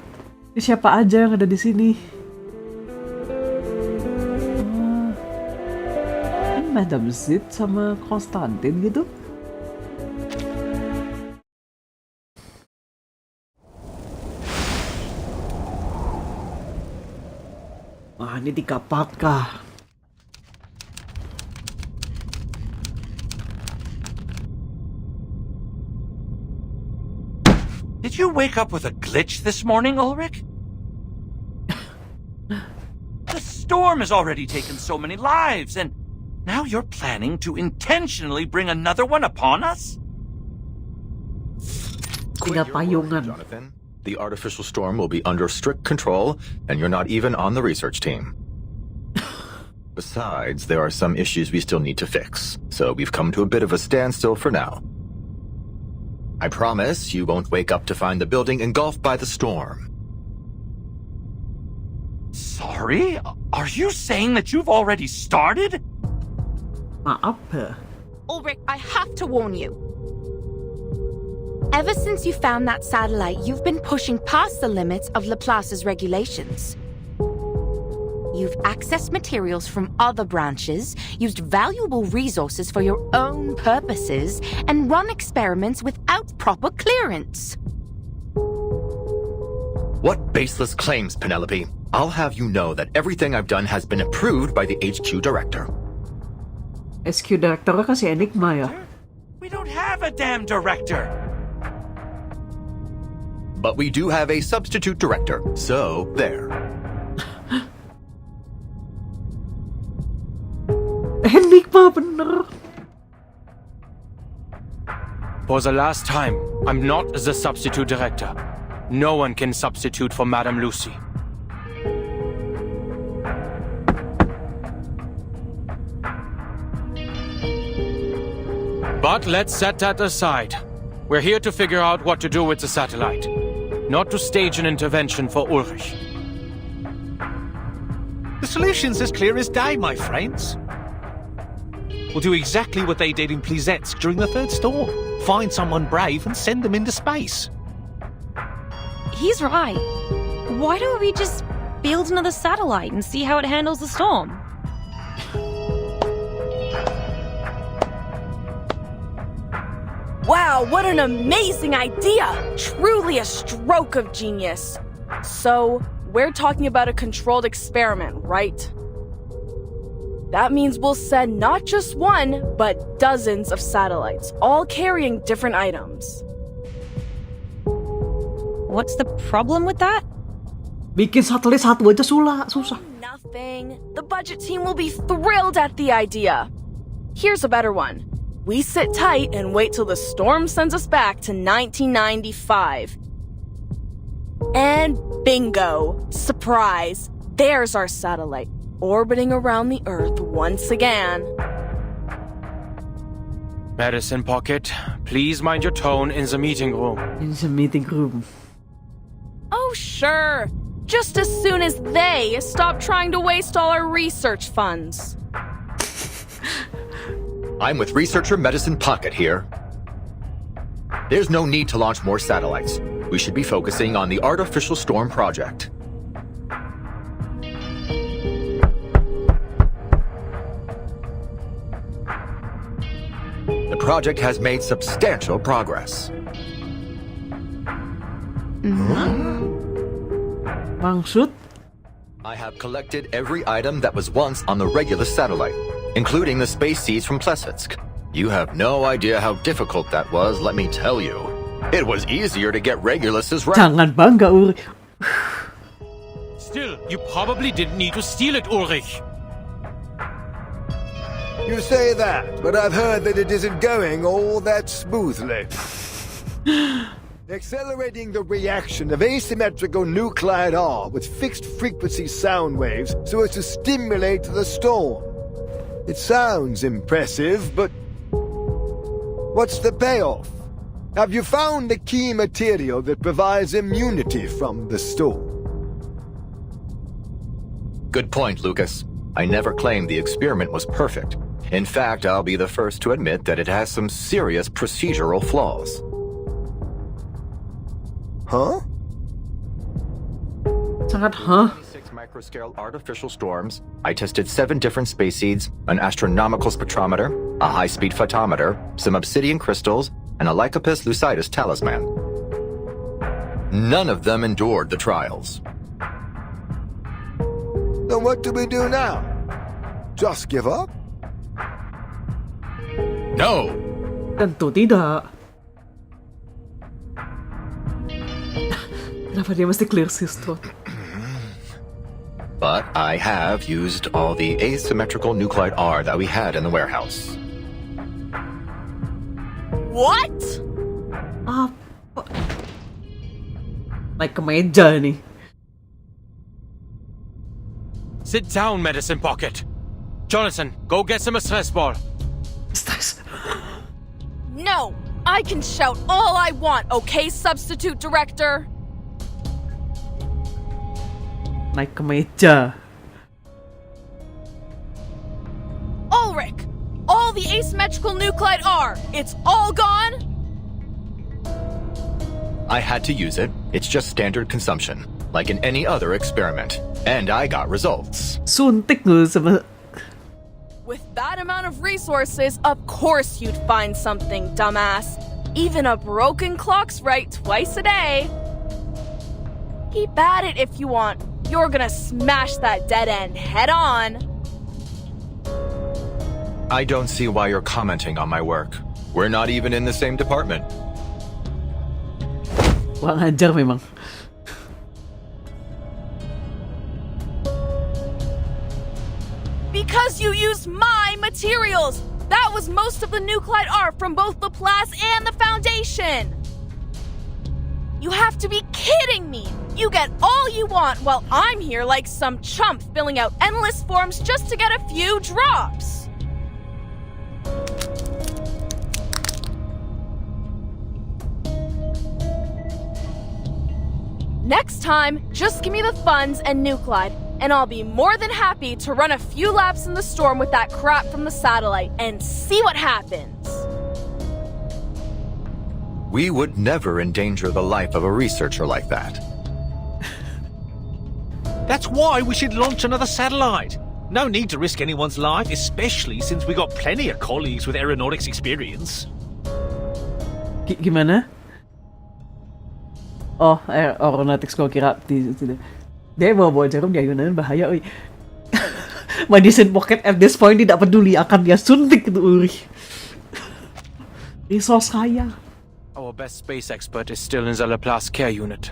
Ini siapa aja yang ada di sini? Madam Zid sama Konstantin gitu. Wah, ini di kapal kah? Did you wake up with a glitch this morning, Ulrich? The storm has already taken so many lives, and now you're planning to intentionally bring another one upon us? Jonathan. The artificial storm will be under strict control, and you're not even on the research team. Besides, there are some issues we still need to fix, so we've come to a bit of a standstill for now. I promise you won't wake up to find the building engulfed by the storm. Sorry? Are you saying that you've already started? Ulrich, I have to warn you. Ever since you found that satellite, you've been pushing past the limits of Laplace's regulations. You've accessed materials from other branches, used valuable resources for your own purposes, and run experiments without proper clearance. What baseless claims, Penelope? I'll have you know that everything I've done has been approved by the HQ director. SQ director kasi Enigma ya. We don't have a damn director. But we do have a substitute director, so there. Enigma bener. For the last time, I'm not the substitute director. No one can substitute for Madame Lucy. But let's set that aside. We're here to figure out what to do with the satellite, not to stage an intervention for Ulrich. The solution's as clear as day, my friends. We'll do exactly what they did in Plisetsk during the third storm. Find someone brave and send them into space. He's right. Why don't we just build another satellite and see how it handles the storm? Wow, what an amazing idea! Truly a stroke of genius. So, we're talking about a controlled experiment, right? That means we'll send not just one, but dozens of satellites, all carrying different items. What's the problem with that? Bikin satelit satu aja susah. Nothing. The budget team will be thrilled at the idea. Here's a better one. We sit tight and wait till the storm sends us back to 1995. And bingo! Surprise! There's our satellite, orbiting around the Earth once again. Medicine Pocket, please mind your tone in the meeting room. In the meeting room. Oh, sure. Just as soon as they stop trying to waste all our research funds. I'm with researcher Medicine Pocket here. There's no need to launch more satellites. We should be focusing on the artificial storm project. The project has made substantial progress. Maksud? I have collected every item that was once on the Regulus satellite, including the space seeds from Plesetsk. You have no idea how difficult that was, let me tell you. It was easier to get Regulus's Jangan bangga, Ulrich. Still, you probably didn't need to steal it, Ulrich. You say that, but I've heard that it isn't going all that smoothly. Accelerating the reaction of asymmetrical nuclide R with fixed frequency sound waves so as to stimulate the storm. It sounds impressive, but what's the payoff? Have you found the key material that provides immunity from the storm? Good point, Lucas. I never claimed the experiment was perfect. In fact, I'll be the first to admit that it has some serious procedural flaws. Huh? Sangat huh? 6 microscale artificial storms. I tested 7 different space seeds, an astronomical spectrometer, a high-speed photometer, some obsidian crystals, and a Lycopus lucidus talisman. None of them endured the trials. Then what do we do now? Just give up? No! Tentu tidak. Kenapa dia mesti clear his throat? But I have used all the asymmetrical nuclide R that we had in the warehouse. What? Apa? Naik ke meja nih. Sit down, medicine pocket. Jonathan, go get some stress ball. No! I can shout all I want, okay, substitute director? Naik ke meja. Ulrich! All the asymmetrical nuclide R, it's all gone? I had to use it. It's just standard consumption, like in any other experiment. And I got results. Suntik nggak sama. With that amount of resources, of course you'd find something, dumbass. Even a broken clock's right twice a day. Keep at it if you want. You're gonna smash that dead end head on. I don't see why you're commenting on my work. We're not even in the same department. Wah ngajar memang. Because you used my materials! That was most of the nuclide R from both Laplace and the Foundation! You have to be kidding me! You get all you want while I'm here like some chump filling out endless forms just to get a few drops! Next time, just give me the funds and nuclide, and I'll be more than happy to run a few laps in the storm with that crap from the satellite and see what happens. We would never endanger the life of a researcher like that. That's why we should launch another satellite. No need to risk anyone's life, especially since we got plenty of colleagues with aeronautics experience. Gimana? Oh, aeronautics kau kira tidak. Dia bawa jarum di ayunan bahaya, oi. Medicine pocket at this point tidak peduli akan dia suntik itu Ulrich. Resource kaya. Our best space expert is still in the Laplace care unit.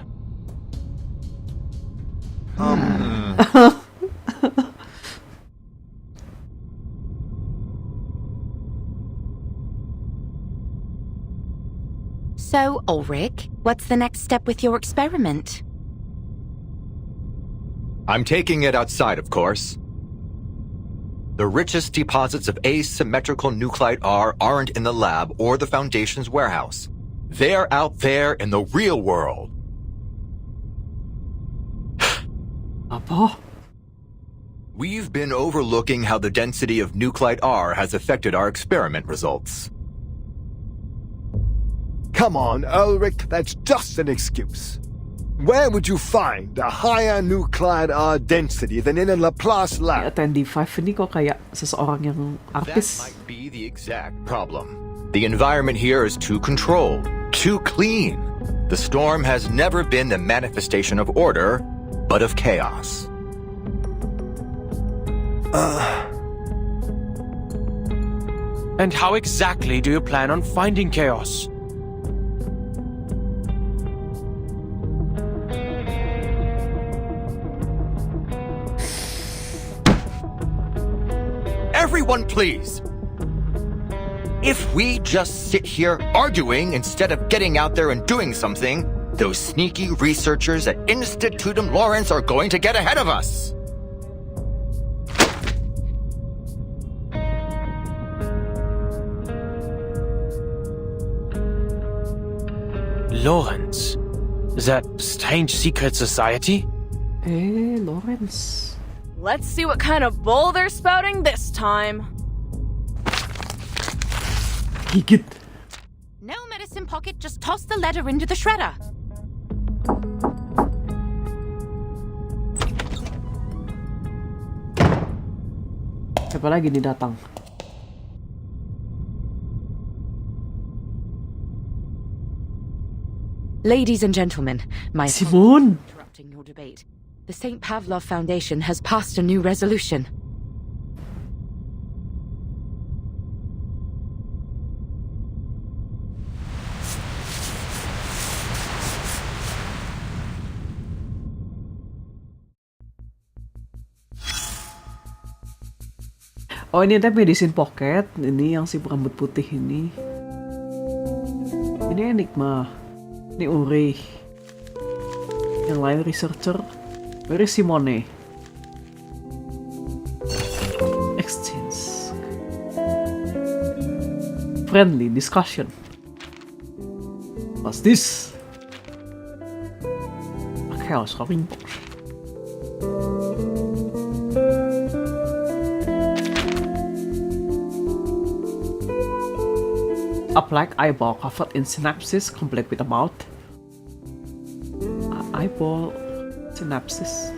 So, Ulrich, what's the next step with your experiment? I'm taking it outside, of course. The richest deposits of asymmetrical nuclide R aren't in the lab or the Foundation's warehouse. They're out there in the real world. Apa? We've been overlooking how the density of nuclide R has affected our experiment results. Come on, Ulrich, that's just an excuse. Where would you find a higher nuclide R density than in a Laplace lab? Attendee 5 ini kok kayak seseorang yang artis. That might be the exact problem. The environment here is too controlled, too clean. The storm has never been the manifestation of order, but of chaos. And how exactly do you plan on finding chaos? Everyone, please! If we just sit here arguing instead of getting out there and doing something, those sneaky researchers at Institutum Lawrence are going to get ahead of us. Lawrence? That strange secret society? Hey, Lawrence. Let's see what kind of bull they're spouting this time. Higit. No medicine pocket, just toss the letter into the shredder. Siapa lagi nih datang? Ladies and gentlemen, my Simon! interrupting your debate. The St. Pavlov Foundation has passed a new resolution. Oh, ini ada medicine pocket. Ini yang si rambut putih ini. Ini Enigma. Ini Uri. Yang lain researcher. Where is Simone? Exchange. Friendly discussion. What's this? A chaos ring box. A black eyeball covered in synapses, complete with a mouth. Eyeball synapses.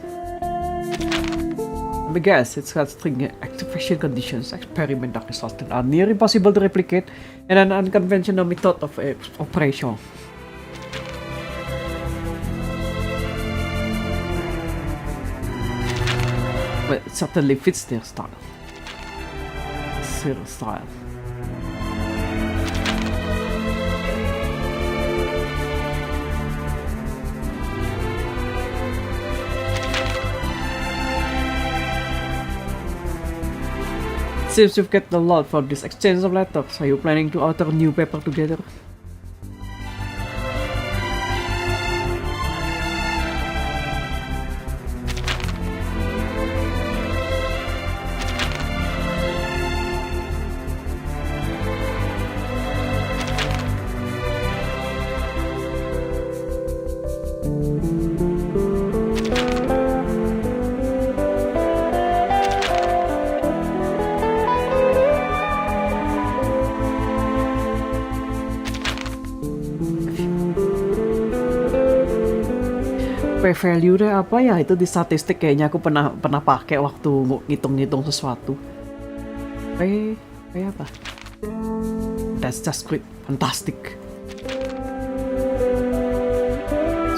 Let me guess, it's got string activation conditions. Experiment that resulted are near impossible to replicate and an unconventional method of operation. But it certainly fits their style. Their style. Seems you've get a lot for this exchange of letters. Are you planning to author a new paper together? P-value apa ya, itu di statistik kayaknya aku pernah pakai waktu ngitung-ngitung sesuatu. P apa? That's just great, fantastic.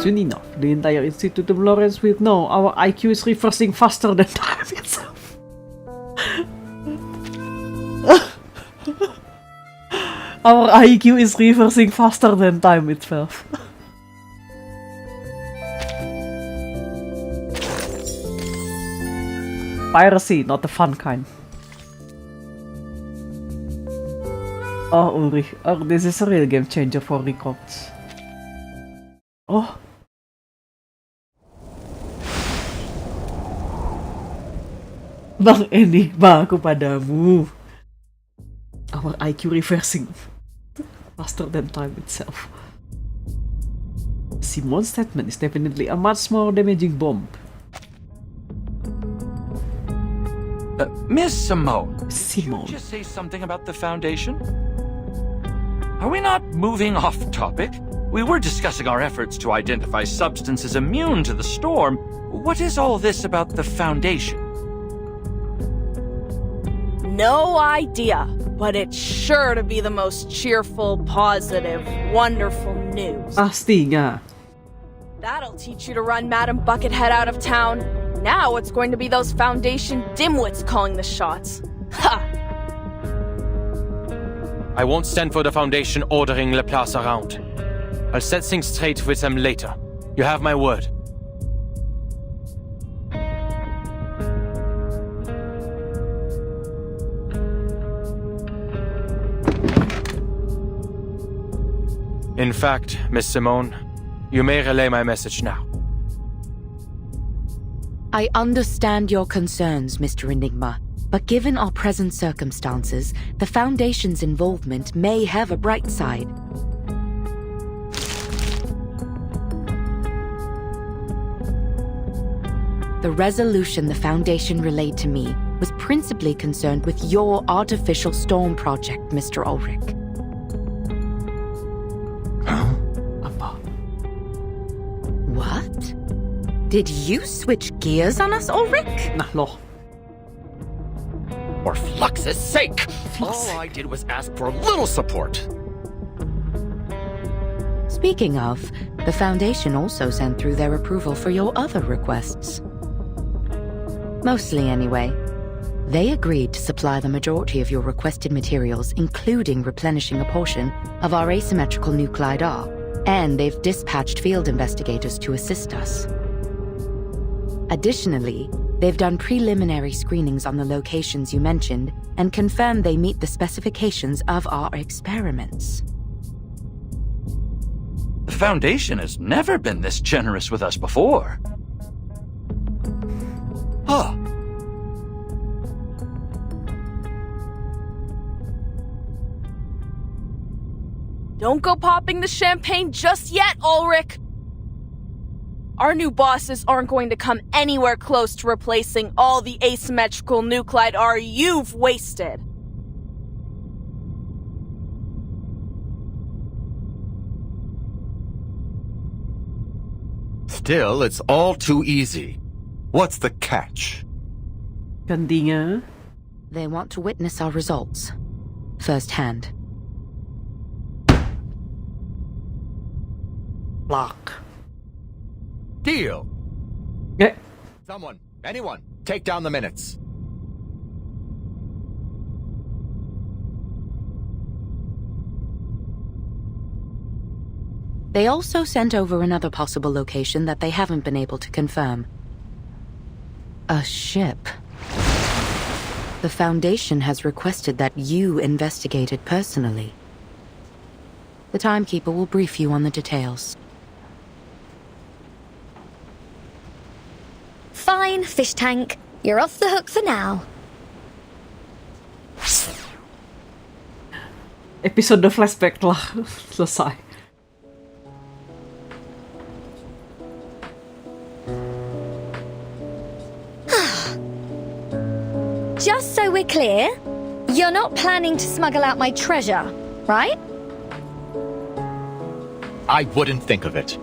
Soon enough, the entire Institute of Lawrence will know our IQ is reversing faster than time itself. Our IQ is reversing faster than time itself. Piracy, not the fun kind. Oh, Uri. Oh, this is a real game changer for records. Oh. Bang Enigma aku padamu. Our IQ reversing faster than time itself. Simon's statement is definitely a much more damaging bomb. Miss Simone, Simone, did you just say something about the Foundation? Are we not moving off topic? We were discussing our efforts to identify substances immune to the storm. What is all this about the Foundation? No idea, but it's sure to be the most cheerful, positive, wonderful news. Pastinya. That'll teach you to run Madam Buckethead out of town. Now it's going to be those Foundation dimwits calling the shots. Ha! I won't stand for the Foundation ordering Laplace around. I'll set things straight with them later. You have my word. In fact, Miss Simone, you may relay my message now. I understand your concerns, Mr. Enigma, but given our present circumstances, the Foundation's involvement may have a bright side. The resolution the Foundation relayed to me was principally concerned with your artificial storm project, Mr. Ulrich. What? Did you switch gears on us, Ulrich? No. For Flux's sake! All I did was ask for a little support. Speaking of, the Foundation also sent through their approval for your other requests. Mostly anyway. They agreed to supply the majority of your requested materials, including replenishing a portion of our asymmetrical nuclide R, and they've dispatched field investigators to assist us. Additionally, they've done preliminary screenings on the locations you mentioned and confirmed they meet the specifications of our experiments. The Foundation has never been this generous with us before. Huh. Don't go popping the champagne just yet, Ulrich! Our new bosses aren't going to come anywhere close to replacing all the asymmetrical nuclide R you've wasted. Still, it's all too easy. What's the catch? Gantinya. They want to witness our results. Firsthand. Block. Deal. Yeah. Someone, anyone, take down the minutes. They also sent over another possible location that they haven't been able to confirm. A ship. The Foundation has requested that you investigate it personally. The Timekeeper will brief you on the details. Fine, fish tank. You're off the hook for now. Episode flashback telah selesai. Just so we're clear, you're not planning to smuggle out my treasure, right? I wouldn't think of it.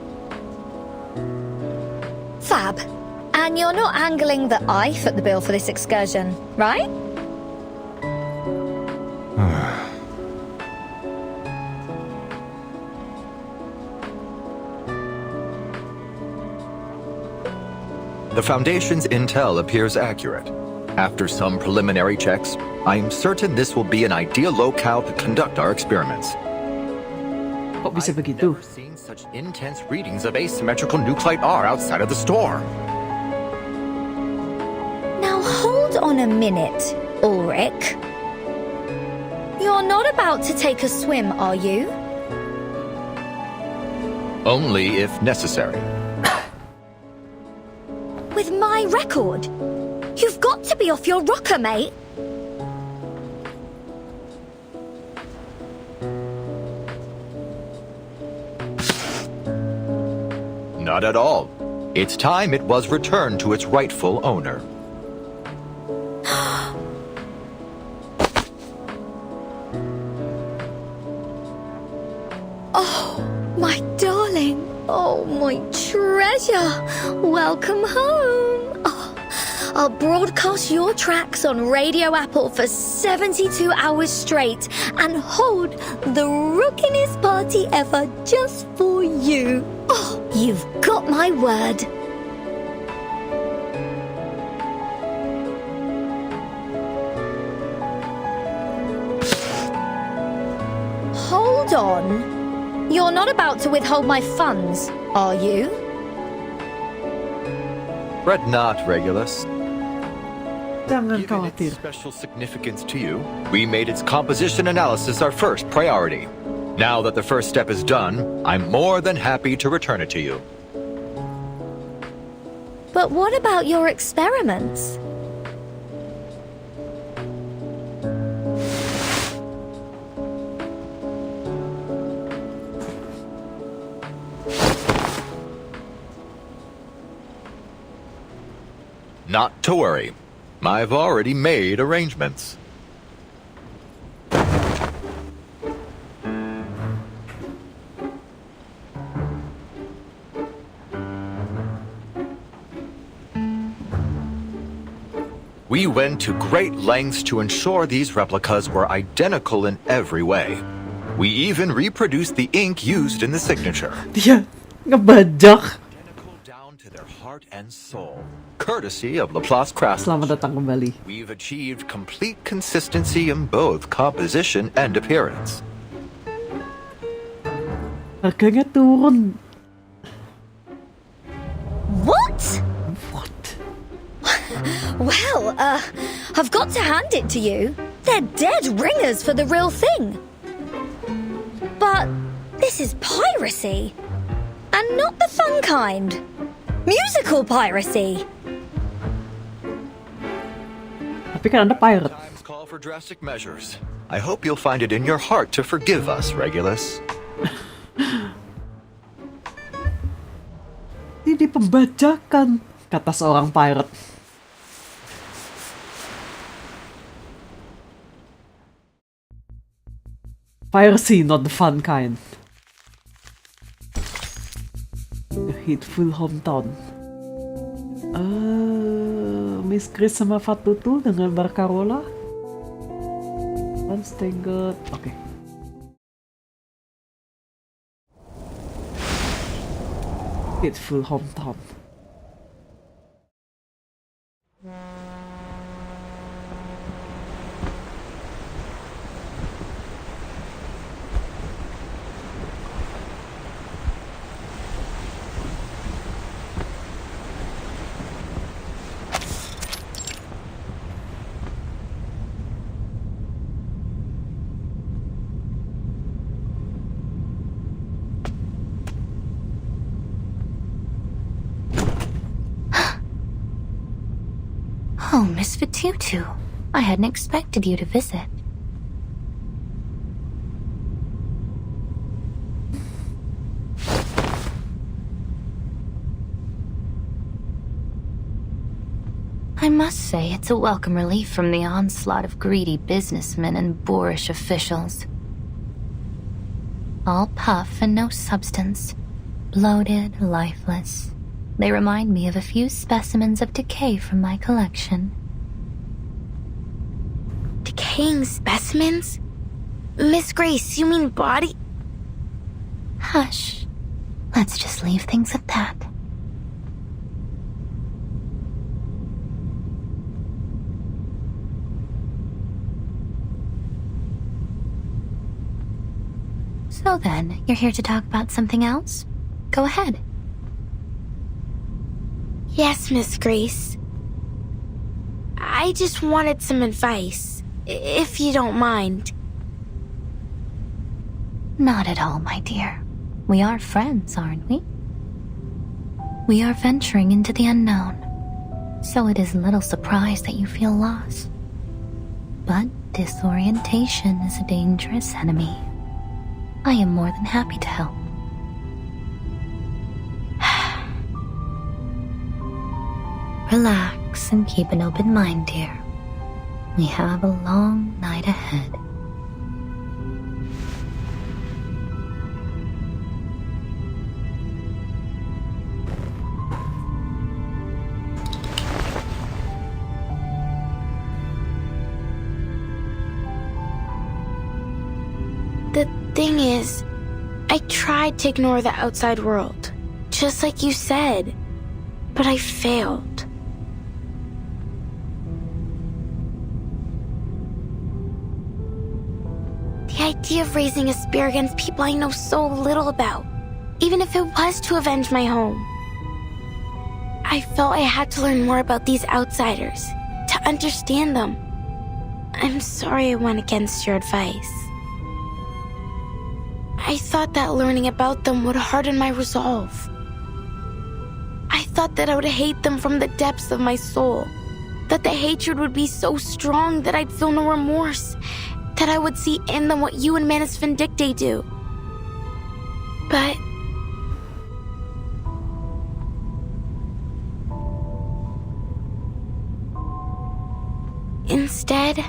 Fab. And you're not angling that I foot the bill for this excursion, right? The Foundation's intel appears accurate. After some preliminary checks, I am certain this will be an ideal locale to conduct our experiments. Kok bisa begitu? I've never seen such intense readings of asymmetrical nuclide R outside of the store. Now hold on a minute, Ulrich. You're not about to take a swim, are you? Only if necessary. With my record? You've got to be off your rocker, mate. Not at all. It's time it was returned to its rightful owner. Oh, my darling. Oh, my treasure. Welcome home. Oh, I'll broadcast your tracks on Radio Apple for 72 hours straight and hold the rockinest party ever just for you. Oh, you've got my word. Hold on. You're not about to withhold my funds, are you? Fret not, Regulus. Jangan Given khawatir. its special significance to you, we made its composition analysis our first priority. Now that the first step is done, I'm more than happy to return it to you. But what about your experiments? Not to worry. I've already made arrangements. We went to great lengths to ensure these replicas were identical in every way. We even reproduced the ink used in the signature. Dia ngebajak. Down to their heart and soul. Courtesy of Laplace craftsmanship. Selamat datang kembali. We've achieved complete consistency in both composition and appearance. Harganya turun. What? Well, I've got to hand it to you. They're dead ringers for the real thing. But this is piracy. And not the fun kind. Musical piracy. Tapi kan Anda pirate. Times call for drastic measures. I hope you'll find it in your heart to forgive us, Regulus. Ini pembajakan, kata seorang pirate. Piracy, not the fun kind. A hateful hometown. Miss Chris sama Fatutu dengan Barcarola. Let's take it. Okay. Hateful hometown. Oh, Miss Fatutu. I hadn't expected you to visit. I must say it's a welcome relief from the onslaught of greedy businessmen and boorish officials. All puff and no substance. Bloated, lifeless. They remind me of a few specimens of decay from my collection. Decaying specimens? Miss Grace, you mean body? Hush. Let's just leave things at that. So then, you're here to talk about something else? Go ahead. Yes, Miss Grace. I just wanted some advice, if you don't mind. Not at all, my dear. We are friends, aren't we? We are venturing into the unknown, so it is little surprise that you feel lost. But disorientation is a dangerous enemy. I am more than happy to help. Relax and keep an open mind, dear. We have a long night ahead. The thing is, I tried to ignore the outside world, just like you said, but I failed. The idea of raising a spear against people I know so little about, even if it was to avenge my home. I felt I had to learn more about these outsiders, to understand them. I'm sorry I went against your advice. I thought that learning about them would harden my resolve. I thought that I would hate them from the depths of my soul. That the hatred would be so strong that I'd feel no remorse. That I would see in them what you and Manus Vindicte do. But... instead,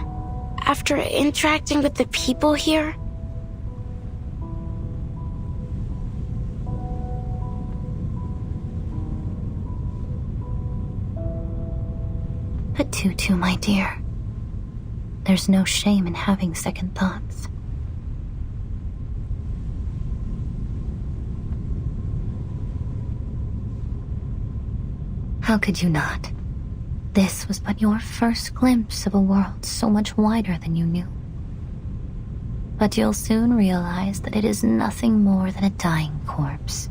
after interacting with the people here, But Tutu, my dear, there's no shame in having second thoughts. How could you not? This was but your first glimpse of a world so much wider than you knew. But you'll soon realize that it is nothing more than a dying corpse,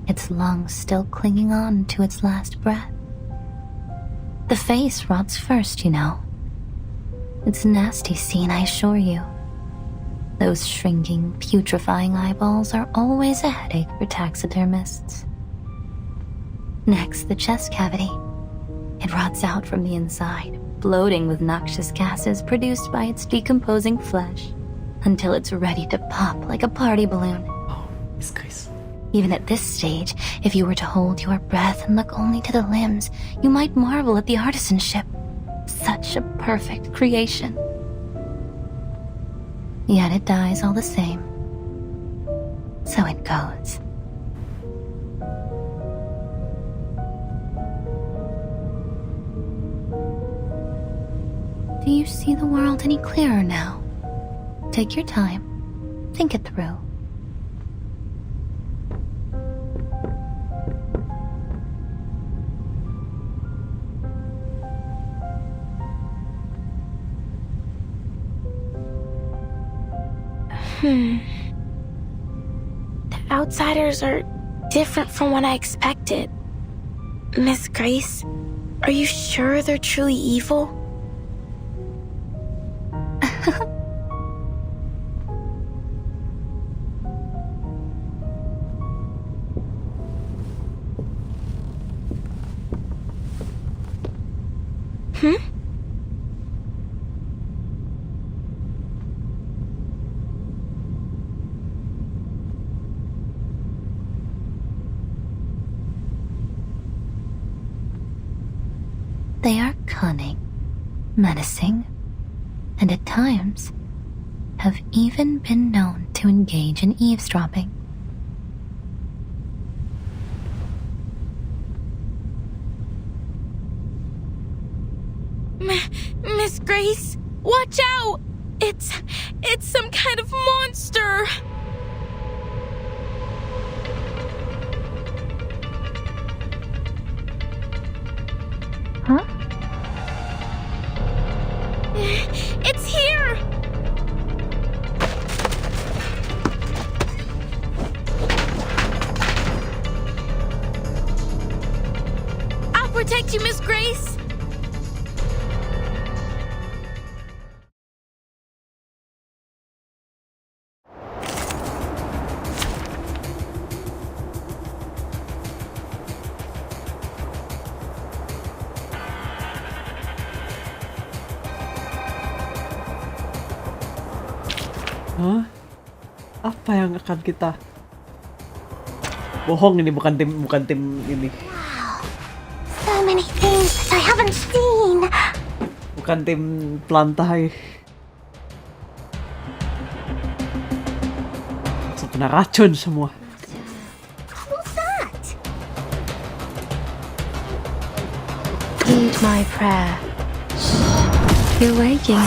its lungs still clinging on to its last breath. The face rots first, you know. It's a nasty scene, I assure you. Those shrinking, putrefying eyeballs are always a headache for taxidermists. Next, the chest cavity. It rots out from the inside, bloating with noxious gases produced by its decomposing flesh, until it's ready to pop like a party balloon. Oh, Miss Grace. Even at this stage, if you were to hold your breath and look only to the limbs, you might marvel at the artisanship. Such a perfect creation. Yet it dies all the same. So it goes. Do you see the world any clearer now? Take your time. Think it through. The outsiders are different from what I expected. Miss Grace, are you sure they're truly evil? They are cunning, menacing, and at times have even been known to engage in eavesdropping. Miss Grace, watch out! It's some kind of monster! Huh? It's here! I'll protect you, Miss Grace! Hah? Apa yang akan kita... Bohong ini, bukan tim ini. So many things that I haven't seen. Bukan tim pelantai. Langsung kena racun semua. What's that? Heed my prayer. You're waking.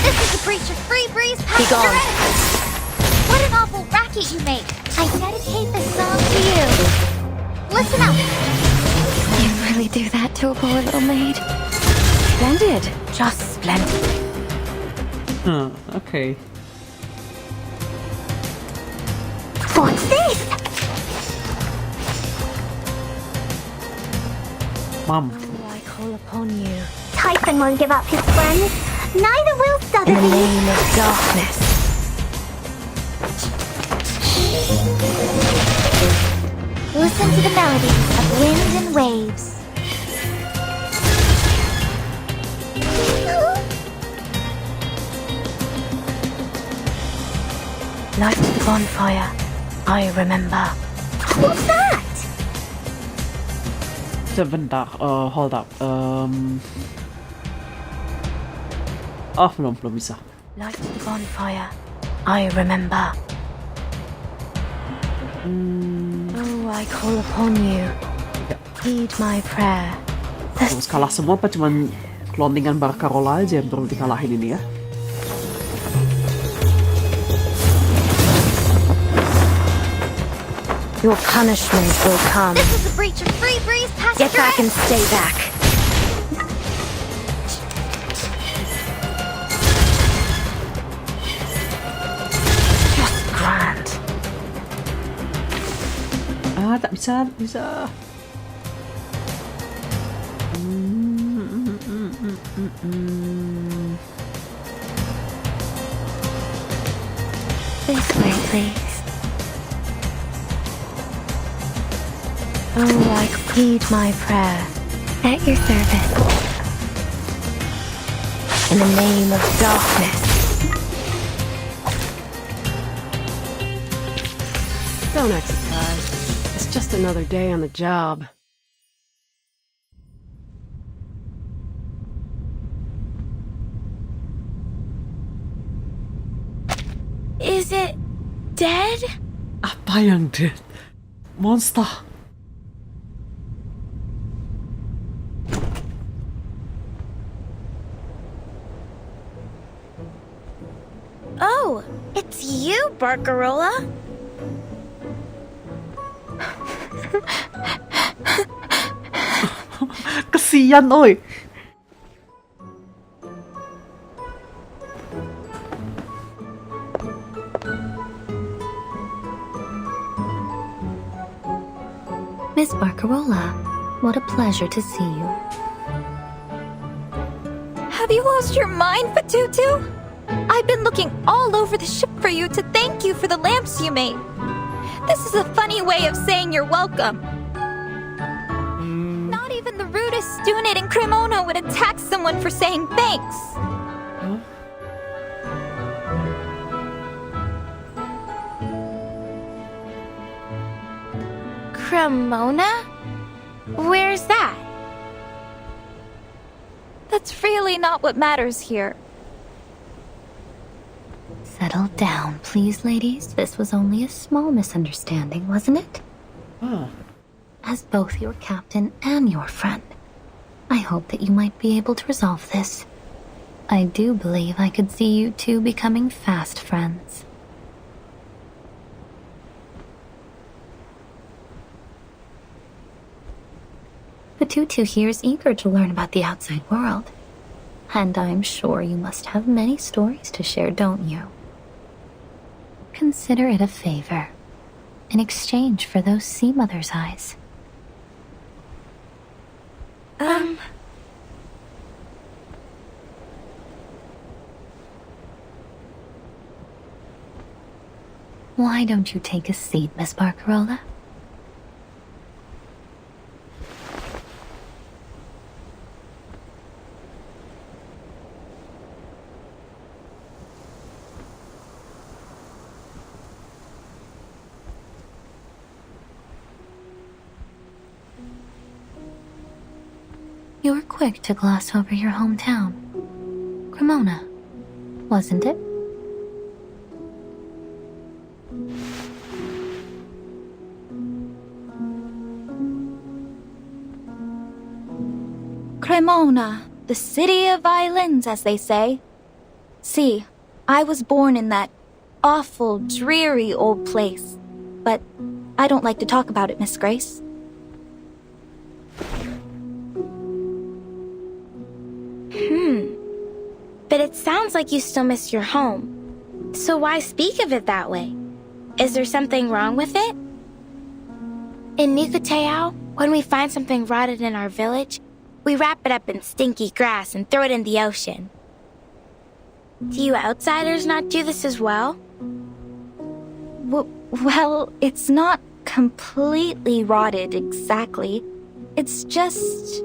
This is a breach of free breeze past Be gone. your head. What an awful racket you make. I dedicate this song to you. Listen up. You really do that to a poor little maid? Splendid. Just splendid. Okay. What's this? Mom. I call upon you. Typhon won't give up his friends. Neither will In the name of darkness. Listen to the melodies of wind and waves. Light the bonfire. I remember. Who's that? Sebentar, hold up. Belum bisa. Light the bonfire. I remember. Oh, I call upon you. Heed my prayer. Terus kalah semua apa cuman cloningan Barcarola aja yang perlu dikalahin ini ya? Your punishment will come. This is a breach of free breeze past Get back and stay back. Just grand. Tak bisa, tak bisa. This way, please. Oh, I heed my prayer. At your service. In the name of darkness. Don't act surprised. It's just another day on the job. Is it dead? Apa yang dead? Monster. Oh, it's you, Barcarola. Kesian, oi. Miss Barcarola, what a pleasure to see you. Have you lost your mind, Fatutu? I've been looking all over the ship for you to thank you for the lamps you made. This is a funny way of saying you're welcome. Not even the rudest student in Cremona would attack someone for saying thanks. Cremona? Where's that? That's really not what matters here. Settle down, please, ladies. This was only a small misunderstanding, wasn't it? As both your captain and your friend, I hope that you might be able to resolve this. I do believe I could see you two becoming fast friends. Fatutu here is eager to learn about the outside world. And I'm sure you must have many stories to share, don't you? Consider it a favor, in exchange for those sea mother's eyes. Why don't you take a seat, Miss Barcarola? You were quick to gloss over your hometown. Cremona, wasn't it? Cremona, the city of islands, as they say. See, I was born in that awful, dreary old place. But I don't like to talk about it, Miss Grace. But it sounds like you still miss your home. So why speak of it that way? Is there something wrong with it? In Nukuteao, when we find something rotted in our village, we wrap it up in stinky grass and throw it in the ocean. Do you outsiders not do this as well? Well, it's not completely rotted exactly. It's just...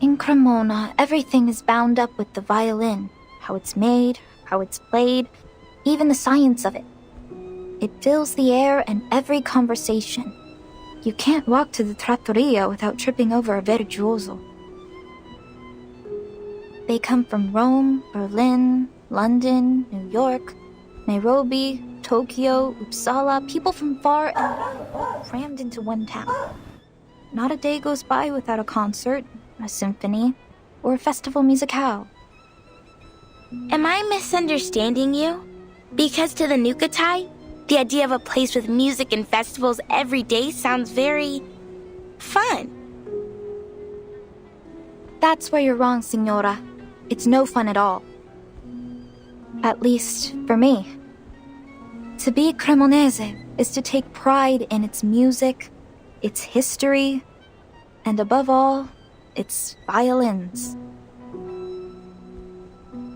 In Cremona, everything is bound up with the violin. How it's made, how it's played, even the science of it. It fills the air and every conversation. You can't walk to the trattoria without tripping over a virtuoso. They come from Rome, Berlin, London, New York, Nairobi, Tokyo, Uppsala, people from far and crammed into one town. Not a day goes by without a concert, a symphony, or a festival musicale. Am I misunderstanding you? Because to the Nukatai, the idea of a place with music and festivals every day sounds very... fun. That's where you're wrong, Signora. It's no fun at all. At least, for me. To be Cremonese is to take pride in its music, its history, and above all, its violins.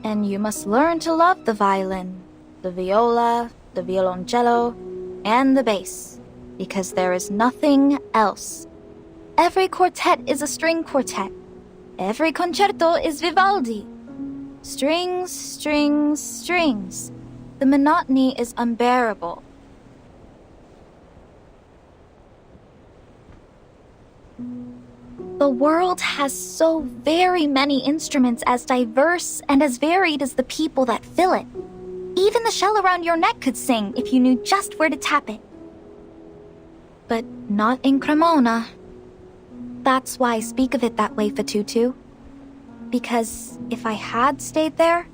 And you must learn to love the violin, the viola, the violoncello, and the bass, because there is nothing else. Every quartet is a string quartet. Every concerto is Vivaldi. Strings, strings, strings. The monotony is unbearable. The world has so very many instruments as diverse and as varied as the people that fill it. Even the shell around your neck could sing if you knew just where to tap it. But not in Cremona. That's why I speak of it that way, Fatutu. Because if I had stayed there,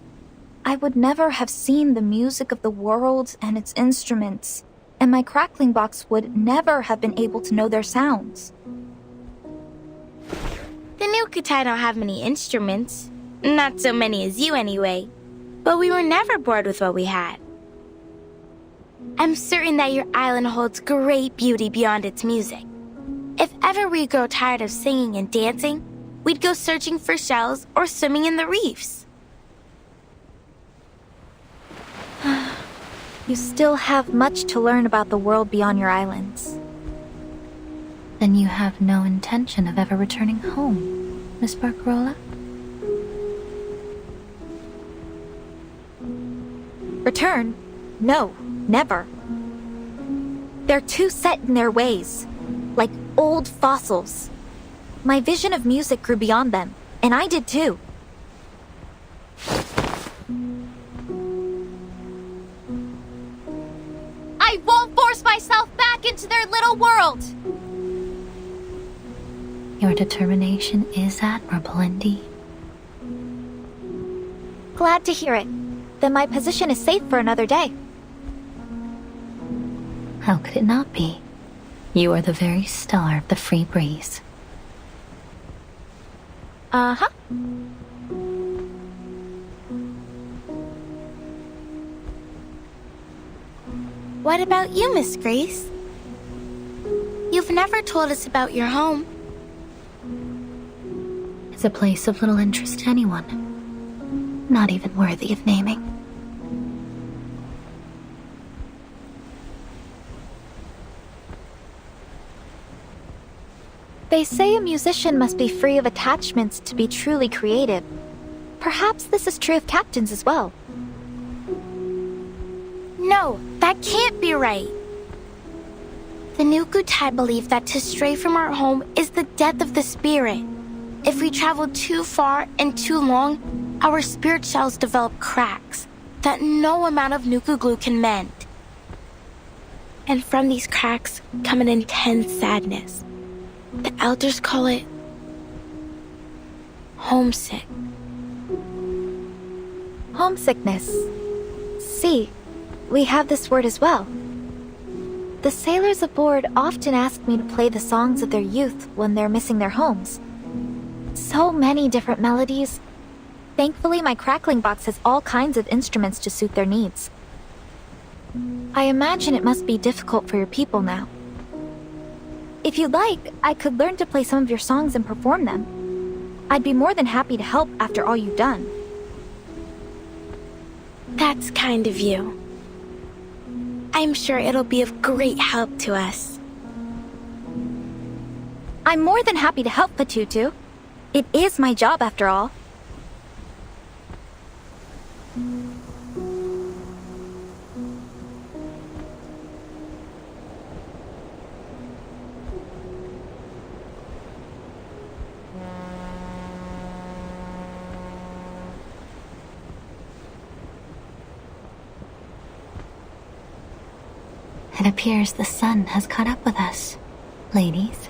I would never have seen the music of the world and its instruments, and my crackling box would never have been able to know their sounds. The Nukatai don't have many instruments. Not so many as you anyway. But we were never bored with what we had. I'm certain that your island holds great beauty beyond its music. If ever we grow tired of singing and dancing, we'd go searching for shells or swimming in the reefs. You still have much to learn about the world beyond your islands. Then you have no intention of ever returning home, Miss Barcarola? Return? No, never. They're too set in their ways, like old fossils. My vision of music grew beyond them, and I did too. I won't force myself back into their little world! Your determination is admirable indeed. Glad to hear it. Then my position is safe for another day. How could it not be? You are the very star of the free breeze. Uh-huh. What about you, Miss Grace? You've never told us about your home. It's a place of little interest to anyone. Not even worthy of naming. They say a musician must be free of attachments to be truly creative. Perhaps this is true of captains as well. No, that can't be right. The Nukutai believe that to stray from our home is the death of the spirit. If we travel too far and too long, our spirit shells develop cracks that no amount of Nuku glue can mend. And from these cracks come an intense sadness. The elders call it homesick. Homesickness. See, we have this word as well. The sailors aboard often ask me to play the songs of their youth when they're missing their homes. So many different melodies. Thankfully, my crackling box has all kinds of instruments to suit their needs. I imagine it must be difficult for your people now. If you'd like, I could learn to play some of your songs and perform them. I'd be more than happy to help after all you've done. That's kind of you. I'm sure it'll be of great help to us. I'm more than happy to help, Patutu. It is my job after all. It appears the sun has caught up with us, ladies.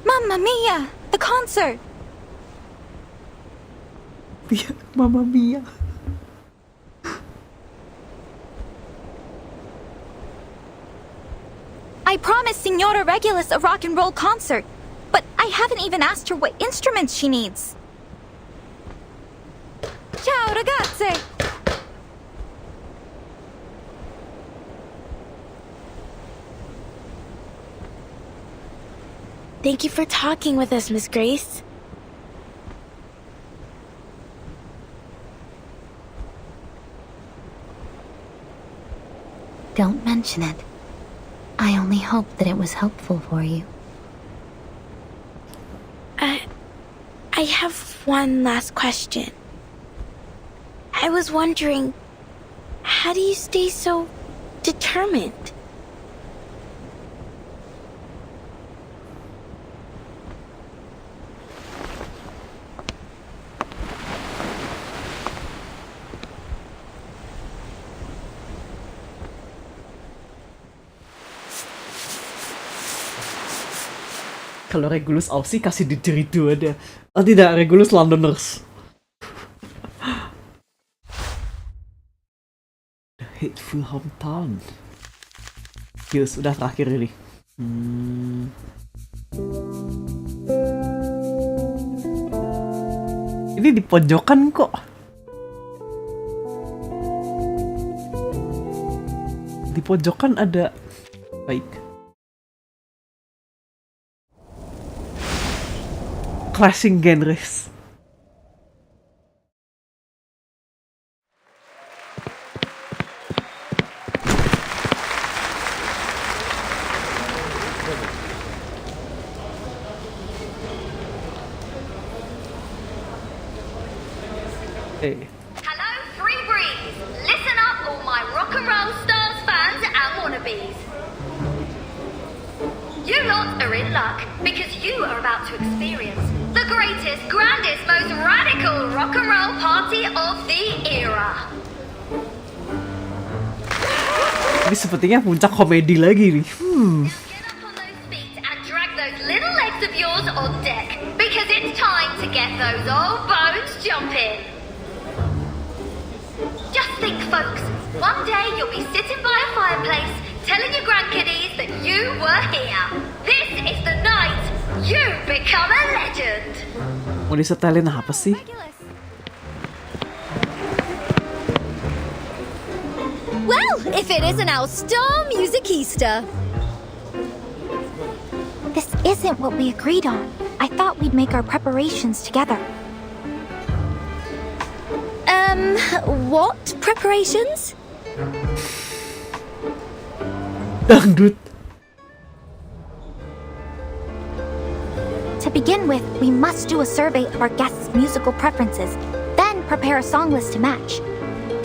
Mamma mia! The concert! Mamma mia. I promised Signora Regulus a rock and roll concert, but I haven't even asked her what instruments she needs. Ciao, ragazze! Thank you for talking with us, Miss Grace. Don't mention it. I only hope that it was helpful for you. I have one last question. I was wondering, how do you stay so determined? Kalau Regulus Aussie kasih didiridu ada. Oh tidak, Regulus Londoners. The Hateful Hometown. Yus, udah terakhir ini. Ini di pojokan kok. Di pojokan ada. Baik. Clashing genres. Hey. Hello, Free Breeze. Listen up, all my rock and roll stars fans and wannabes. You lot are in luck because you are about to experience the greatest, grandest, most radical rock and roll party of the era. Ini sepertinya puncak komedi lagi nih. Get up on those feet and drag those little legs of yours on deck because it's time to get those old bones jumping. Just think, folks, one day you'll be sitting by a fireplace telling your grandkiddies that you were here. This is the night you become a legend. Mau disetelin apa sih? Well, if it isn't our star musicista. This isn't what we agreed on. I thought we'd make our preparations together. What preparations? Dangdut. To begin with, we must do a survey of our guests' musical preferences, then prepare a song list to match.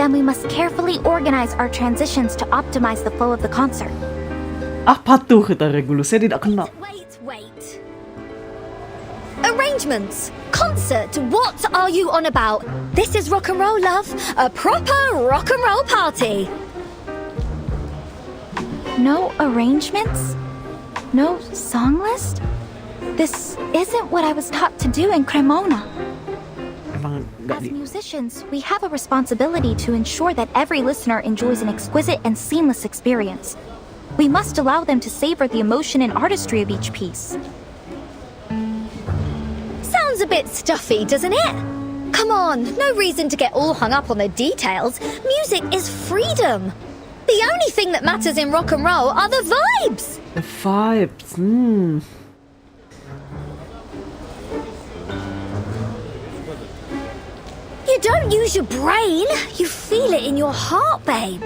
Then we must carefully organize our transitions to optimize the flow of the concert. Apa tuh kata Regulus? Saya tidak kenal. Wait. Arrangements. Concert. What are you on about? This is rock and roll, love. A proper rock and roll party. No arrangements? No song list? This isn't what I was taught to do in Cremona. As musicians, we have a responsibility to ensure that every listener enjoys an exquisite and seamless experience. We must allow them to savor the emotion and artistry of each piece. Sounds a bit stuffy, doesn't it? Come on, no reason to get all hung up on the details. Music is freedom. The only thing that matters in rock and roll are the vibes. The vibes, You don't use your brain, you feel it in your heart, babe.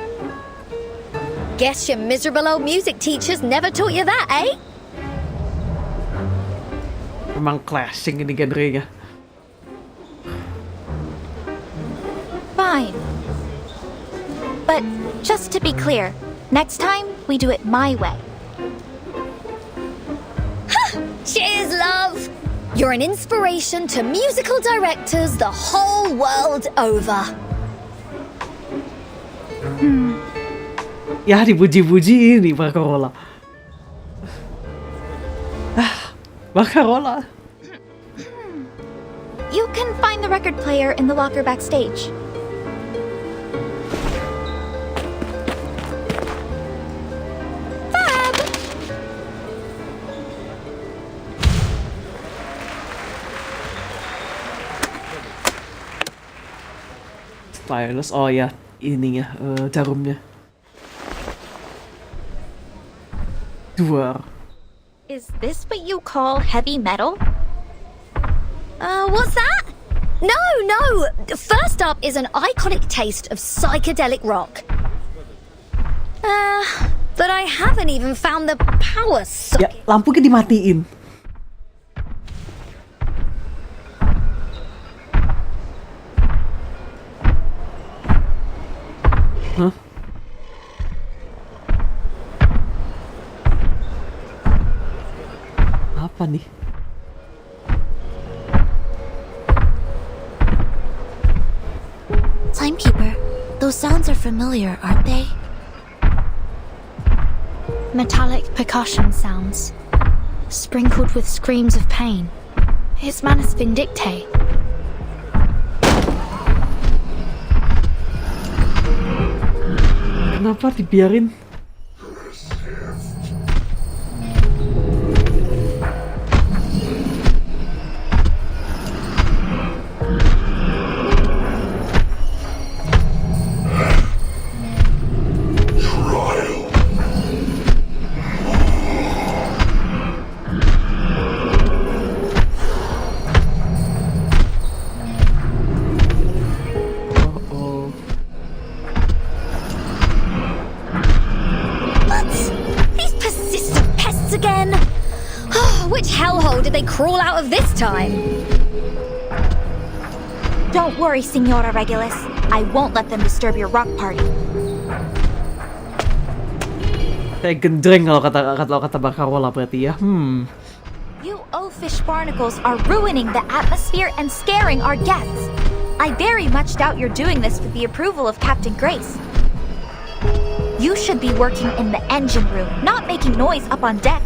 Guess your miserable old music teachers never taught you that, eh? Emang clashing ini genrenya. Fine. But just to be clear, next time we do it my way. Cheers, love! You're an inspiration to musical directors the whole world over. Ya, dipuji-puji ini Bakarola. Bakarola. You can find the record player in the locker backstage. Stylus, oh ya, ininya, jarumnya. Dua. Is this what you call heavy metal? What's that? No! First up is an iconic taste of psychedelic rock. But I haven't even found the power socket. Ya, lampunya dimatiin. Hah? Apa nih? Timekeeper, those sounds are familiar, aren't they? Metallic percussion sounds, sprinkled with screams of pain. It's Manus Vindictae. Kenapa dibiarin? Crawl out of this time. Don't worry, Senora Regulus. I won't let them disturb your rock party. Kayak gendreng kalau kata Bakarola berarti ya. You oafish barnacles are ruining the atmosphere and scaring our guests. I very much doubt you're doing this with the approval of Captain Grace. You should be working in the engine room, not making noise up on deck.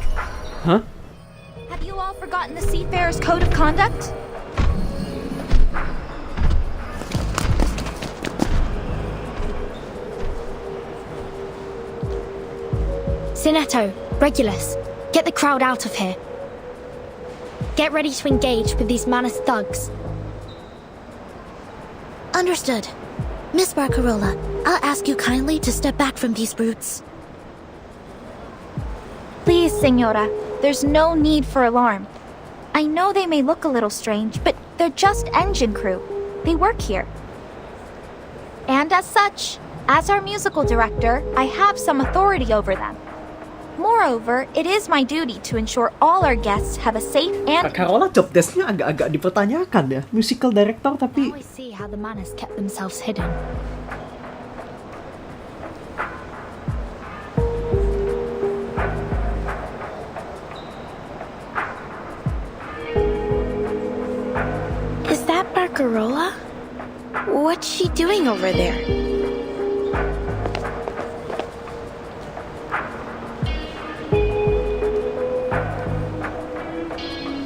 Huh? Forgotten the seafarer's code of conduct? Sinetto, Regulus, get the crowd out of here. Get ready to engage with these Manus thugs. Understood. Miss Barcarola, I'll ask you kindly to step back from these brutes. Please, Senora. There's no need for alarm. I know they may look a little strange, but they're just engine crew. They work here. And as such, as our musical director, I have some authority over them. Moreover, it is my duty to ensure all our guests have a safe and... Bakarola job desk-nya agak-agak dipertanyakan ya. Musical director tapi... I see how the Manus kept themselves hidden. Barcarola? What's she doing over there?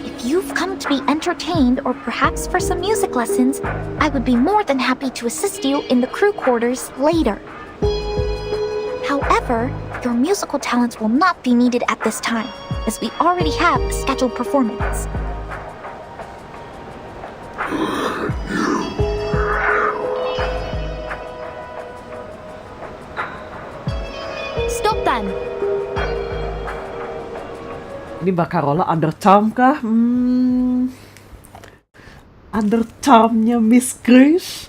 If you've come to be entertained or perhaps for some music lessons, I would be more than happy to assist you in the crew quarters later. However, your musical talents will not be needed at this time, as we already have a scheduled performance. Ini Bakarola under charm kah? Under charmnya Miss Grace.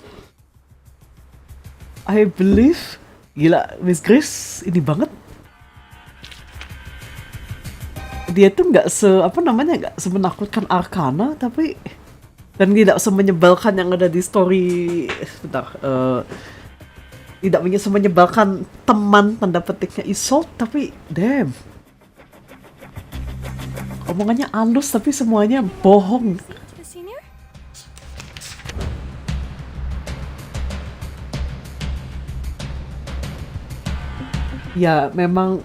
I believe. Gila, Miss Grace ini banget. Dia tuh nggak nggak semenakutkan Arcana, tapi dan tidak semenyebalkan yang ada di story. Tidak semenyebalkan teman tanda petiknya Isolde, tapi damn. Omongannya halus tapi semuanya bohong. Ya memang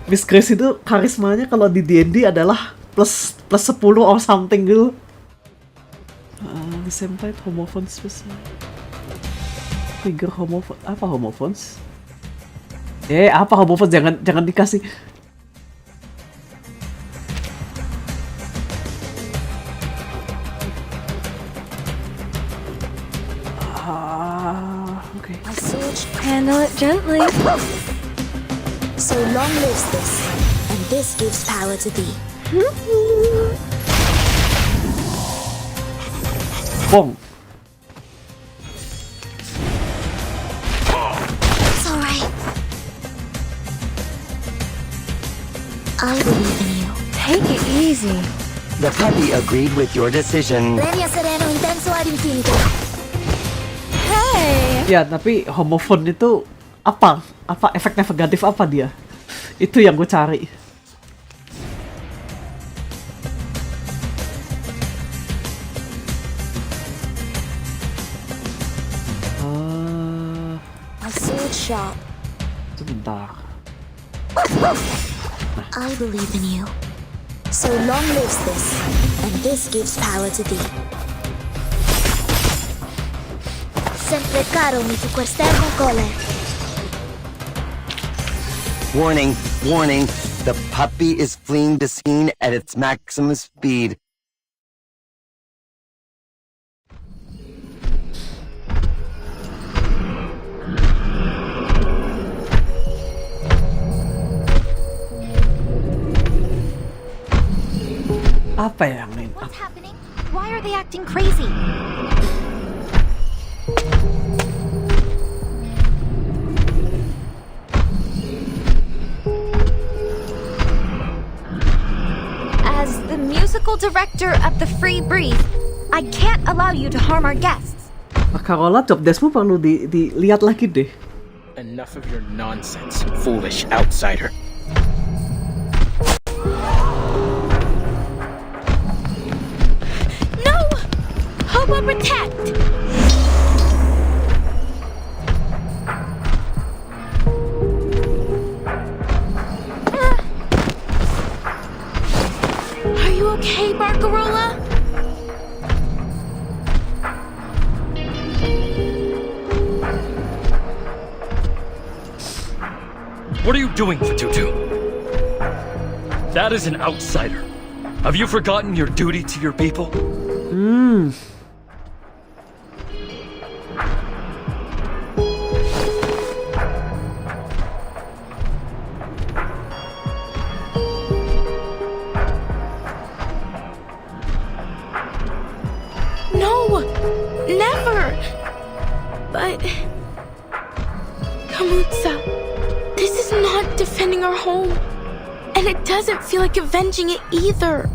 Miss Grace itu karismanya kalau di D&D adalah plus 10 or something gitu. The same time homophones special. Figure homophones. Apa homophones? Apa homophones? Jangan dikasih. Okay. I switch. Handle it gently. So long lives this, and this gives power to thee. Bong. It's alright. I believe in you. Take it easy. The puppy agreed with your decision. Premio sereno intenso ad infinito. Hey! Ya, tapi homophone itu apa efek negatif apa dia? Itu yang gue cari. A sword shop. Sebentar. I believe in you. So long lives this, and this gives power to thee. Sempre caro mi tu quest'ermo cole. Warning, warning. The puppy is fleeing the scene at its maximum speed. Apa yang ini? What's happening? Why are they acting crazy? As the musical director of the Free Breeze, I can't allow you to harm our guests. Bakarola, job deskmu perlu dilihat lagi deh. Enough of your nonsense, foolish outsider. No! Hobo protect! Are you okay, Barcarola? What are you doing, Fatutu? That is an outsider. Have you forgotten your duty to your people? No! Never! But... Kamutsa, this is not defending our home. And it doesn't feel like avenging it either.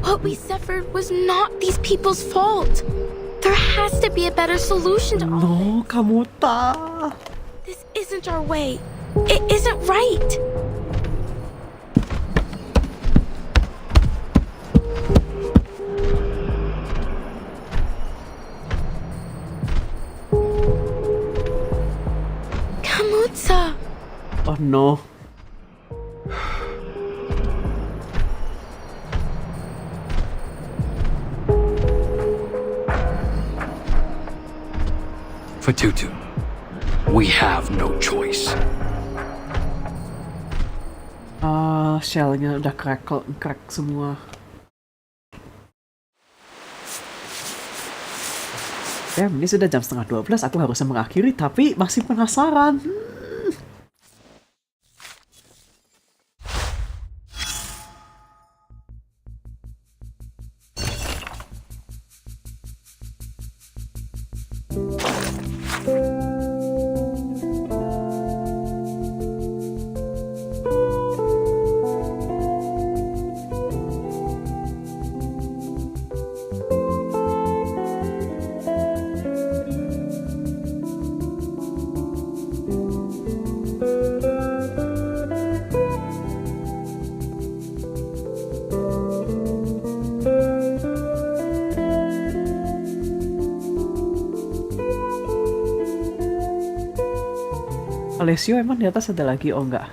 What we suffered was not these people's fault. There has to be a better solution to all No, Kamuta. this. Isn't our way. It isn't right. Kamutsa. Oh no. Fatutu, we have no choice. Shellnya udah crack semua. Ini sudah jam 11:30, aku harusnya mengakhiri, tapi masih penasaran. Alessio emang di atas ada lagi? Oh enggak.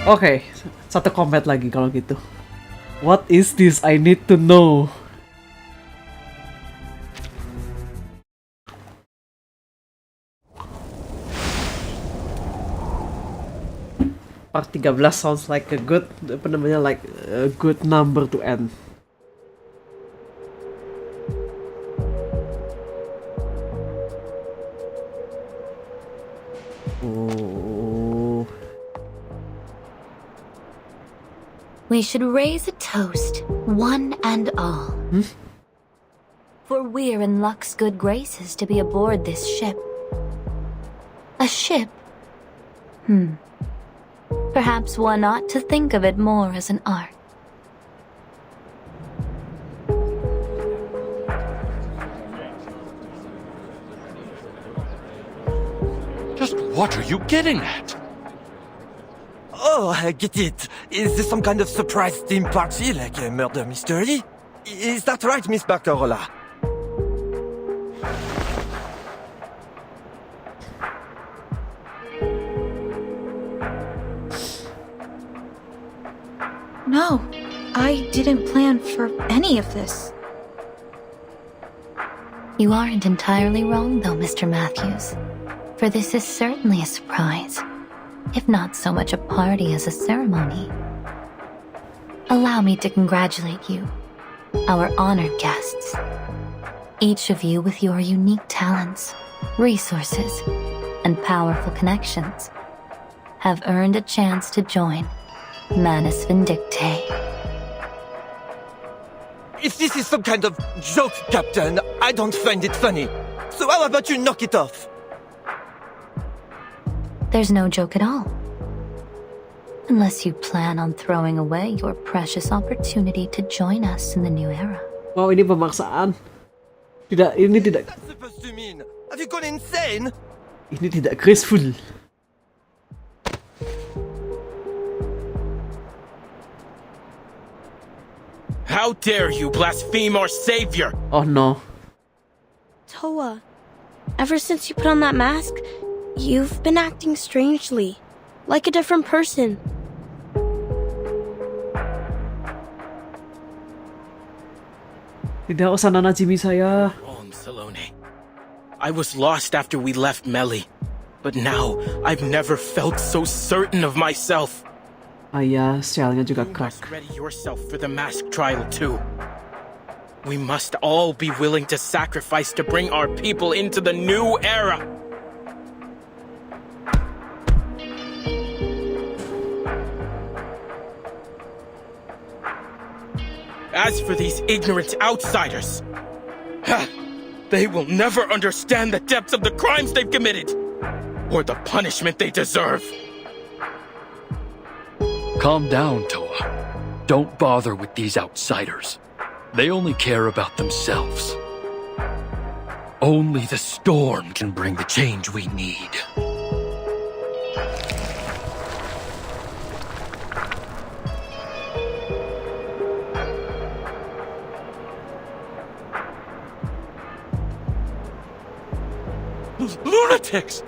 Oke, satu comment lagi kalau gitu. What is this? I need to know. Part 13 sounds like a good, like a good number to end. We should raise a toast, one and all. For we're in luck's good graces to be aboard this ship. A ship? Perhaps one ought to think of it more as an art. Just what are you getting at? Oh, I get it. Is this some kind of surprise theme party, like a murder mystery? Is that right, Miss Barcarola? No, I didn't plan for any of this. You aren't entirely wrong, though, Mr. Matthews. For this is certainly a surprise, if not so much a party as a ceremony. Allow me to congratulate you, our honored guests. Each of you with your unique talents, resources, and powerful connections have earned a chance to join Manus Vindictae. If this is some kind of joke, Captain, I don't find it funny. So how about you knock it off? There's no joke at all. Unless you plan on throwing away your precious opportunity to join us in the new era. Wow, ini pemaksaan. Ini tidak. What's that supposed to mean? Have you gone insane? Ini tidak graceful. How dare you blaspheme our savior? Oh no. Toa, ever since you put on that mask, you've been acting strangely, like a different person. Tidak usah nanajimi saya. Salome. I was lost after we left Melly, but now I've never felt so certain of myself. Ayah, shellnya juga crack. Ready yourself for the mask trial too. We must all be willing to sacrifice to bring our people into the new era. As for these ignorant outsiders, they will never understand the depths of the crimes they've committed, or the punishment they deserve. Calm down, Toa. Don't bother with these outsiders. They only care about themselves. Only the storm can bring the change we need. Lunatics!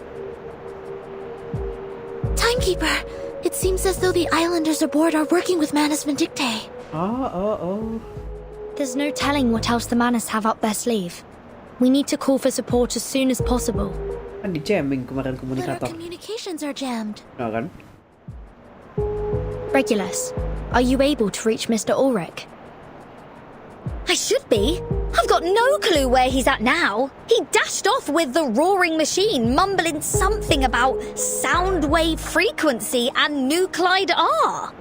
Timekeeper, it seems as though the islanders aboard are working with Manus Vindictae. Oh. There's no telling what else the Manus have up their sleeve. We need to call for support as soon as possible. Kan di jamming kemarin But our komunikator. communications are jammed. Nah, kan? Regulus, are you able to reach Mr. Ulrich? I should be. I've got no clue where he's at now. He dashed off with the roaring machine, mumbling something about sound wave frequency and nuclide R.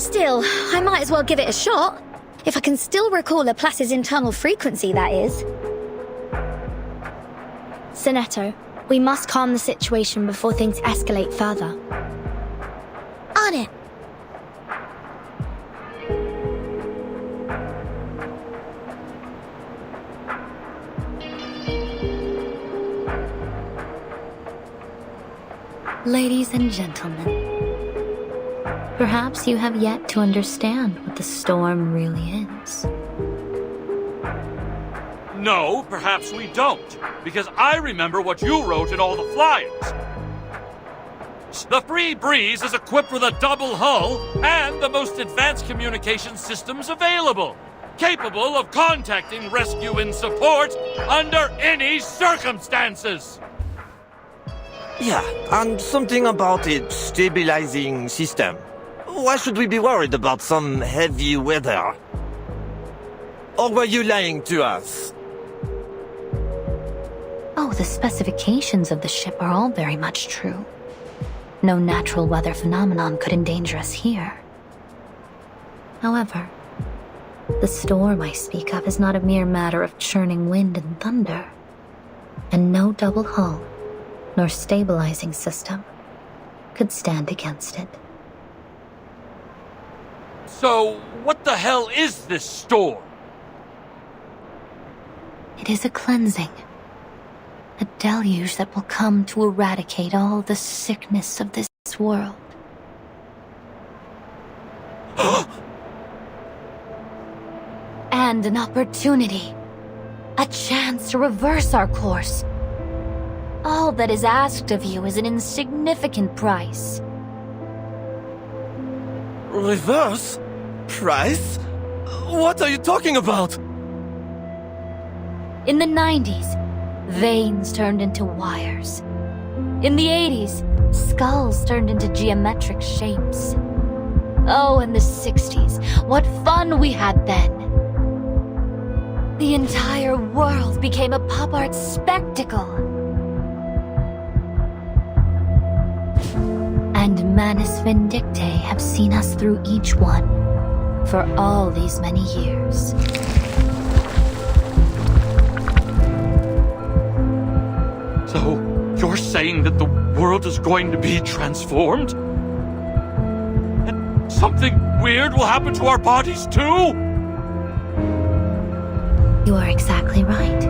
Still, I might as well give it a shot. If I can still recall Laplace's internal frequency, that is. Sonetto, we must calm the situation before things escalate further. On it. Ladies and gentlemen, perhaps you have yet to understand what the storm really is. No, perhaps we don't, because I remember what you wrote in all the flyers. The Free Breeze is equipped with a double hull and the most advanced communication systems available, capable of contacting rescue and support under any circumstances. Yeah, and something about a stabilizing system. Why should we be worried about some heavy weather? Or were you lying to us? Oh, the specifications of the ship are all very much true. No natural weather phenomenon could endanger us here. However, the storm I speak of is not a mere matter of churning wind and thunder, and no double hull nor stabilizing system could stand against it. So, what the hell is this storm? It is a cleansing. A deluge that will come to eradicate all the sickness of this world. And an opportunity. A chance to reverse our course. All that is asked of you is an insignificant price. Reverse? Price? What are you talking about? In the 90s, veins turned into wires. In the 80s, skulls turned into geometric shapes. Oh, in the 60s, what fun we had then! The entire world became a pop art spectacle. And Manus Vindictae have seen us through each one for all these many years. So, you're saying that the world is going to be transformed? And something weird will happen to our bodies too? You are exactly right.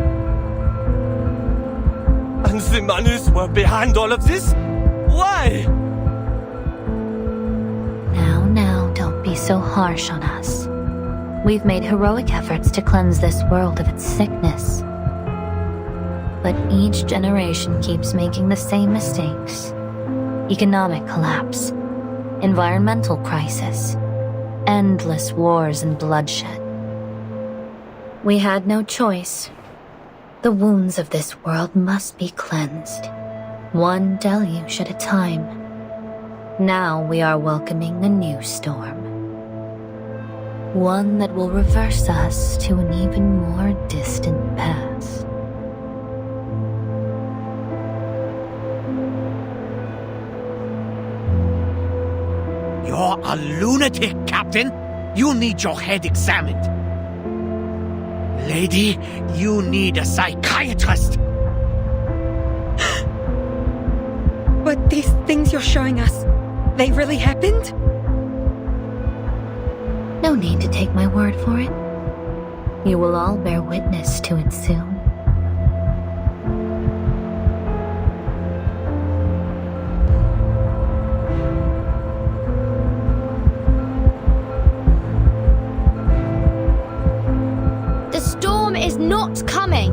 And the Manus were behind all of this? Why? Now, don't be so harsh on us. We've made heroic efforts to cleanse this world of its sickness. But each generation keeps making the same mistakes. Economic collapse, environmental crisis, endless wars and bloodshed. We had no choice. The wounds of this world must be cleansed, one deluge at a time. Now we are welcoming a new storm. One that will reverse us to an even more distant past. You're a lunatic, Captain. You need your head examined. Lady, you need a psychiatrist. But these things you're showing us, they really happened? No need to take my word for it. You will all bear witness to it soon. The storm is not coming.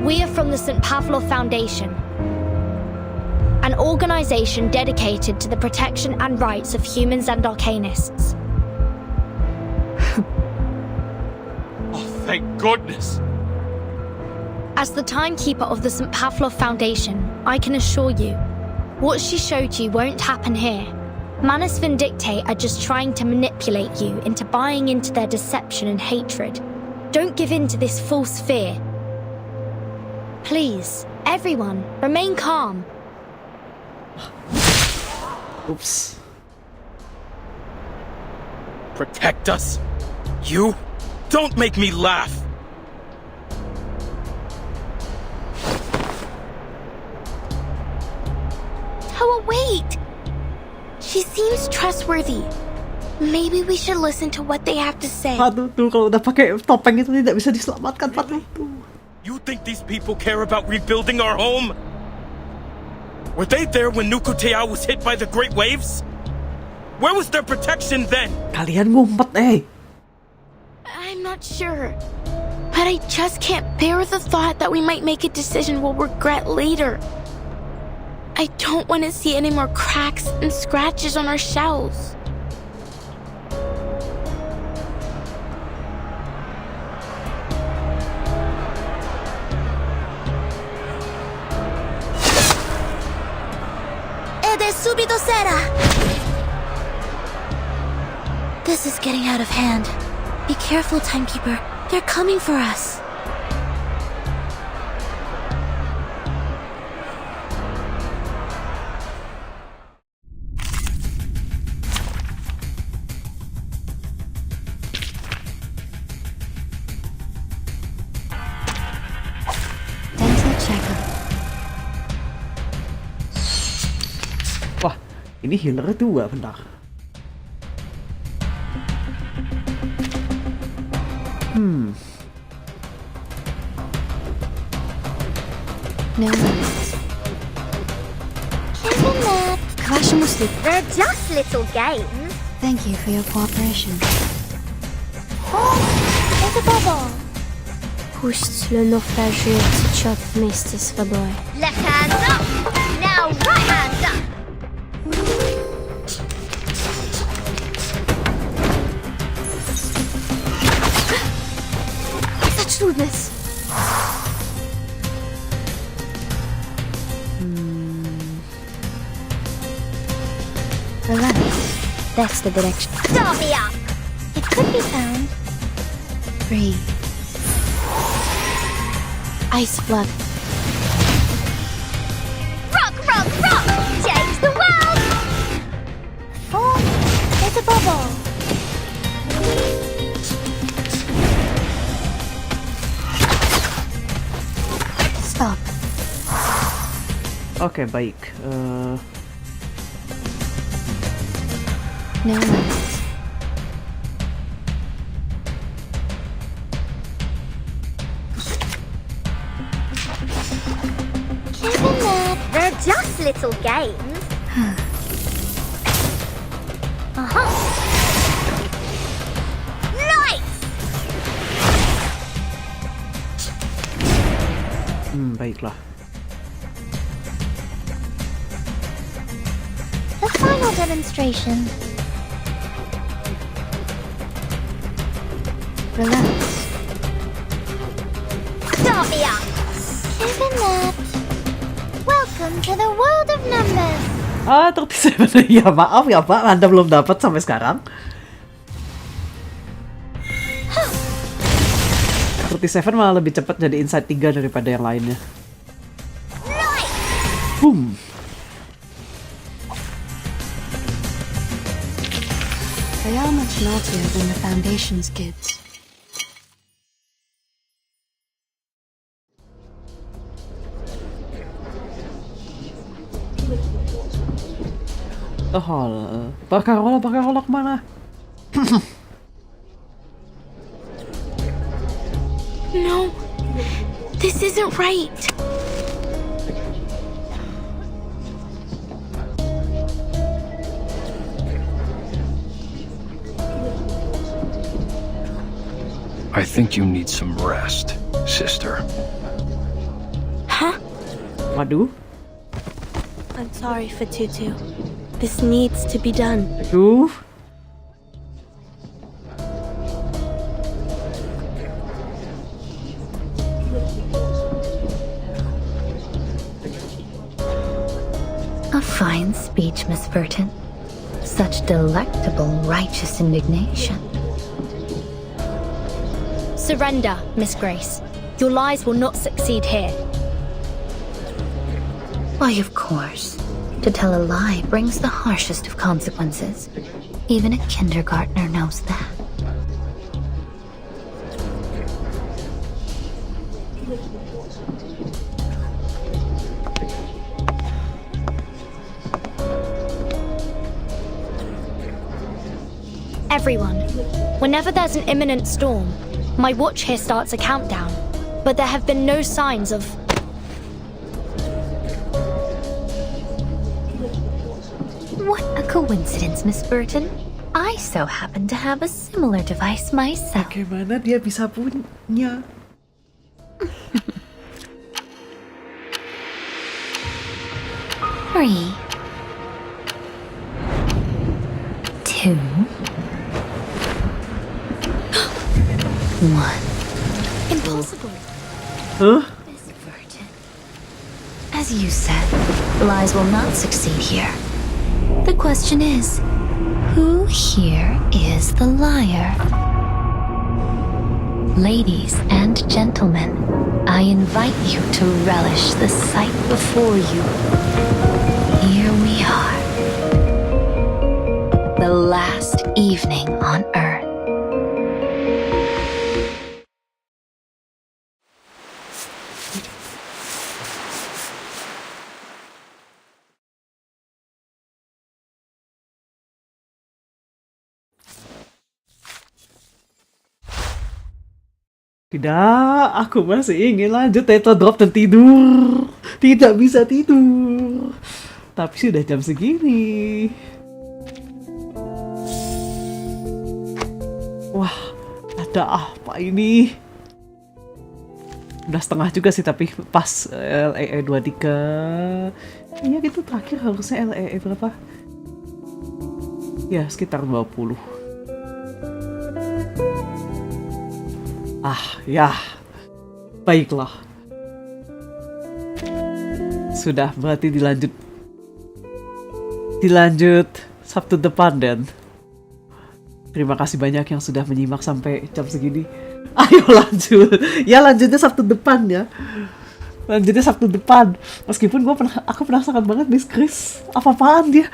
We are from the St. Pavlov Foundation, an organization dedicated to the protection and rights of humans and arcanists. Oh, thank goodness! As the timekeeper of the St. Pavlov Foundation, I can assure you, what she showed you won't happen here. Manus Vindictae are just trying to manipulate you into buying into their deception and hatred. Don't give in to this false fear. Please, everyone, remain calm. Oops. Protect us? You? Don't make me laugh! Oh, wait! She seems trustworthy. Maybe we should listen to what they have to say. Patu tuh kalau udah pakai topeng itu tidak bisa diselamatkan, Patu. You think these people care about rebuilding our home? Were they there when Nukutea was hit by the great waves? Where was their protection then? Kalian ngumpet, I'm not sure. But I just can't bear the thought that we might make a decision we'll regret later. I don't want to see any more cracks and scratches on our shells. Subito sera! This is getting out of hand. Be careful, timekeeper. They're coming for us. Dental checkup. Wah, ini healer 2, bentar. No worries. Isn't that? They're just little games. Thank you for your cooperation. Oh, there's a bubble. Пусть le naufragé течет вместе с водой. Left hands up. Now right hands up. Such rudeness. Relax. That's the direction. Start me up. It could be found. Breathe. Ice flood. Rock, rock, rock. Change the world. Oh, there's a bubble. Stop. Oke, baik. No worries. Isn't that? They're just little games. Uh-huh. Nice. Baiklah. The final demonstration. Relax. Start me up. Isn't that? Welcome to the world of numbers. 37. Ya maaf ya Pak, Anda belum dapat sampai sekarang. 37 malah lebih cepat jadi inside 3 daripada yang lainnya. Boom. They are much naughtier than the Foundation's kids. Oh, Bakalan kemana? No, this isn't right. I think you need some rest, sister. Huh? Waduh. I'm sorry for Tutu. This needs to be done. Aduh. A fine speech, Miss Vertin. Such delectable, righteous indignation. Surrender, Miss Grace. Your lies will not succeed here. Why, of course. To tell a lie brings the harshest of consequences. Even a kindergartner knows that. Everyone, whenever there's an imminent storm, my watch here starts a countdown, but there have been no signs of... What a coincidence, Miss Vertin. I so happen to have a similar device myself. Bagaimana dia bisa punya? 3, 2, 1. Impossible. Huh? Miss Vertin. As you said, lies will not succeed here. The question is, who here is the liar? Ladies and gentlemen, I invite you to relish the sight before you. Here we are. The last evening on Earth. Tidak, aku masih ingin lanjut title drop dan tidur. Tidak bisa tidur. Tapi sudah jam segini. Wah, ada apa ini? Udah setengah juga sih, tapi pas LEE 23. Iya gitu, terakhir harusnya LEE berapa? Ya, sekitar 20. Ya, baiklah. Sudah, berarti dilanjut Sabtu depan dan terima kasih banyak yang sudah menyimak sampai jam segini. Ayo lanjut. Ya lanjutnya Sabtu depan ya. Lanjutnya Sabtu depan. Meskipun aku penasaran banget Miss Chris. Apa-apaan dia?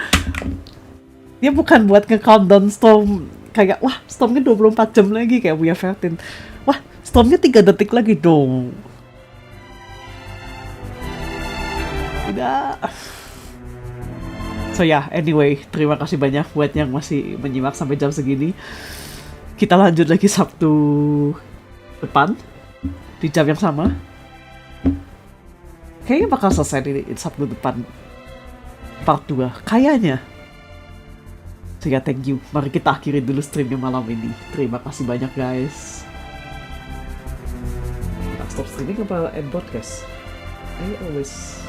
Dia bukan buat nge-countdown storm kayak wah stormnya 24 jam lagi kayak punya Vertin. Wah, stormnya 3 detik lagi dong. Tidak. So ya, anyway, terima kasih banyak buat yang masih menyimak sampai jam segini. Kita lanjut lagi Sabtu depan di jam yang sama. Kayaknya bakal selesai di Sabtu depan part 2. Kayaknya. So ya, thank you. Mari kita akhiri dulu streamnya malam ini. Terima kasih banyak guys. Stop streaming apa end podcast? I always